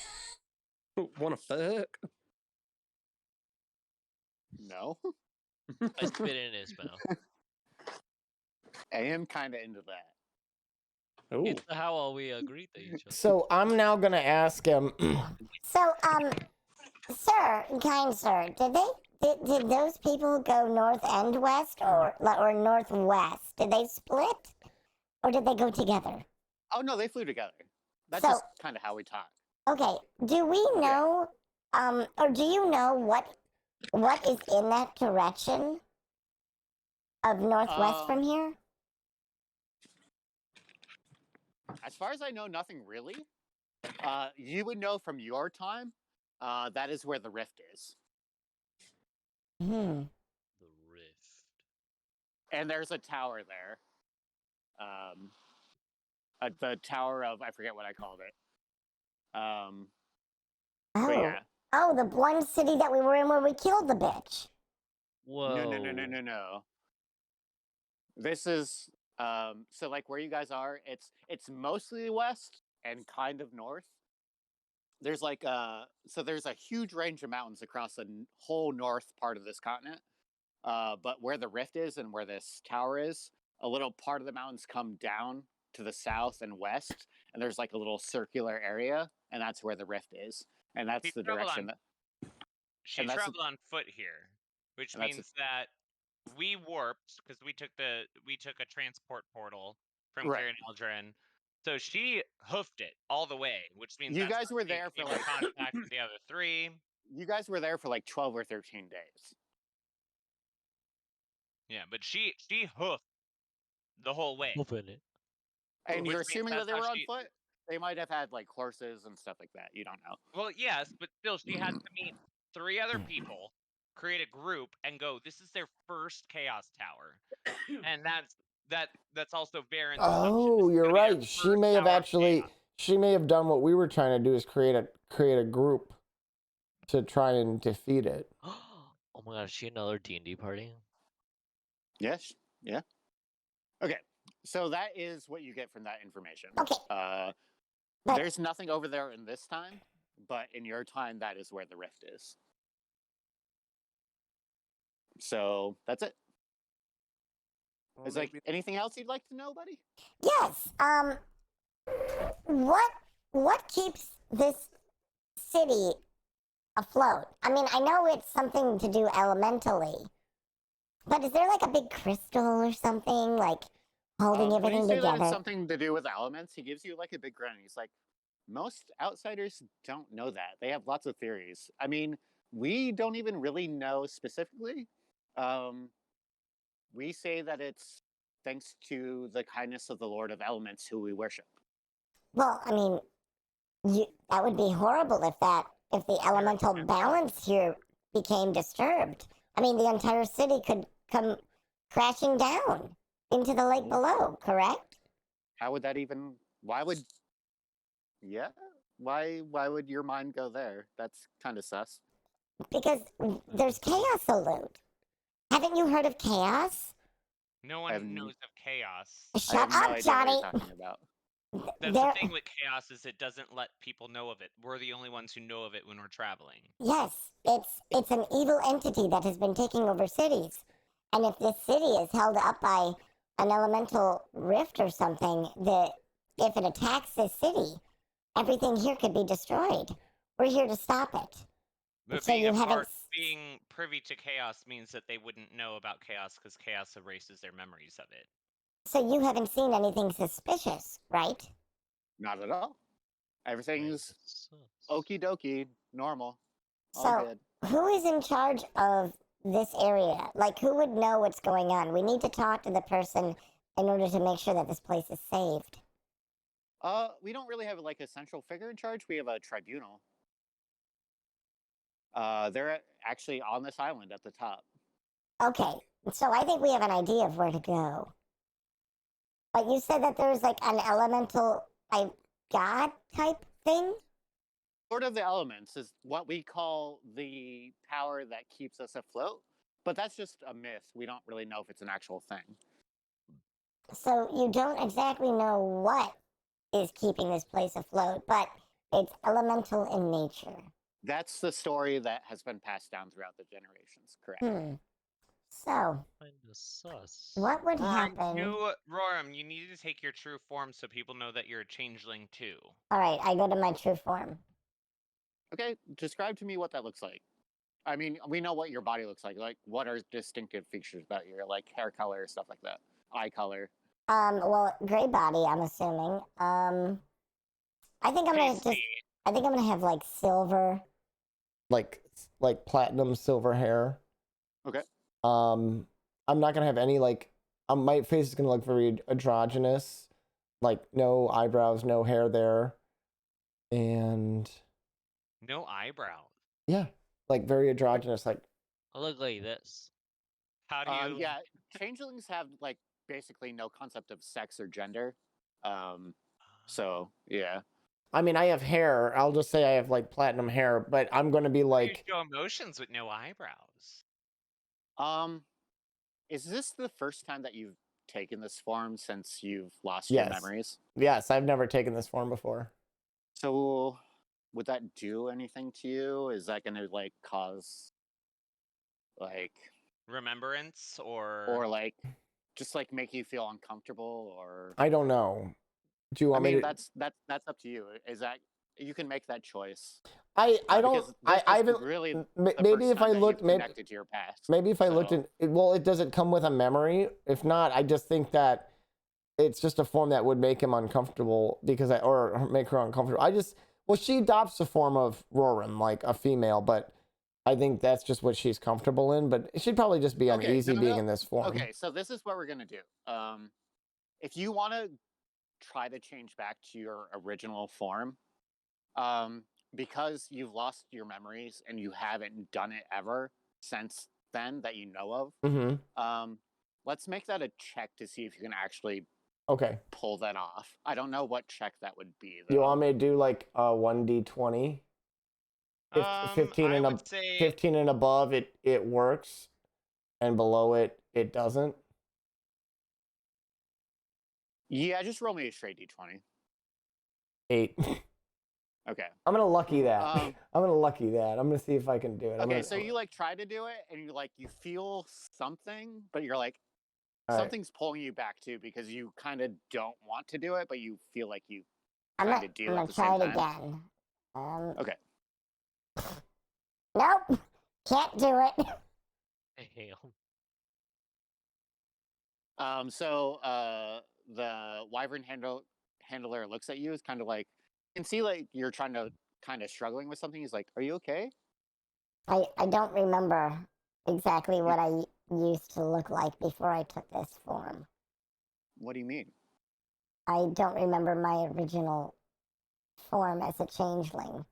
Wanna fuck? No, I spit in his mouth. I am kind of into that. Oh, It's how we agreed to each other. So I'm now gonna ask him. So, sir, kind sir, did those people go north and west or northwest? Did they split or did they go together? Oh no, they flew together. That's So- just kind of how we talk. Okay, do we know, or do you know what is in that direction of northwest from here? As far as I know, nothing really. You would know from your time. That is where the rift is, Hmm. The rift. and there's a tower there. The tower of, I forget what I called it. Oh. But yeah, Oh, the one city that we were in where we killed the bitch. Whoa. no. This is so like where you guys are. It's mostly west and kind of north. There's like so there's a huge range of mountains across the whole north part of this continent. But where the rift is and where this tower is, a little part of the mountains come down to the south and west, and there's like a little circular area, and that's where the rift is, and that's He the traveled direction that. She And that's traveled on foot here, which and that's means that we warped because we took a transport portal from Right. Karen Aldrin. So she hoofed it all the way, which means You that's guys when were she there for came in like contact with the other three. you guys were there for like 12 or 13 days. Yeah, but she hoofed the whole way. Open it. And Which you're means assuming that that's they how were on she- foot? They might have had like horses and stuff like that. You don't know. Well, yes, but still, she had to meet 3 other people, create a group, and go. This is their first Chaos Tower, and that's also Baron's. Oh, you're right. She may have done what we were trying to do, is create a group to try and defeat it. Oh my god, is she another D&D party? Yes. Yeah. Okay. So that is what you get from that information. Okay. But there's nothing over there in this time, but in your time, that is where the rift is. So that's it. well, Is like maybe- anything else you'd like to know, buddy? Yes. What keeps this city afloat? I mean, I know it's something to do elementally, but is there like a big crystal or something like holding When you everything say that together? it's something to do with elements, he gives you like a big grin. He's like, most outsiders don't know that. They have lots of theories. I mean, we don't even really know specifically. We say that it's thanks to the kindness of the Lord of Elements who we worship. Well, I mean, that would be horrible if the elemental balance here became disturbed. I mean, the entire city could come crashing down into the lake below, correct? How would that even? Why would? Yeah. Why would your mind go there? That's kind of sus. Because there's chaos alert. Haven't you heard of chaos? No I have one knows of chaos. I Shut have no up, idea what Johnny. you're talking about. That's There- the thing with chaos is it doesn't let people know of it. We're the only ones who know of it when we're traveling. Yes, it's an evil entity that has been taking over cities. And if this city is held up by an elemental rift or something, if it attacks this city, everything here could be destroyed. We're here to stop it. But So being you a haven't part, being privy to chaos means that they wouldn't know about chaos because chaos erases their memories of it. So you haven't seen anything suspicious, right? Not at all. Everything's Sus. okie dokie, normal. All So good. who is in charge of this area? Like, who would know what's going on? We need to talk to the person in order to make sure that this place is saved. We don't really have like a central figure in charge. We have a tribunal. They're actually on this island at the top. Okay, so I think we have an idea of where to go. But you said that there's like an elemental, like, god type thing? Lord of the Elements is what we call the power that keeps us afloat, but that's just a myth. We don't really know if it's an actual thing. So you don't exactly know what is keeping this place afloat, but it's elemental in nature. That's the story that has been passed down throughout the generations, correct? So, Kinda sus. what would happen? Roram, you need to take your true form so people know that you're a changeling too. Alright, I go to my true form. Okay, describe to me what that looks like. I mean, we know what your body looks like. Like, what are distinctive features about your, like, hair color, stuff like that, eye color? Well, gray body, I'm assuming. I think I'm gonna just. Pasty. I think I'm gonna have like silver. Like platinum silver hair. Okay. I'm not gonna have any like. My face is gonna look very androgynous, like no eyebrows, no hair there, and No eyebrows. yeah, like very androgynous. Like I look like this. How do you? Yeah, changelings have, like, basically no concept of sex or gender. So, yeah. I mean, I have hair. I'll just say I have like platinum hair, but I'm gonna be How do you like, show emotions with no eyebrows. Is this the first time that you've taken this form since you've lost your Yes. memories? yes, I've never taken this form before. So, would that do anything to you? Is that going to, like, cause, like, Remembrance or like, just like make you feel uncomfortable, or? I don't know. Do you I want me mean, to? that's up to you. Is that you can make that choice? I don't. Because this I is haven't. really the Maybe first if time I that look, you've maybe connected to your past. maybe if I looked So- at. Well, it does it come with a memory? If not, I just think that it's just a form that would make him uncomfortable because or make her uncomfortable. Well, she adopts the form of Roran, like a female, but I think that's just what she's comfortable in. But she'd probably just be Okay, uneasy no, being no. in this form. Okay, so this is what we're gonna do. If you want to try to change back to your original form, because you've lost your memories and you haven't done it ever since then that you know of, Mm-hmm. let's make that a check to see if you can actually Okay. pull that off. I don't know what check that would be, though. You want me to do like a 1d20? 15 I and would say 15 and above, it works, and below it doesn't. Yeah, just roll me a straight d20. 8. Okay. I'm gonna lucky that. Um, I'm gonna lucky that. I'm gonna see if I can do it. I'm Okay, gonna, so you like try to do it, and you feel something, but you're like all right. something's pulling you back too because you kind of don't want to do it, but you feel like you I'm kind gonna, of do I'm at gonna the try same it time. again. Okay. Nope, can't do it. Damn. The wyvern handler looks at you. Is kind of like you can see like you're trying to kind of struggling with something. He's like, "Are you okay?" I don't remember exactly what I used to look like before I took this form. What do you mean? I don't remember my original form as a changeling.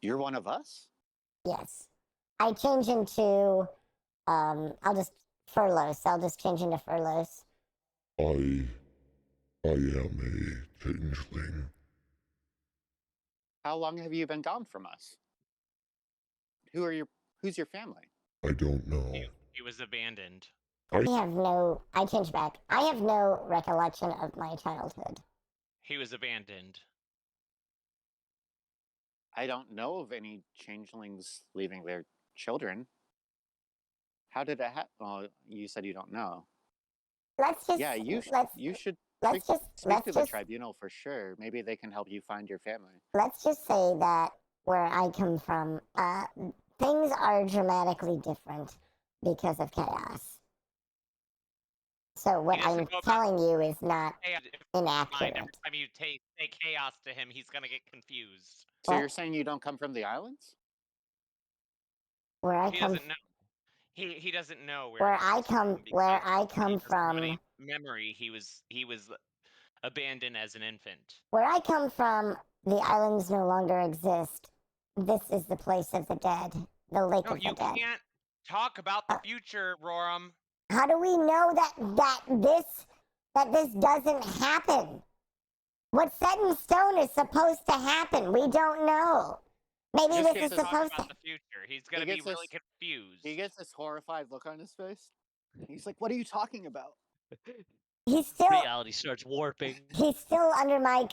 You're one of us? Yes. I change into, I'll just, Furloughs. I'll just change into Furloughs. I am a changeling. How long have you been gone from us? Who's your family? I don't know. he was abandoned. I change back. I have no recollection of my childhood. He was abandoned. I don't know of any changelings leaving their children. How did it happen? Oh, you said you don't know. Let's just, Yeah, you should let's just, speak to the tribunal for sure. Maybe they can help you find your family. let's just say that where I come from, things are dramatically different because of chaos. So what He doesn't I'm know about telling you is not chaos. inaccurate. Every time you say chaos to him, he's gonna get confused. So What? you're saying you don't come from the islands? Where I He come doesn't know. He doesn't know where he I comes come from where because I he come doesn't have any from memory. He was abandoned as an infant. where I come from, the islands no longer exist. This is the place of the dead, the lake No, of you the dead. can't talk about the future, Roram. How do we know that this doesn't happen? What's set in stone is supposed to happen. We don't know. Maybe He this gets is to talk supposed about to. the future. He's gonna be gets really this- confused. He gets this horrified look on his face. He's like, "What are you talking about?" He's still Reality starts warping. he's still under my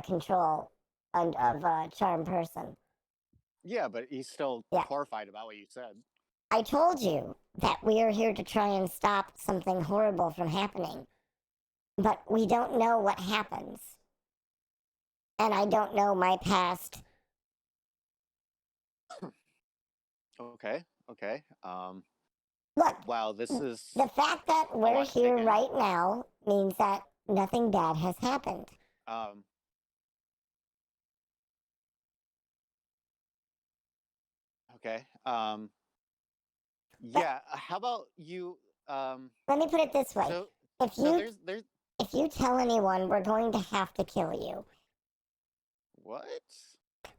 control of charm person. Yeah, but he's still Yeah. horrified about what you said. I told you that we are here to try and stop something horrible from happening. But we don't know what happens. And I don't know my past. Okay. Look, Wow, this is the fact that we're lot to take here in. right now means that nothing bad has happened. Okay. Yeah. How about you? Let me put it this way. So If so you there's if you tell anyone, we're going to have to kill you. what?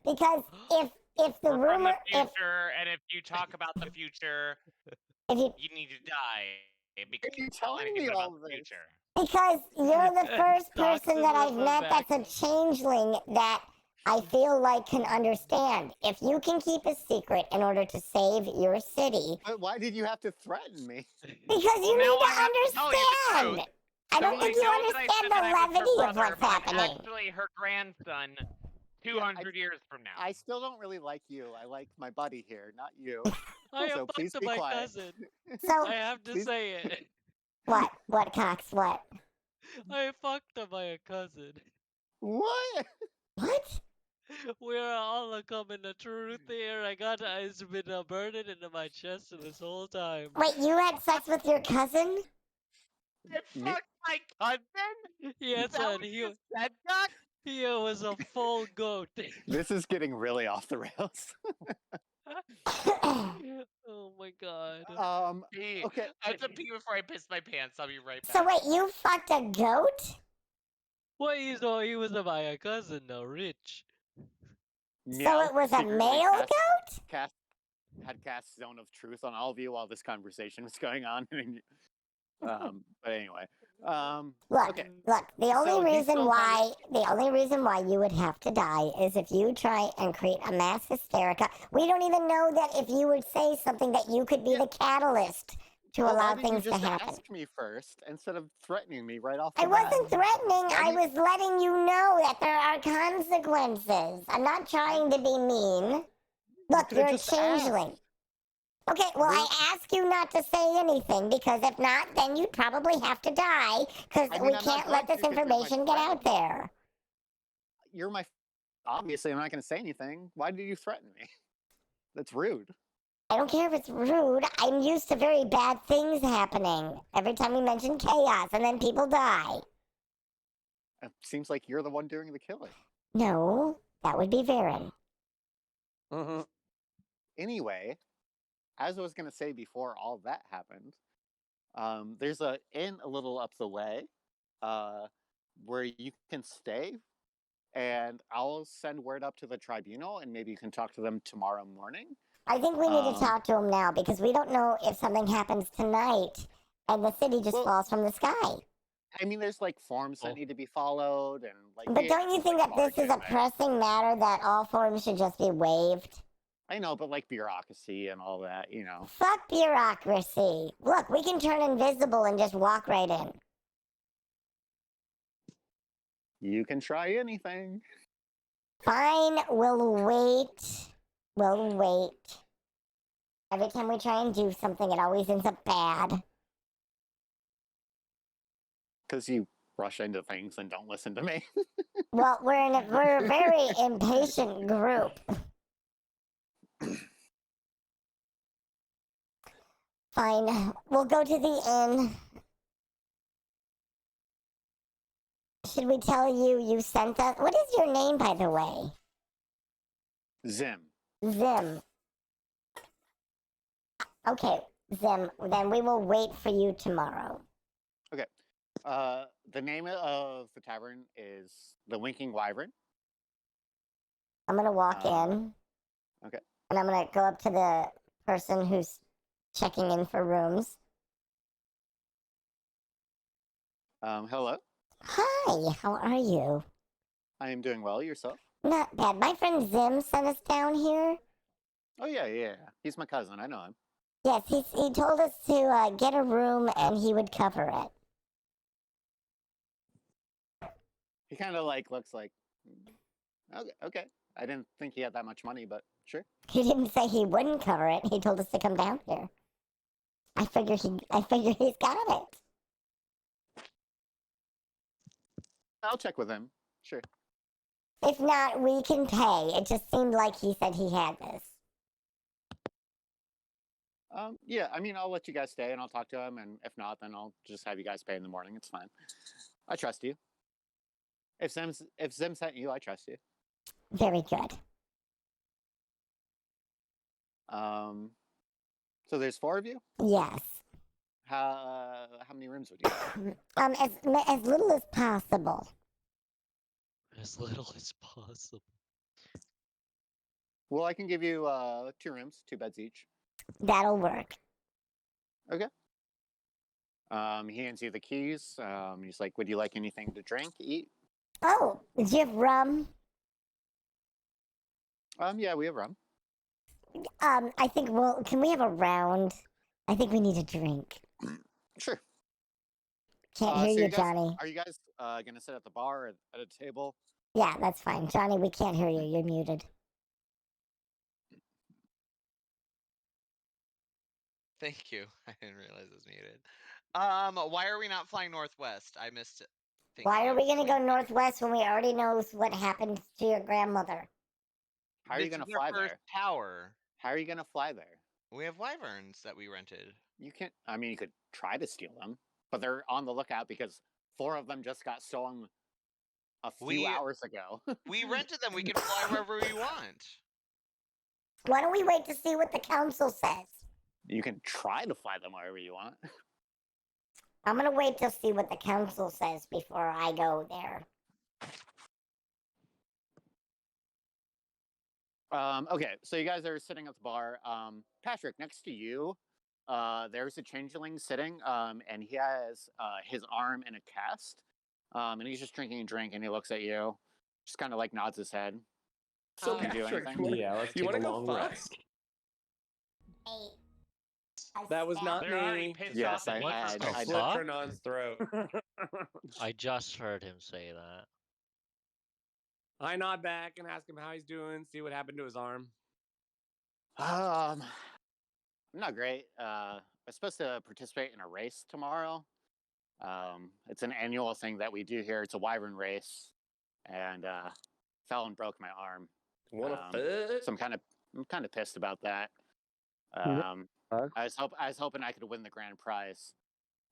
Because if the We're from rumor the future, and if you talk about the future, if you you need to die because Are you you tell telling anything me about all the this? future. because you're the first Talks person to that them I've met back. that's a changeling that I feel like can understand. If you can keep a secret in order to save your city, But why did you have to threaten me? because Well, you now need I have to to tell you the understand. truth. I don't You think you know that I understand said the that I was her levity of brother, what's but I'm happening. actually her grandson Yeah, 200 years from now. I still don't really like you. I like my buddy here, not you. I So am please fucked be my quiet. cousin. So I have to Please- say it. what, Cox? What? I fucked my cousin. What? What? We're all coming the truth here. It's been a burden into my chest this whole time. Wait, you had sex with your cousin? I Me- fucked my cousin? Yes, Is that son. what you said, Doc? He was a full goat. This is getting really off the rails. Oh my god. Pee. Okay. I have to pee before I piss my pants. I'll be right back. So wait, you fucked a goat? Well, he was my cousin, though, Rich. So Meow it was a secretly male goat? had cast zone of truth on all of you while this conversation was going on. But anyway. Look, Okay. look. The So only he reason still why you would have to die is if you try and create a mass hysterica. We don't even know that if you would say something that you could be the catalyst to Well, allow why did you things to just happen. ask me first instead of threatening me right off the I bat? wasn't threatening. Why I do you- was letting you know that there are consequences. I'm not trying to be mean. Look, could've you're a just changeling. asked. Okay, well, I We're- ask you not to say anything because if not, then you'd probably have to die because I mean, we I'm not can't going let this to 'cause you're my information get out friend. there. You're my. Obviously, I'm not going to say anything. Why did you threaten me? That's rude. I don't care if it's rude. I'm used to very bad things happening every time we mention chaos and then people die. It seems like you're the one doing the killing. No, that would be Varen. Anyway, as I was going to say before all that happened, there's a inn a little up the way where you can stay, and I'll send word up to the tribunal, and maybe you can talk to them tomorrow morning. I think we need to talk to him now because we don't know if something happens tonight and the city just Well- falls from the sky. I mean, there's like forms that need to be followed, and like. But don't you think that this is a pressing matter that all forms should just be waived? I know, but like bureaucracy and all that, you know. Fuck bureaucracy. Look, we can turn invisible and just walk right in. You can try anything. Fine, we'll wait. We'll wait. Every time we try and do something, it always ends up bad. Because you rush into things and don't listen to me. Well, we're a very impatient group. Fine. We'll go to the inn. Should we tell you sent us? What is your name, by the way? Zim. Zim. Okay, Zim. Then we will wait for you tomorrow. Okay. The name of the tavern is the Winking Wyvern. I'm gonna walk in. Okay. And I'm gonna go up to the person who's checking in for rooms. Hello. Hi, how are you? I am doing well. Yourself? Not bad. My friend Zim sent us down here. Oh yeah. He's my cousin. I know him. Yes, he told us to get a room and he would cover it. He kind of looks like. Okay. I didn't think he had that much money, but sure. He didn't say he wouldn't cover it. He told us to come down here. I figure he's got it. I'll check with him. Sure. If not, we can pay. It just seemed like he said he had this. Yeah. I mean, I'll let you guys stay, and I'll talk to him. And if not, then I'll just have you guys pay in the morning. It's fine. I trust you. If Zim sent you, I trust you. Very good. So there's 4 of you. Yes. How many rooms would you have? As little as possible. As little as possible. Well, I can give you 2 rooms, 2 beds each. That'll work. Okay. He hands you the keys. He's like, "Would you like anything to drink, eat?" Oh, do you have rum? Yeah, we have rum. I think can we have a round? I think we need a drink. Sure. Can't So hear you, guys, Johnny. Are you guys gonna sit at the bar or at a table? Yeah, that's fine. Johnny, we can't hear you. You're muted. Thank you. I didn't realize it was muted. Why are we not flying northwest? I missed it. Why are we gonna go northwest when we already know what happened to your grandmother? How are you gonna This is our fly first there? tower. How are you gonna fly there? We have wyverns that we rented. You can't. I mean, you could try to steal them, but they're on the lookout because 4 of them just got stolen a few hours ago. We rented them. We can fly wherever we want. Why don't we wait to see what the council says? You can try to fly them wherever you want. I'm gonna wait to see what the council says before I go there. Okay, so you guys are sitting at the bar. Patrick, next to you, there's a changeling sitting, and he has his arm in a cast, and he's just drinking a drink, and he looks at you, just kind of nods his head. So Doesn't do Patrick, anything. yeah, let's take a long rest. Hey, That was not They're already me. pissed Yes, off. I What had. the I Slit fuck? Fernand's throat. I just heard him say that. I nod back and ask him how he's doing, see what happened to his arm. Not great. I'm supposed to participate in a race tomorrow. It's an annual thing that we do here. It's a wyvern race, and fell and broke my arm. What a fit. So I'm kind of pissed about that. Yeah. I was hoping I could win the grand prize.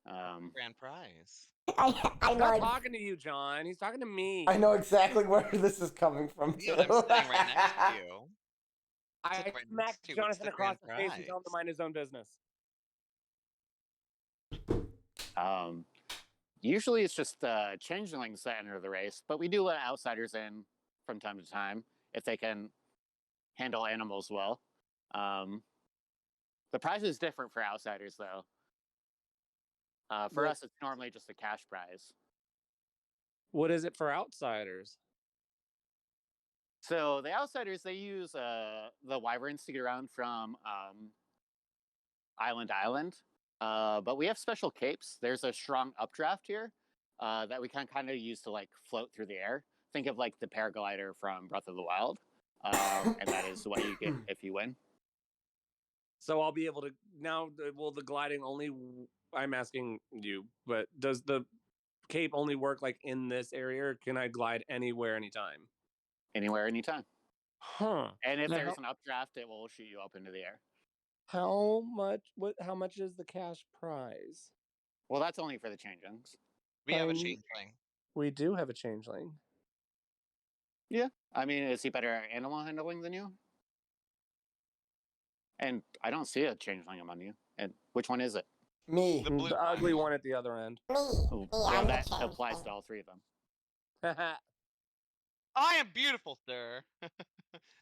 Grand prize. I He's know. not talking to you, John. He's talking to me. I know exactly where this is coming from. Yeah, Too. I'm sitting right next to you. I Right next smacked to you. What's Jonathan the across the grand face and told him to prize? mind his own business. Usually it's just changelings that enter the race, but we do let outsiders in from time to time if they can handle animals well. The prize is different for outsiders, though. For us, it's normally just a cash prize. What is it for outsiders? So the outsiders, they use the wyverns to get around from island to island. But we have special capes. There's a strong updraft here that we can kind of use to float through the air. Think of the paraglider from Breath of the Wild, and that is what you get if you win. So I'll be able to now. Will the gliding only? I'm asking you, but does the cape only work in this area, or can I glide anywhere, anytime? Anywhere, anytime. Huh. And if Now, there's an updraft, it will shoot you up into the air. how much is the cash prize? Well, that's only for the changelings. We have a Um, changeling. We do have a changeling. Yeah. I mean, is he better at animal handling than you? And I don't see a changeling among you. And which one is it? Me. The blue The ugly one. one at the other end. Me. Oh, Me, well, I'm the that changeling. applies to all three of them. I am beautiful, sir.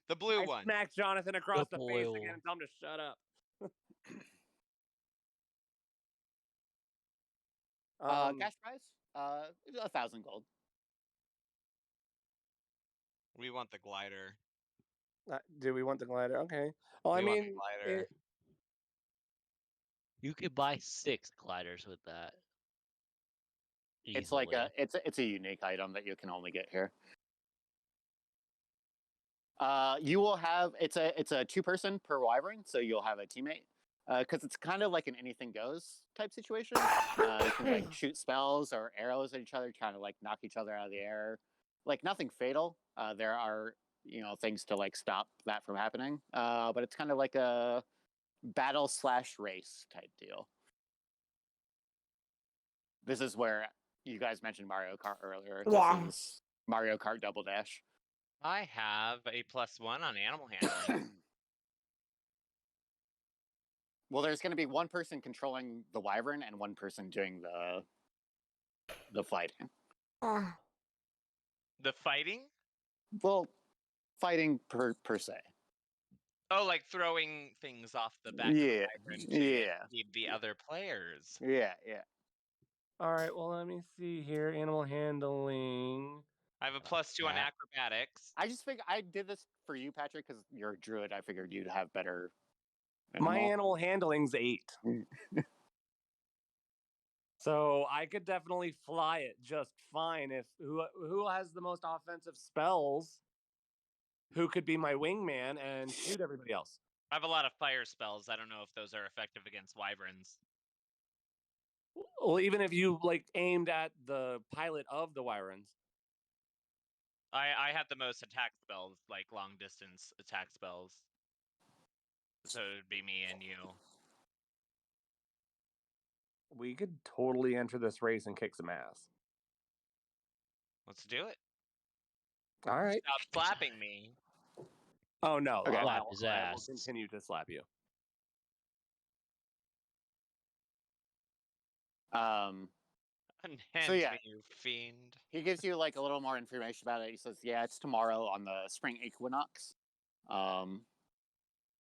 The blue I one. smacked Jonathan across the face blue. again and tell him to shut up. Cash prize? 1,000 gold. We want the glider. Do we want the glider? Okay. Well, We I want the mean, glider. You could buy 6 gliders with that. It's like Easily. it's a unique item that you can only get here. You will have it's a 2-person per wyvern, so you'll have a teammate. Because it's kind of like an anything goes type situation. You can like shoot spells or arrows at each other, trying to like knock each other out of the air. Like nothing fatal. There are things to like stop that from happening. But it's kind of like a battle/race type deal. This is where you guys mentioned Mario Kart earlier. Yeah. This is Mario Kart Double Dash. I have a +1 on animal handling. Well, there's going to be one person controlling the wyvern and one person doing the fighting. The fighting? Well, fighting per se. Oh, like throwing things off the back Yeah, of the wyvern to yeah. impede the other players. Yeah. all right. Well, let me see here. Animal handling. I have a +2 on Yeah. acrobatics. I just think I did this for you, Patrick, because you're a druid. I figured you'd have better. My animal handling's 8. So I could definitely fly it just fine. If who has the most offensive spells, who could be my wingman and shoot everybody else? I have a lot of fire spells. I don't know if those are effective against wyverns. Well, even if you like aimed at the pilot of the Wyrens. I have the most attack spells, like long distance attack spells. So it would be me and you. We could totally enter this race and kick some ass. Let's do it. All right. Stop slapping me. Oh no. Okay. Slap I his will ass. continue to slap you. Unhand yeah. me, you fiend. He gives you like a little more information about it. He says, "Yeah, it's tomorrow on the spring equinox."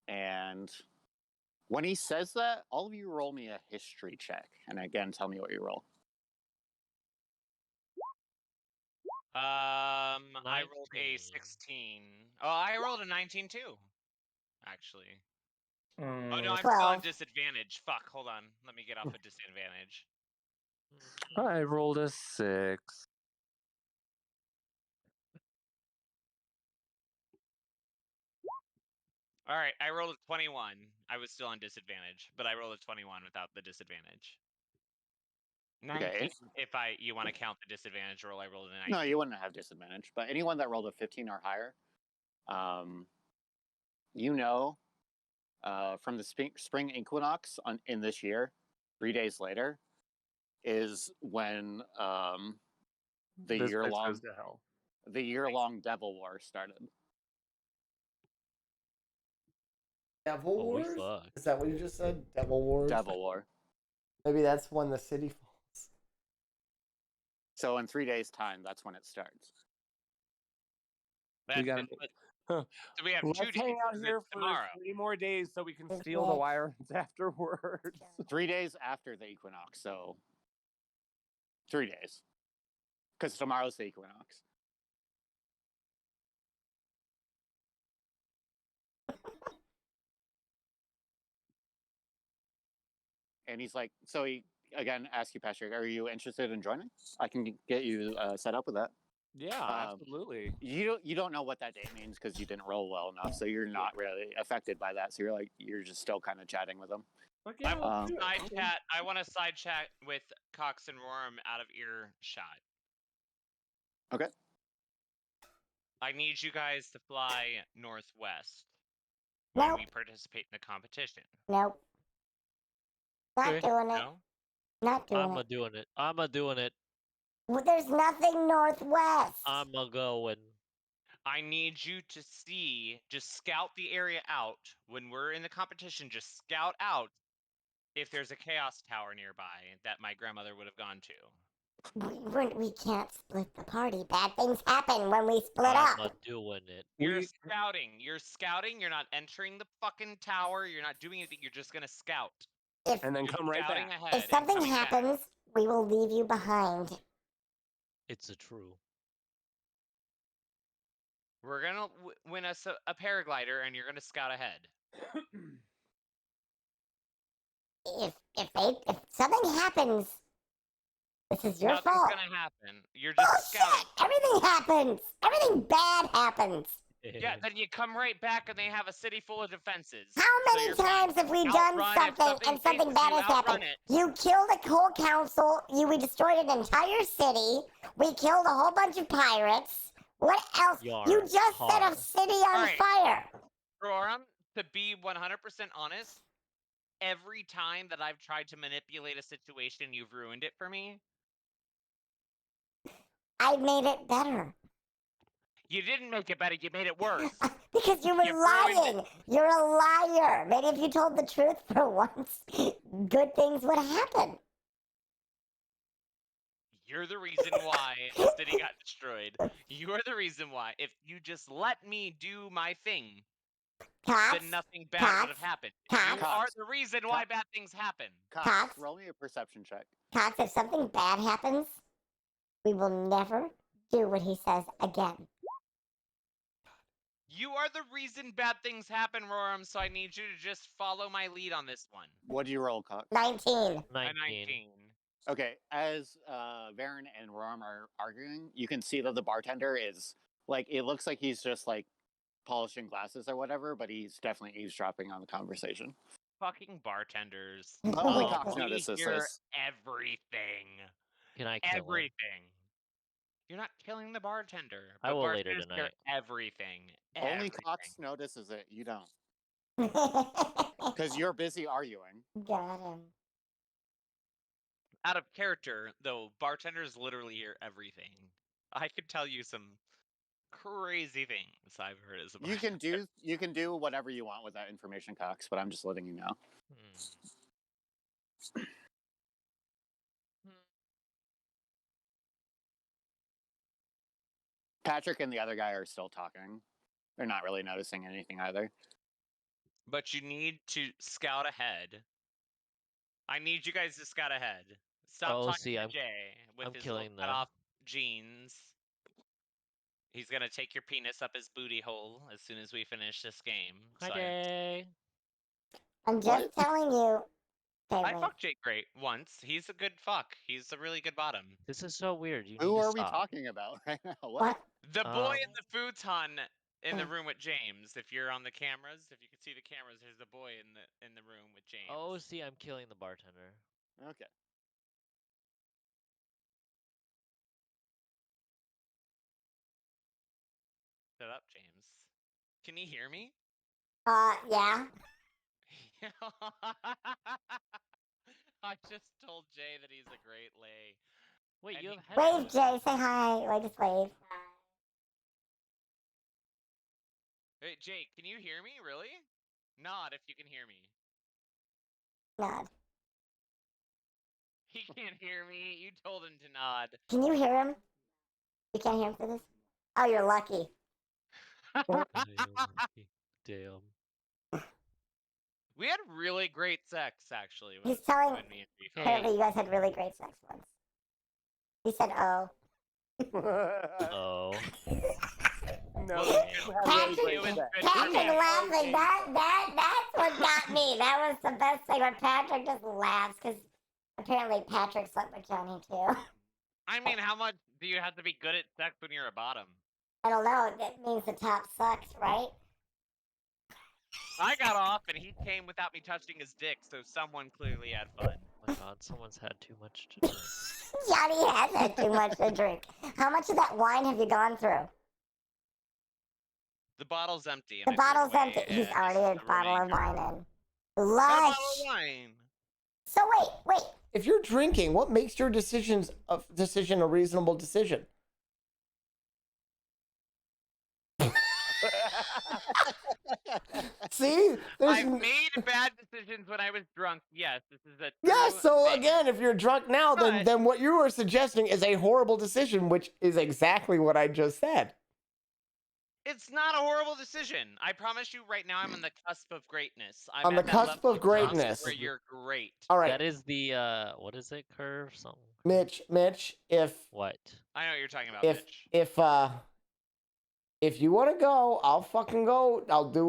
And when he says that, all of you roll me a history check, and again, tell me what you roll. I rolled a 19. 16. Oh, I rolled a 19 too. Actually. Oh no, I'm 12. still on disadvantage. Fuck, hold on. Let me get off a disadvantage. I rolled a 6. All right, I rolled a 21. I was still on disadvantage, but I rolled a 21 without the disadvantage. 19 Okay. if you want to count the disadvantage roll, I rolled a 19. No, you wouldn't have disadvantage. But anyone that rolled a 15 or higher, from the spring equinox in this year, 3 days later, is when the This year place long goes to hell. the year-long Devil War started. Devil Holy Wars? fuck. Is that what you just said? Devil Wars? Devil War. Maybe that's when the city falls. So in 3 days' time, that's when it starts. That's gotta it, make- but- so we have 2 Let's days. hang out 'cause here it's for tomorrow. 3 more days so we can steal the Wyrens afterwards. 3 days after the equinox, so 3 days. Because tomorrow's the equinox. And he's like, so he again asks you, Patrick, are you interested in joining? I can get you set up with that. Yeah, absolutely. You don't know what that date means because you didn't roll well enough, so you're not really affected by that. So you're just still kind of chatting with him. Fuck yeah, let's do it. Side chat. I want to side chat with Cox and Roram out of earshot. Okay. I need you guys to fly northwest when we participate in the competition. Nope. Not Okay. doing it. No? Not doing I'm it. doing it. I'm doing it. Well, there's nothing northwest. I'm going. I need you to just scout the area out when we're in the competition. Just scout out if there's a chaos tower nearby that my grandmother would have gone to. We can't split the party. Bad things happen when we split I'm up. doing it. You're scouting. You're scouting. You're not entering the fucking tower. You're not doing anything. You're just gonna scout. If And then You're come right scouting back. ahead if and something coming back. happens, we will leave you behind. It's a true. We're gonna win us a paraglider, and you're gonna scout ahead. If something happens, this is your Nothing's fault. gonna happen. You're just Bullshit! scouting. Everything happens. Everything bad happens. Yeah, then you come right back, and they have a city full of defenses. How So many you're fine. times have we done Outrun, if something and something faces bad you, has happened? outrun it. You killed a whole council. We destroyed an entire city. We killed a whole bunch of pirates. What else? Yarn You just set a hard. city on Alright. fire. Roram, to be 100% honest, every time that I've tried to manipulate a situation, you've ruined it for me. I made it better. You didn't make it better, you made it worse. Because you were You ruined lying. You're a liar. Maybe if you told the truth for once, good things would happen. You're the reason why the city got destroyed. You're the reason why. If you just let me do my thing, Cox, then nothing bad Cox, would have happened. Cox. You are the reason why bad things happen. Cox. Roll me a perception check. Cox, if something bad happens, we will never do what he says again. You are the reason bad things happen, Roram, so I need you to just follow my lead on this one. What do you roll, Cox? 19. A 19. 19. Okay, as Varen and Roram are arguing, you can see that the bartender is like, it looks like he's just like polishing glasses or whatever, but he's definitely eavesdropping on the conversation. Fucking bartenders. Only Oh, Cox We notices hear this. everything. Can I kill him? Everything. You're not killing the bartender. I but will later bartenders hear tonight. everything. Only Everything. Cox notices it. You don't, Got because you're busy arguing. him. Out of character, though, bartenders literally hear everything. I could tell you some crazy things I've heard as a bartender. You can do whatever you want with that information, Cox, but I'm just letting you know. Patrick and the other guy are still talking. They're not really noticing anything either. But you need to scout ahead. I need you guys to scout ahead. Stop Oh, talking see, to I'm- Jay with I'm his killing little cut them. off jeans. He's gonna take your penis up his booty hole as soon as we finish this game. Hi, So Jay. I'm just telling you. Okay, I wait. fucked Jake great once. He's a good fuck. He's a really good bottom. This is so weird. You Who need to are we stop. talking about right now? What? The boy in Um, the futon in the room with James. If you're on the cameras, if you can see the cameras, there's the boy in the room with James. Oh, see, I'm killing the bartender. Okay. Shut up, James. Can you hear me? Yeah. I just told Jay that he's a great lay. Wait, And you he- have Wave, headphones Jay. on. Say hi. Like, just wave. Hey, Jake, can you hear me? Really? Nod if you can hear me. Nod. He can't hear me. You told him to nod. Can you hear him? You can't hear him through this? Oh, you're lucky. Damn. We had really great sex, actually. He's telling. when me and Beef Hey. Apparently, you guys had really great sex once. He said, "Oh." Oh. No, Patrick, Patrick laughing. That's what got me. That was the best thing when Patrick just laughs because apparently Patrick slept with Johnny too. I mean, how much do you have to be good at sex when you're a bottom? I don't know. That means the top sucks, right? I got off and he came without me touching his dick, so someone clearly had fun. Oh my god, someone's had too much to drink. Johnny has had too much to drink. How much of that wine have you gone through? The bottle's empty. The And I threw it bottle's away, empty. He's and already it's had a bottle of remainder. wine in. Got a Lush. bottle of wine. So wait. If you're drinking, what makes your decision a reasonable decision? See, there's I've made bad decisions when I was drunk. Yes, this is a yeah. true So thing. again, if you're drunk now, But- then what you are suggesting is a horrible decision, which is exactly what I just said. It's not a horrible decision. I promise you right now I'm on the cusp of greatness. I'm On at the that cusp level of drunk greatness. where you're great. All right, That is the what is it? Curve something. Mitch. If What? I know what you're talking about, if Mitch. if you want to go, I'll fucking go. I'll do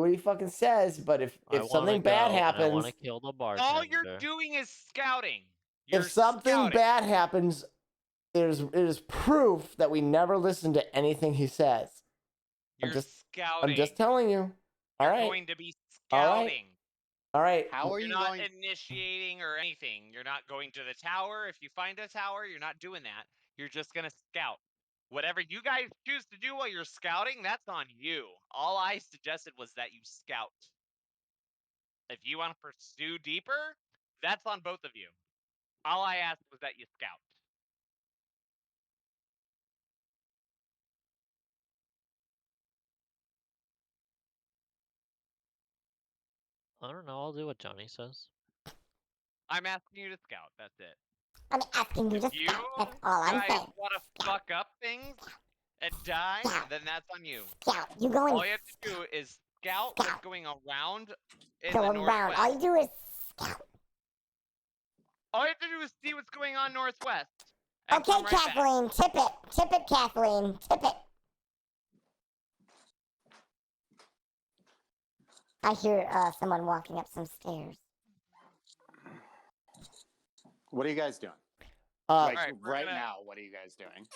what he fucking says. But if I wanna something bad go, and I happens, want to kill the bartender. All you're doing is scouting. You're if something scouting. bad happens, it is proof that we never listen to anything he says. You're scouting. I'm just telling you. All You're right. going to be All right. scouting. All right. How are You're you not going? initiating or anything. You're not going to the tower. If you find a tower, you're not doing that. You're just going to scout. Whatever you guys choose to do while you're scouting, that's on you. All I suggested was that you scout. If you want to pursue deeper, that's on both of you. All I asked was that you scout. I don't know. I'll do what Johnny says. I'm asking you to scout. That's it. I'm asking you to If you scout. That's all I'm guys saying. want to fuck up things and die, then that's on you. Scout. You going All you have to do is scout what's Scout. going around in go the around. northwest. All you do is scout. All you have to do is see what's going on northwest. And Okay, come right back. Kathleen. Tip it. Tip it, Kathleen. Tip it. I hear someone walking up some stairs. What are you guys doing? Like, Alright, we're right gonna- now, what are you guys doing?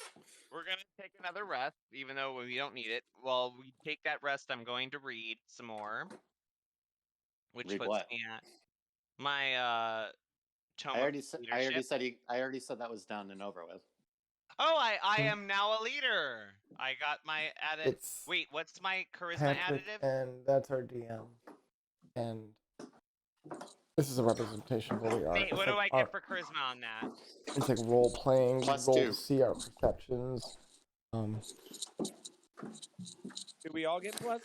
We're going to take another rest, even though we don't need it. While we take that rest, I'm going to read some more. Which Read puts what? me at my tome I of already said. I already leadership. said. I already said that was done and over with. Oh, I am now a leader. I got my added. It's Wait, what's my charisma Patrick, additive? and that's our DM. And this is a representation of what we are. Wait, It's what do I like get for charisma on that? It's like role playing. Plus Roll 2. to see our perceptions. Do we all get +2?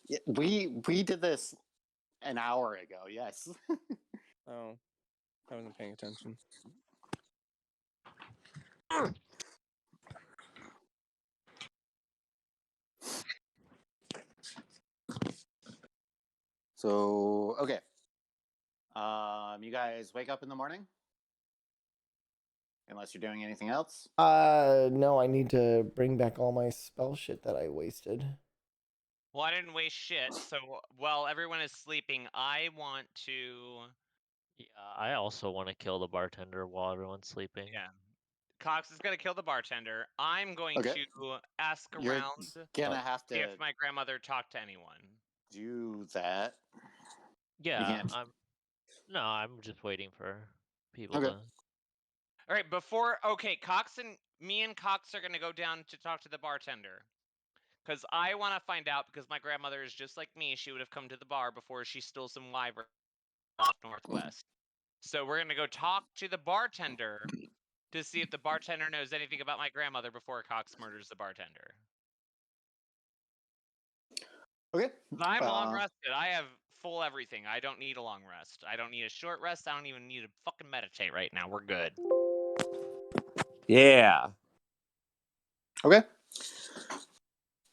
Yeah, we did this an hour ago. Yes. Oh, I wasn't paying attention. So okay. You guys wake up in the morning. Unless you're doing anything else. No, I need to bring back all my spell shit that I wasted. Well, I didn't waste shit. So while everyone is sleeping, I want to. Yeah, I also want to kill the bartender while everyone's sleeping. Yeah. Cox is gonna kill the bartender. I'm going Okay. to ask You're around gonna have see to if my grandmother talked to anyone. do that. Yeah, can't. I'm just waiting for people Okay. to. All right, okay, Cox and me and Cox are gonna go down to talk to the bartender, because I want to find out. Because my grandmother is just like me; she would have come to the bar before she stole some wyvern off northwest. So we're gonna go talk to the bartender to see if the bartender knows anything about my grandmother before Cox murders the bartender. Okay. I'm long rested. I have full everything. I don't need a long rest. I don't need a short rest. I don't even need to fucking meditate right now. We're good. Yeah. Okay.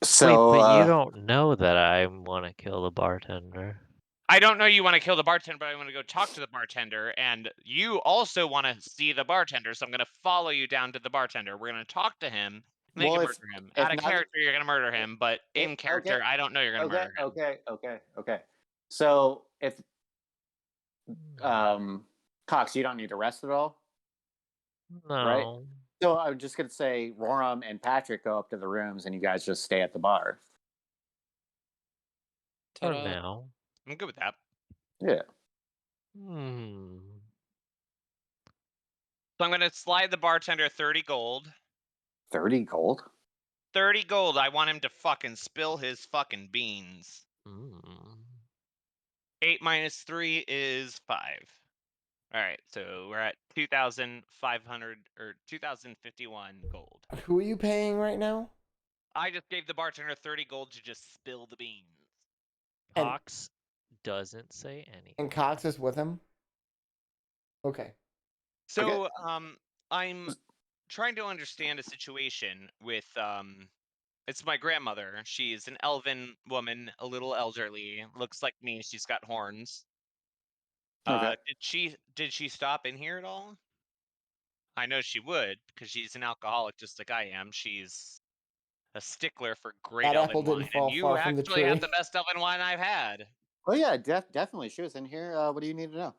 So Wait, but you don't know that I want to kill the bartender. I don't know you want to kill the bartender, but I want to go talk to the bartender, and you also want to see the bartender, so I'm going to follow you down to the bartender. We're going to talk to him, and then you Well, can if- murder him. if Out of not- character, you're going to murder him, but in If- character, okay, I don't know you're going to murder him. Okay. So if Cox, you don't need to rest at all. No. So I'm just gonna say Roram and Patrick go up to the rooms, and you guys just stay at the bar. For Ta-da. now. I'm good with that. Yeah. So I'm going to slide the bartender 30 gold. 30 gold. 30 gold. I want him to fucking spill his fucking beans. 8 minus 3 is 5. All right, so we're at 2,500 or 2,051 gold. Who are you paying right now? I just gave the bartender 30 gold to just spill the beans. And- Cox doesn't say anything. And Cox is with him? Okay. So, I'm trying to understand a situation with it's my grandmother. She's an elven woman, a little elderly, looks like me. She's got horns. Okay. Did she stop in here at all? I know she would, because she's an alcoholic just like I am. She's a stickler for great That elven apple didn't wine, fall and you far from the actually have tree. the best elven wine I've had. Oh yeah, definitely. She was in here. What do you need to know?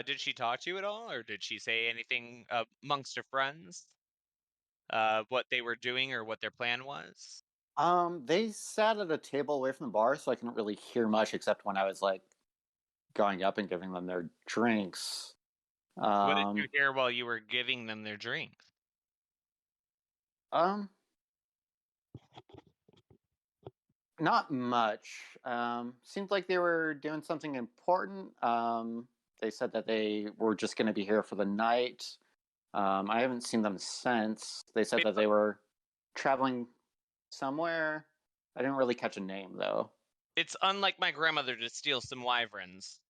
Did she talk to you at all, or did she say anything amongst her friends? What they were doing or what their plan was? They sat at a table away from the bar, so I couldn't really hear much except when I was like going up and giving them their drinks. What did you hear while you were giving them their drinks? Not much. Seemed like they were doing something important. They said that they were just going to be here for the night. I haven't seen them since. They said that they were traveling somewhere. I didn't really catch a name though. It's unlike my grandmother to steal some wyverns.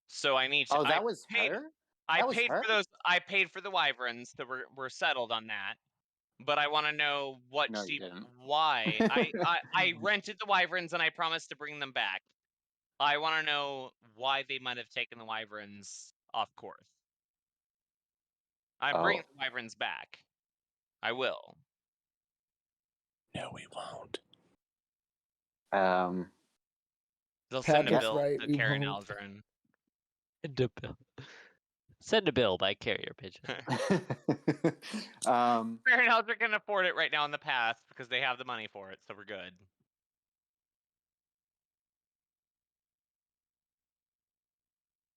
So I need to. Oh, that was paid, her? I That was paid her? for those. I paid for the wyverns, so we're settled on that. But I want to know what No, you didn't. why. I rented the wyverns and I promised to bring them back. I want to know why they might have taken the wyverns off course. I'm bringing the wyverns back. I will. No, we won't. They'll Pat send a is bill right, to we Karen won't. Aldrin. Send a bill. Send a bill by carrier pigeon. Karen Aldrin can afford it right now in the past because they have the money for it, so we're good.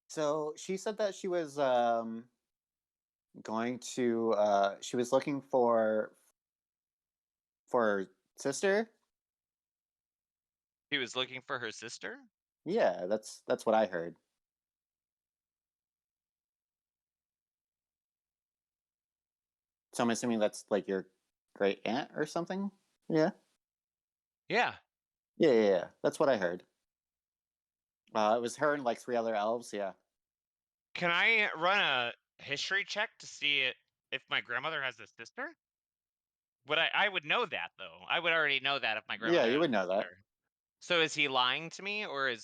So she said that she was going to she was looking for her sister. He was looking for her sister? Yeah, that's what I heard. So I'm assuming that's like your great aunt or something? Yeah. Yeah. Yeah. That's what I heard. It was her and like 3 other elves, yeah. Can I run a history check to see if my grandmother has a sister? I would know that though. I would already know that if my grandmother. Yeah, you had would a know that. sister. So is he lying to me, or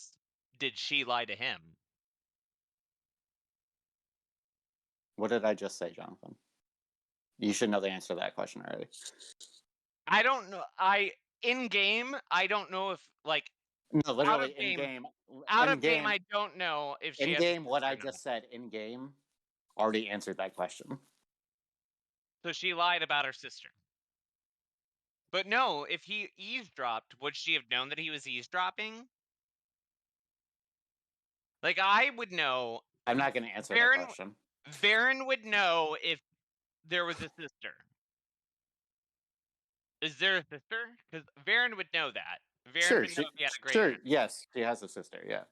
did she lie to him? What did I just say, Jonathan? You should know the answer to that question already. I don't know. In game, I don't know if like No, literally in game. Out of game, I don't know if she in has a game. What sister I or not. just said in game already answered that question. So she lied about her sister. But no, if he eavesdropped, would she have known that he was eavesdropping? Like I would know. I'm not going to answer that question. Varen would know if there was a sister. Is there a sister? Because Varen would know that. Varen would know if he had a great aunt. Yes, she has a sister, yeah.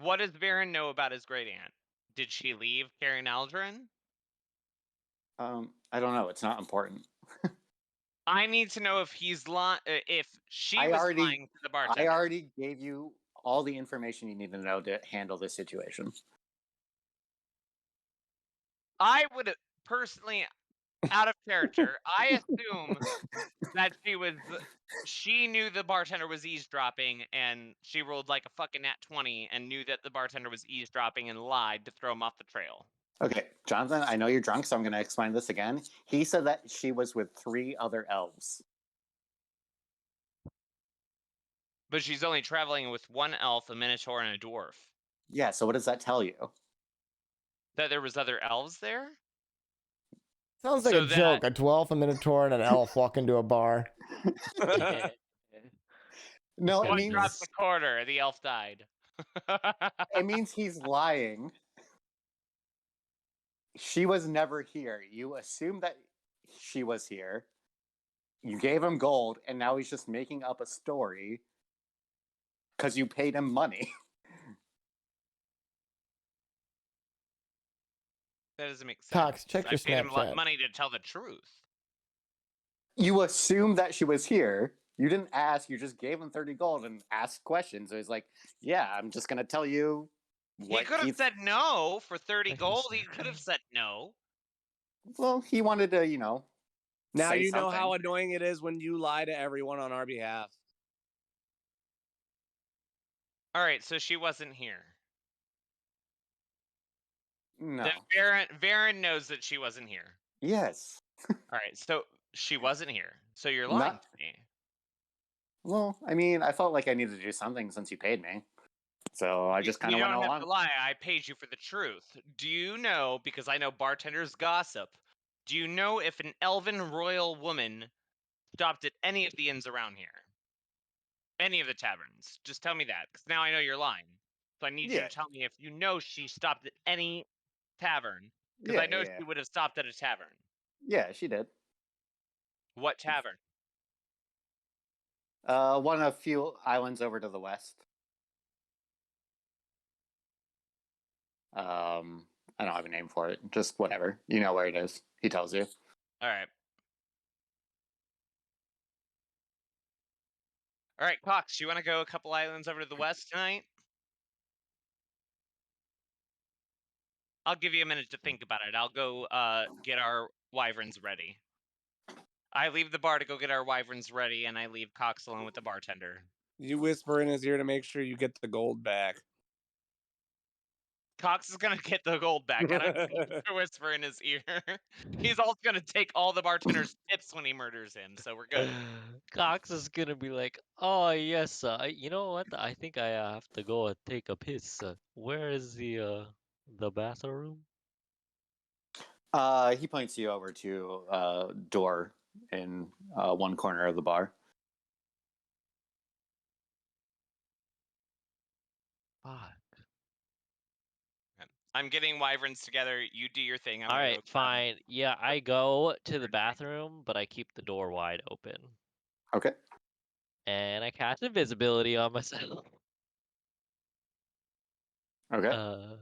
What does Varen know about his great aunt? Did she leave Karen Aldrin? I don't know. It's not important. I need to know if he's lying. If she was lying to the bartender. I already gave you all the information you need to know to handle this situation. I would personally, out of character, I assume that she knew the bartender was eavesdropping, and she rolled like a fucking nat 20 and knew that the bartender was eavesdropping and lied to throw him off the trail. Okay, Jonathan, I know you're drunk, so I'm going to explain this again. He said that she was with 3 other elves. But she's only traveling with one elf, a minotaur, and a dwarf. Yeah, so what does that tell you? That there was other elves there? Sounds like a joke. A dwarf, a minotaur, and an elf walk into a bar. No, it One means dropped the quarter, the elf died. it means he's lying. She was never here. You assume that she was here. You gave him gold, and now he's just making up a story because you paid him money. That doesn't make sense. Cox, check I your paid him Snapchat. money to tell the truth. You assumed that she was here. You didn't ask. You just gave him 30 gold and asked questions. So he's like, "Yeah, I'm just gonna tell you." He could have said no for 30 Check gold. your He could have Snapchat. said no. Well, he wanted to, Now say you know something. how annoying it is when you lie to everyone on our behalf. All right, so she wasn't here. No. Then Varen knows that she wasn't here. Yes. All right, so she wasn't here. So you're lying to me. Well, I mean, I felt like I needed to do something since you paid me. So I just kind of You went don't have along. to lie. I paid you for the truth. Do you know, because I know bartenders gossip, do you know if an elven royal woman stopped at any of the inns around here? Any of the taverns? Just tell me that, because now I know you're lying. So I need you Yeah. to tell me if you know she stopped at any tavern, because Yeah, I know yeah. she would have stopped at a tavern. Yeah, she did. What tavern? One of a few islands over to the west. I don't have a name for it. Just whatever. You know where it is. He tells you. All right. All right, Cox, you want to go a couple islands over to the west tonight? I'll give you a minute to think about it. I'll go get our wyverns ready. I leave the bar to go get our wyverns ready, and I leave Cox alone with the bartender. You whisper in his ear to make sure you get the gold back. Cox is gonna get the gold back. I don't need to whisper in his ear. He's also gonna take all the bartender's tips when he murders him, so we're good. Cox is gonna be like, "Oh yes, you know what? I think I have to go and take a piss. Where is the bathroom?" He points you over to a door in one corner of the bar. Fuck. I'm getting wyverns together. You do your thing. I'm All gonna right, go grab fine. Yeah, I go to the bathroom, but I keep the door wide open, Okay. and I cast invisibility on myself. Okay.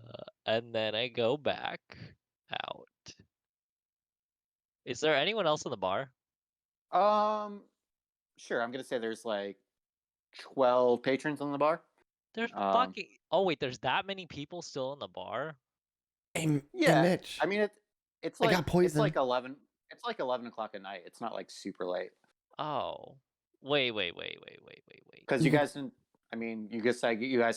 And then I go back out. Is there anyone else in the bar? Sure. I'm gonna say there's like 12 patrons in the bar. There's Um, fucking. Oh wait, there's that many people still in the bar? Hey, Yeah. Mitch. I mean, it's I like got poison. It's like 11. It's like 11 o'clock at night. It's not like super late. Oh, wait. Because you guys didn't. I mean, you guys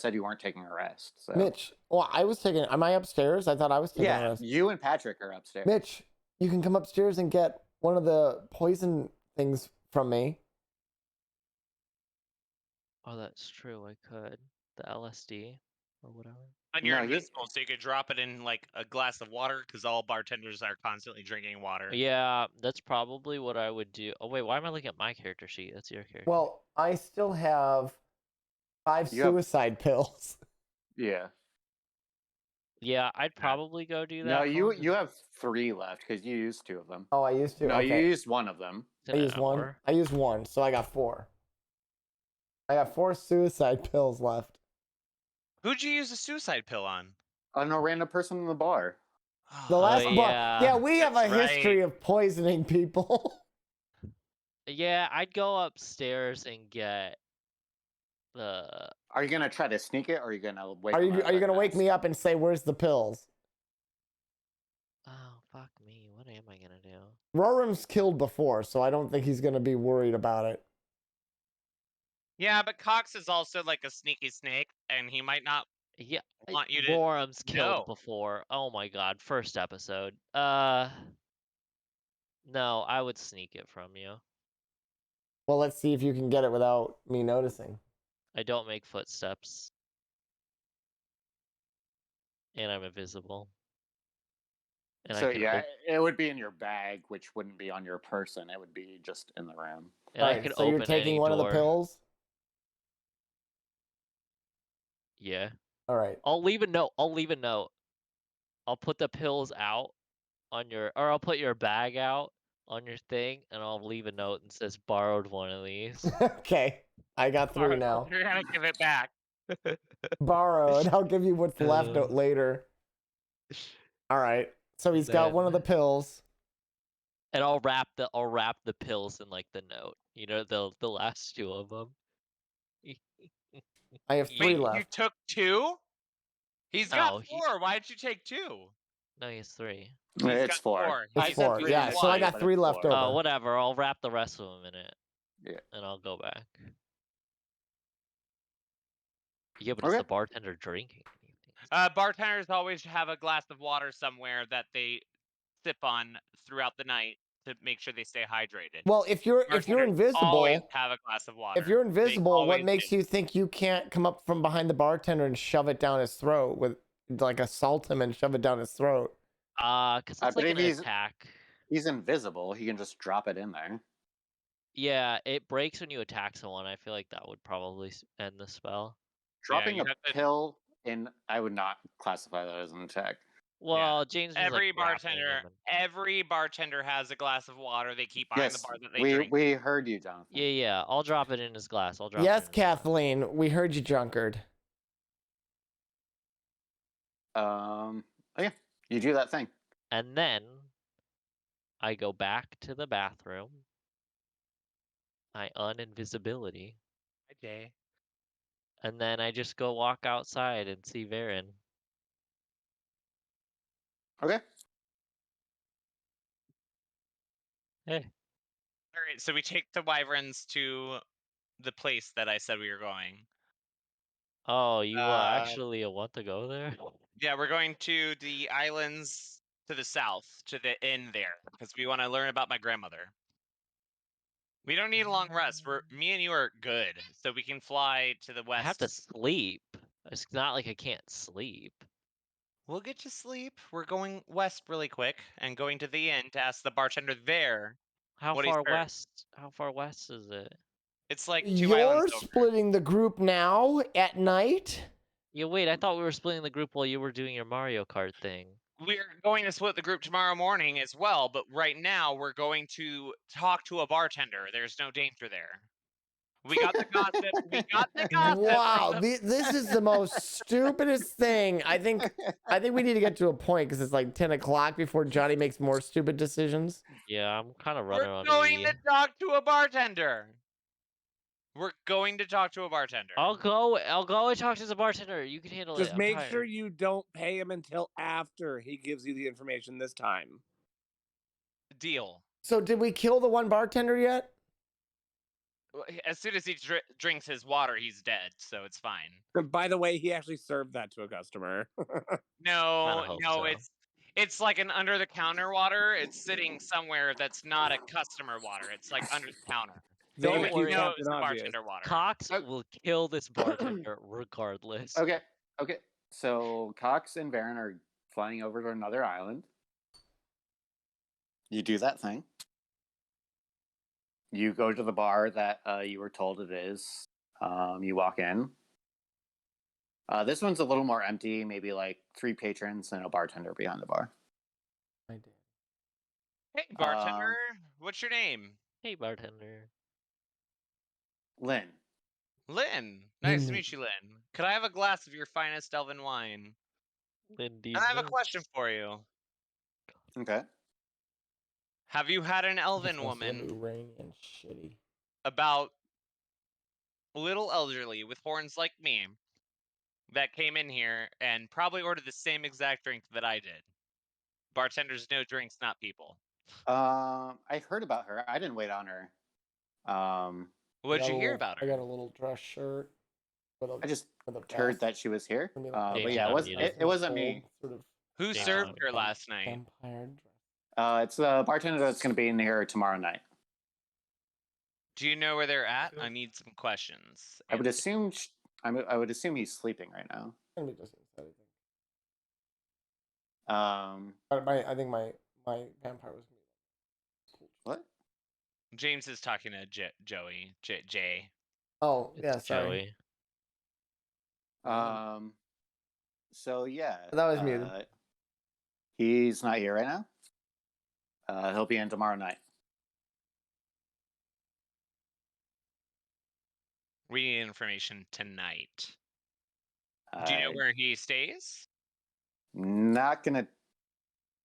said you weren't taking a rest. So Mitch, well, I was taking. Am I upstairs? I thought I was taking a yeah, rest. you and Patrick are upstairs. Mitch, you can come upstairs and get one of the poison things from me. Oh, that's true. I could. The LSD or whatever. And you're No, you- invisible, so you could drop it in like a glass of water, because all bartenders are constantly drinking water. Yeah, that's probably what I would do. Oh wait, why am I looking at my character sheet? That's your character. Well, I still have 5 You have- suicide pills. Yeah. Yeah, I'd probably go do that. No, How you long you have 3 left because you used 2 of them. Oh, I used to. No, okay. you used 1 of them. is I it? used An one. hour? I used one, so I got 4. I got 4 suicide pills left. Who'd you use a suicide pill on? On a random person in the bar. The last bar. yeah. Yeah, we have a That's history right. of poisoning people. Yeah, I'd go upstairs and get the. Are you gonna try to sneak it, or are you gonna wake? Are you gonna wake me up and say, "Where's the pills"? Oh fuck me! What am I gonna do? Rorum's killed before, so I don't think he's gonna be worried about it. Yeah, but Cox is also like a sneaky snake, and he might not Yeah, want you to. Gorham's killed know. before. Oh my god! First episode. No, I would sneak it from you. Well, let's see if you can get it without me noticing. I don't make footsteps. And I'm invisible. And So I can yeah, it would be in your bag, which wouldn't be on your person. It would be just in the room. and I Alright, can so open you're taking any one of the door. pills? Yeah. All right. I'll leave a note. I'll put the pills out on your, or I'll put your bag out on your thing, and I'll leave a note and says borrowed one of these. Okay, I got 3 now. You're gonna give it back. Borrowed. I'll give you what's left later. All right. So he's got one of the pills. And I'll wrap the pills in like the note. You know, the last 2 of them. I have 3 Wait, left. you took 2? He's got No, 4. Why did you take 2? No, he has 3. He's It's got 4. It's He's 4. at Yeah. So I 3 got but 3 it's left 4. over. Oh, whatever. I'll wrap the rest of them in it. Yeah. And I'll go back. Yeah, but it's Okay. the bartender drinking anything. Bartenders always have a glass of water somewhere that they sip on throughout the night to make sure they stay hydrated. Well, if you're Bartenders always invisible, have a glass of water. if you're They invisible, what always makes do. you think you can't come up from behind the bartender and shove it down his throat with like assault him and shove it down his throat? Cause I it's like an believe attack. He's invisible. He can just drop it in there. Yeah, it breaks when you attack someone. I feel like that would probably end the spell. Dropping you a have to- pill in, I would not classify that as an attack. Well, James was Every like grappling bartender, him and- every bartender has a glass of water they keep behind Yes, the bar that they drink. we heard you, Jonathan. Yeah, I'll drop it in his glass. I'll drop it Yes, in his glass. Kathleen, we heard you, drunkard. Oh yeah, you do that thing. And then I go back to the bathroom. I uninvisibility. Hi, Jay. And then I just go walk outside and see Varen. Okay. Hey. All right, so we take the wyverns to the place that I said we were going. Oh, you actually want to go there? Yeah, we're going to the islands to the south, to the inn there, because we want to learn about my grandmother. We don't need a long rest. Me and you are good, so we can fly to the I have west. to sleep. It's not like I can't sleep. We'll get to sleep. We're going west really quick and going to the inn to ask the bartender there. How What he's far heard. west? How far west is it? It's like 2 You're islands over. splitting the group now at night? Yeah, wait, I thought we were splitting the group while you were doing your Mario Kart thing. We're going to split the group tomorrow morning as well, but right now we're going to talk to a bartender. There's no danger there. We got the gossip. We got the gossip. Wow, this is the most stupidest thing. I think we need to get to a point because it's like 10 o'clock before Johnny makes more stupid decisions. Yeah, I'm kind of running We're on going E. to talk to a bartender. We're going to talk to a bartender. I'll go and talk to the bartender. You can handle it. Just I'm make tired. sure you don't pay him until after he gives you the information this time. Deal. So did we kill the one bartender yet? As soon as he drinks his water, he's dead, so it's fine. By the way, he actually served that to a customer. No, hope no, so. it's like an under-the-counter water. It's sitting somewhere that's not a customer water. It's like under the counter. Don't Thank worry. you, No, Captain it's the Obvious. bartender water. Cox Oh. will kill this bartender regardless. Okay. So Cox and Varen are flying over to another island. You do that thing. You go to the bar that you were told it is. You walk in. This one's a little more empty, maybe like 3 patrons and a bartender behind the bar. I did. Hey, bartender, what's your name? Hey, bartender. Lynn. Lynn. Nice to meet you, Lynn. Could I have a glass of your finest elven wine? Lindy. And I have a question for you. Okay. Have you had an elven This one's so woman Iranian shitty. about little elderly with horns like me that came in here and probably ordered the same exact drink that I did? Bartenders know drinks, not people. I heard about her. I didn't wait on her. What'd you hear about I her? got a little dress shirt. I just with a heard vest. that she was here. I mean, But James yeah, Bond, you know. it wasn't me. Sort of Who James served Bond. her last night? vampire dress. It's the bartender that's going to be in here tomorrow night. Do you know where they're at? I need some questions. I would answered. assume. I would assume he's sleeping right now. Gonna be just inside, I think. But I think my vampire was gonna be cool. What? James is talking to Joey. Jay. Oh It's yeah, sorry. Joey. So yeah. That was muted. He's not here right now. He'll be in tomorrow night. We need information tonight. Do you know I'm where he stays? not gonna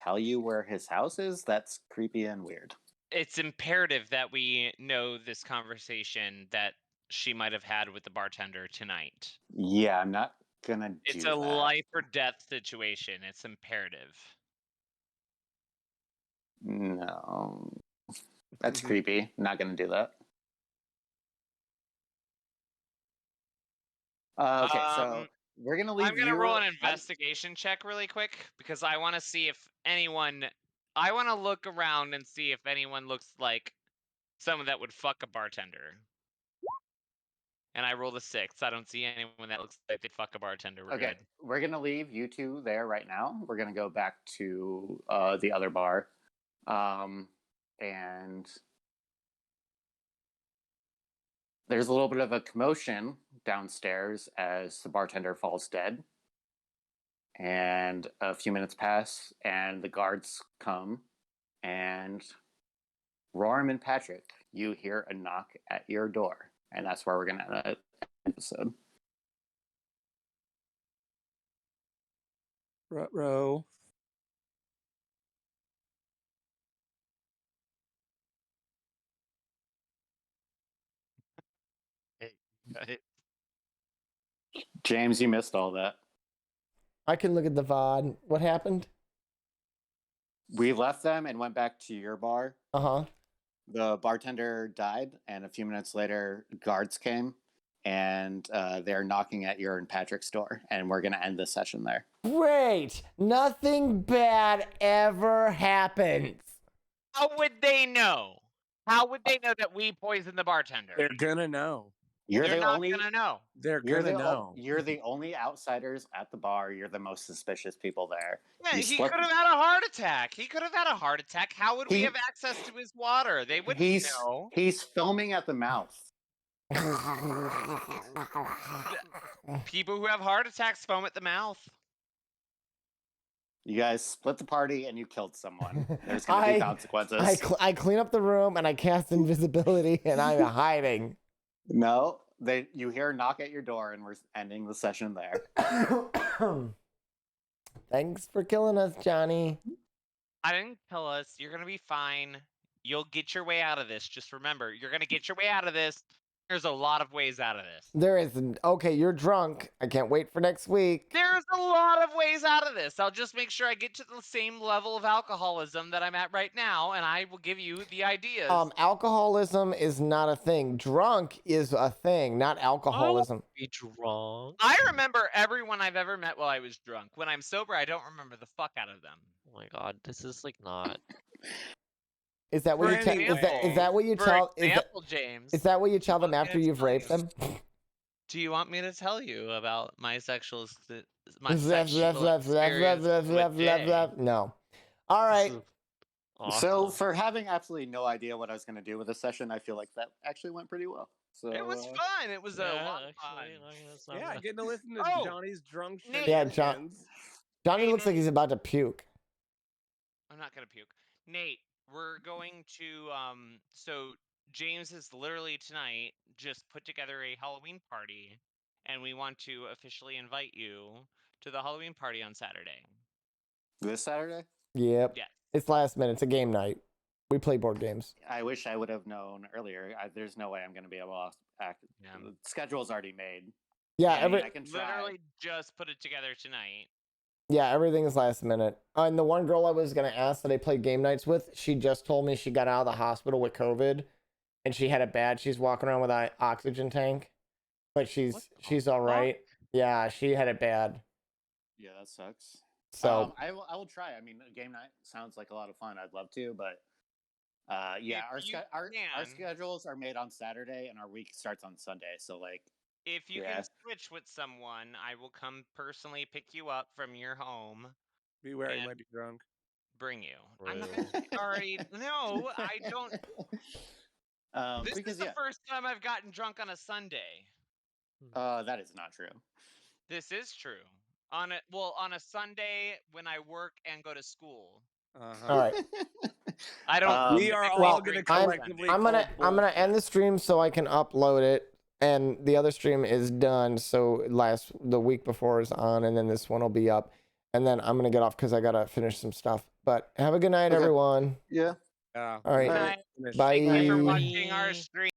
tell you where his house is. That's creepy and weird. It's imperative that we know this conversation that she might have had with the bartender tonight. Yeah, I'm not gonna It's do a that. life or death situation. It's imperative. No, that's creepy. Not gonna do that. Okay, so we're gonna leave. I'm gonna you, roll an investigation check really quick because I want to see if anyone. I want to look around and see if anyone looks like someone that would fuck a bartender. And I rolled a 6. I don't see anyone that looks like they'd fuck a bartender. We're Okay, good. we're gonna leave you two there right now. We're gonna go back to the other bar, and there's a little bit of a commotion downstairs as the bartender falls dead. And a few minutes pass, and the guards come, and Rorm and Patrick, you hear a knock at your door, and that's where we're gonna end the episode. Ruh-roh. James, you missed all that. I can look at the VOD. What happened? We left them and went back to your bar. Uh-huh. The bartender died, and a few minutes later, guards came, and they're knocking at your and Patrick's door, and we're gonna end the session there. Great. Nothing bad ever happens. How would they know? How would they know that we poisoned the bartender? They're gonna know. You're They're the not only. gonna know. They're You're gonna the know. you're the only outsiders at the bar. You're the most suspicious people there. Yeah, You he split- could have had a heart attack. He could have had a heart attack. How would we He- have access to his water? They wouldn't know. He's foaming at the mouth. People who have heart attacks foam at the mouth. You guys split the party and you killed someone. There's going to be consequences. I clean up the room and I cast invisibility and I'm hiding. No, you hear a knock at your door and we're ending the session there. Thanks for killing us, Johnny. I didn't kill us. You're gonna be fine. You'll get your way out of this. Just remember, you're gonna get your way out of this. There's a lot of ways out of this. There isn't. Okay, you're drunk. I can't wait for next week. There's a lot of ways out of this. I'll just make sure I get to the same level of alcoholism that I'm at right now, and I will give you the ideas. Alcoholism is not a thing. Drunk is a thing, not alcoholism. Be drunk. I remember everyone I've ever met while I was drunk. When I'm sober, I don't remember the fuck out of them. Oh my god, this is like not. Is that what For you tell? Is that what you For tell? example, James. Is that what you tell them want me after to you've tell raped you? them? Do you want me to tell you about my sexual experience with Jay? No. All right. Awesome. So, for having absolutely no idea what I was going to do with this session, I feel like that actually went pretty well. So It was fun. It was a lot of fun. Yeah, getting to listen to Oh, Johnny's drunk shit. Nate. Yeah, Johnny looks like he's about to puke. I'm not gonna puke. Nate, we're going to so James has literally tonight just put together a Halloween party, and we want to officially invite you to the Halloween party on Saturday. This Saturday? Yep. Yeah. It's last minute. It's a game night. We play board games. I wish I would have known earlier. There's no way I'm going to be able to act. Yeah. The schedule's already made. Yeah, I mean, I can try. Literally just put it together tonight. yeah, everything is last minute. And the one girl I was gonna ask that I played game nights with, she just told me she got out of the hospital with COVID, and she had it bad. She's walking around with an oxygen tank, but she's all right. Yeah, she had it bad. Yeah, that sucks. So I will try. I mean, a game night sounds like a lot of fun. I'd love to, but yeah, If you our can. schedules are made on Saturday and our week starts on Sunday. So like, If you Yeah. can switch with someone, I will come personally pick you up from your home, Beware, you And- might be drunk. bring you. I'm not gonna already. No, I don't. This because is the yeah, first time I've gotten drunk on a Sunday. that is not true. This is true. On a Sunday when I work and go to school. all right, I don't. Um, We are typically all drink gonna on collectively. Sunday. I'm gonna end the stream so I can upload it. and the other stream is done. So the week before is on, and then this one will be up, and then I'm gonna get off because I gotta finish some stuff. But have a good night, Okay. everyone. Yeah. Yeah. All right. All right. Finish. Bye. Thank you for Bye. watching our stream.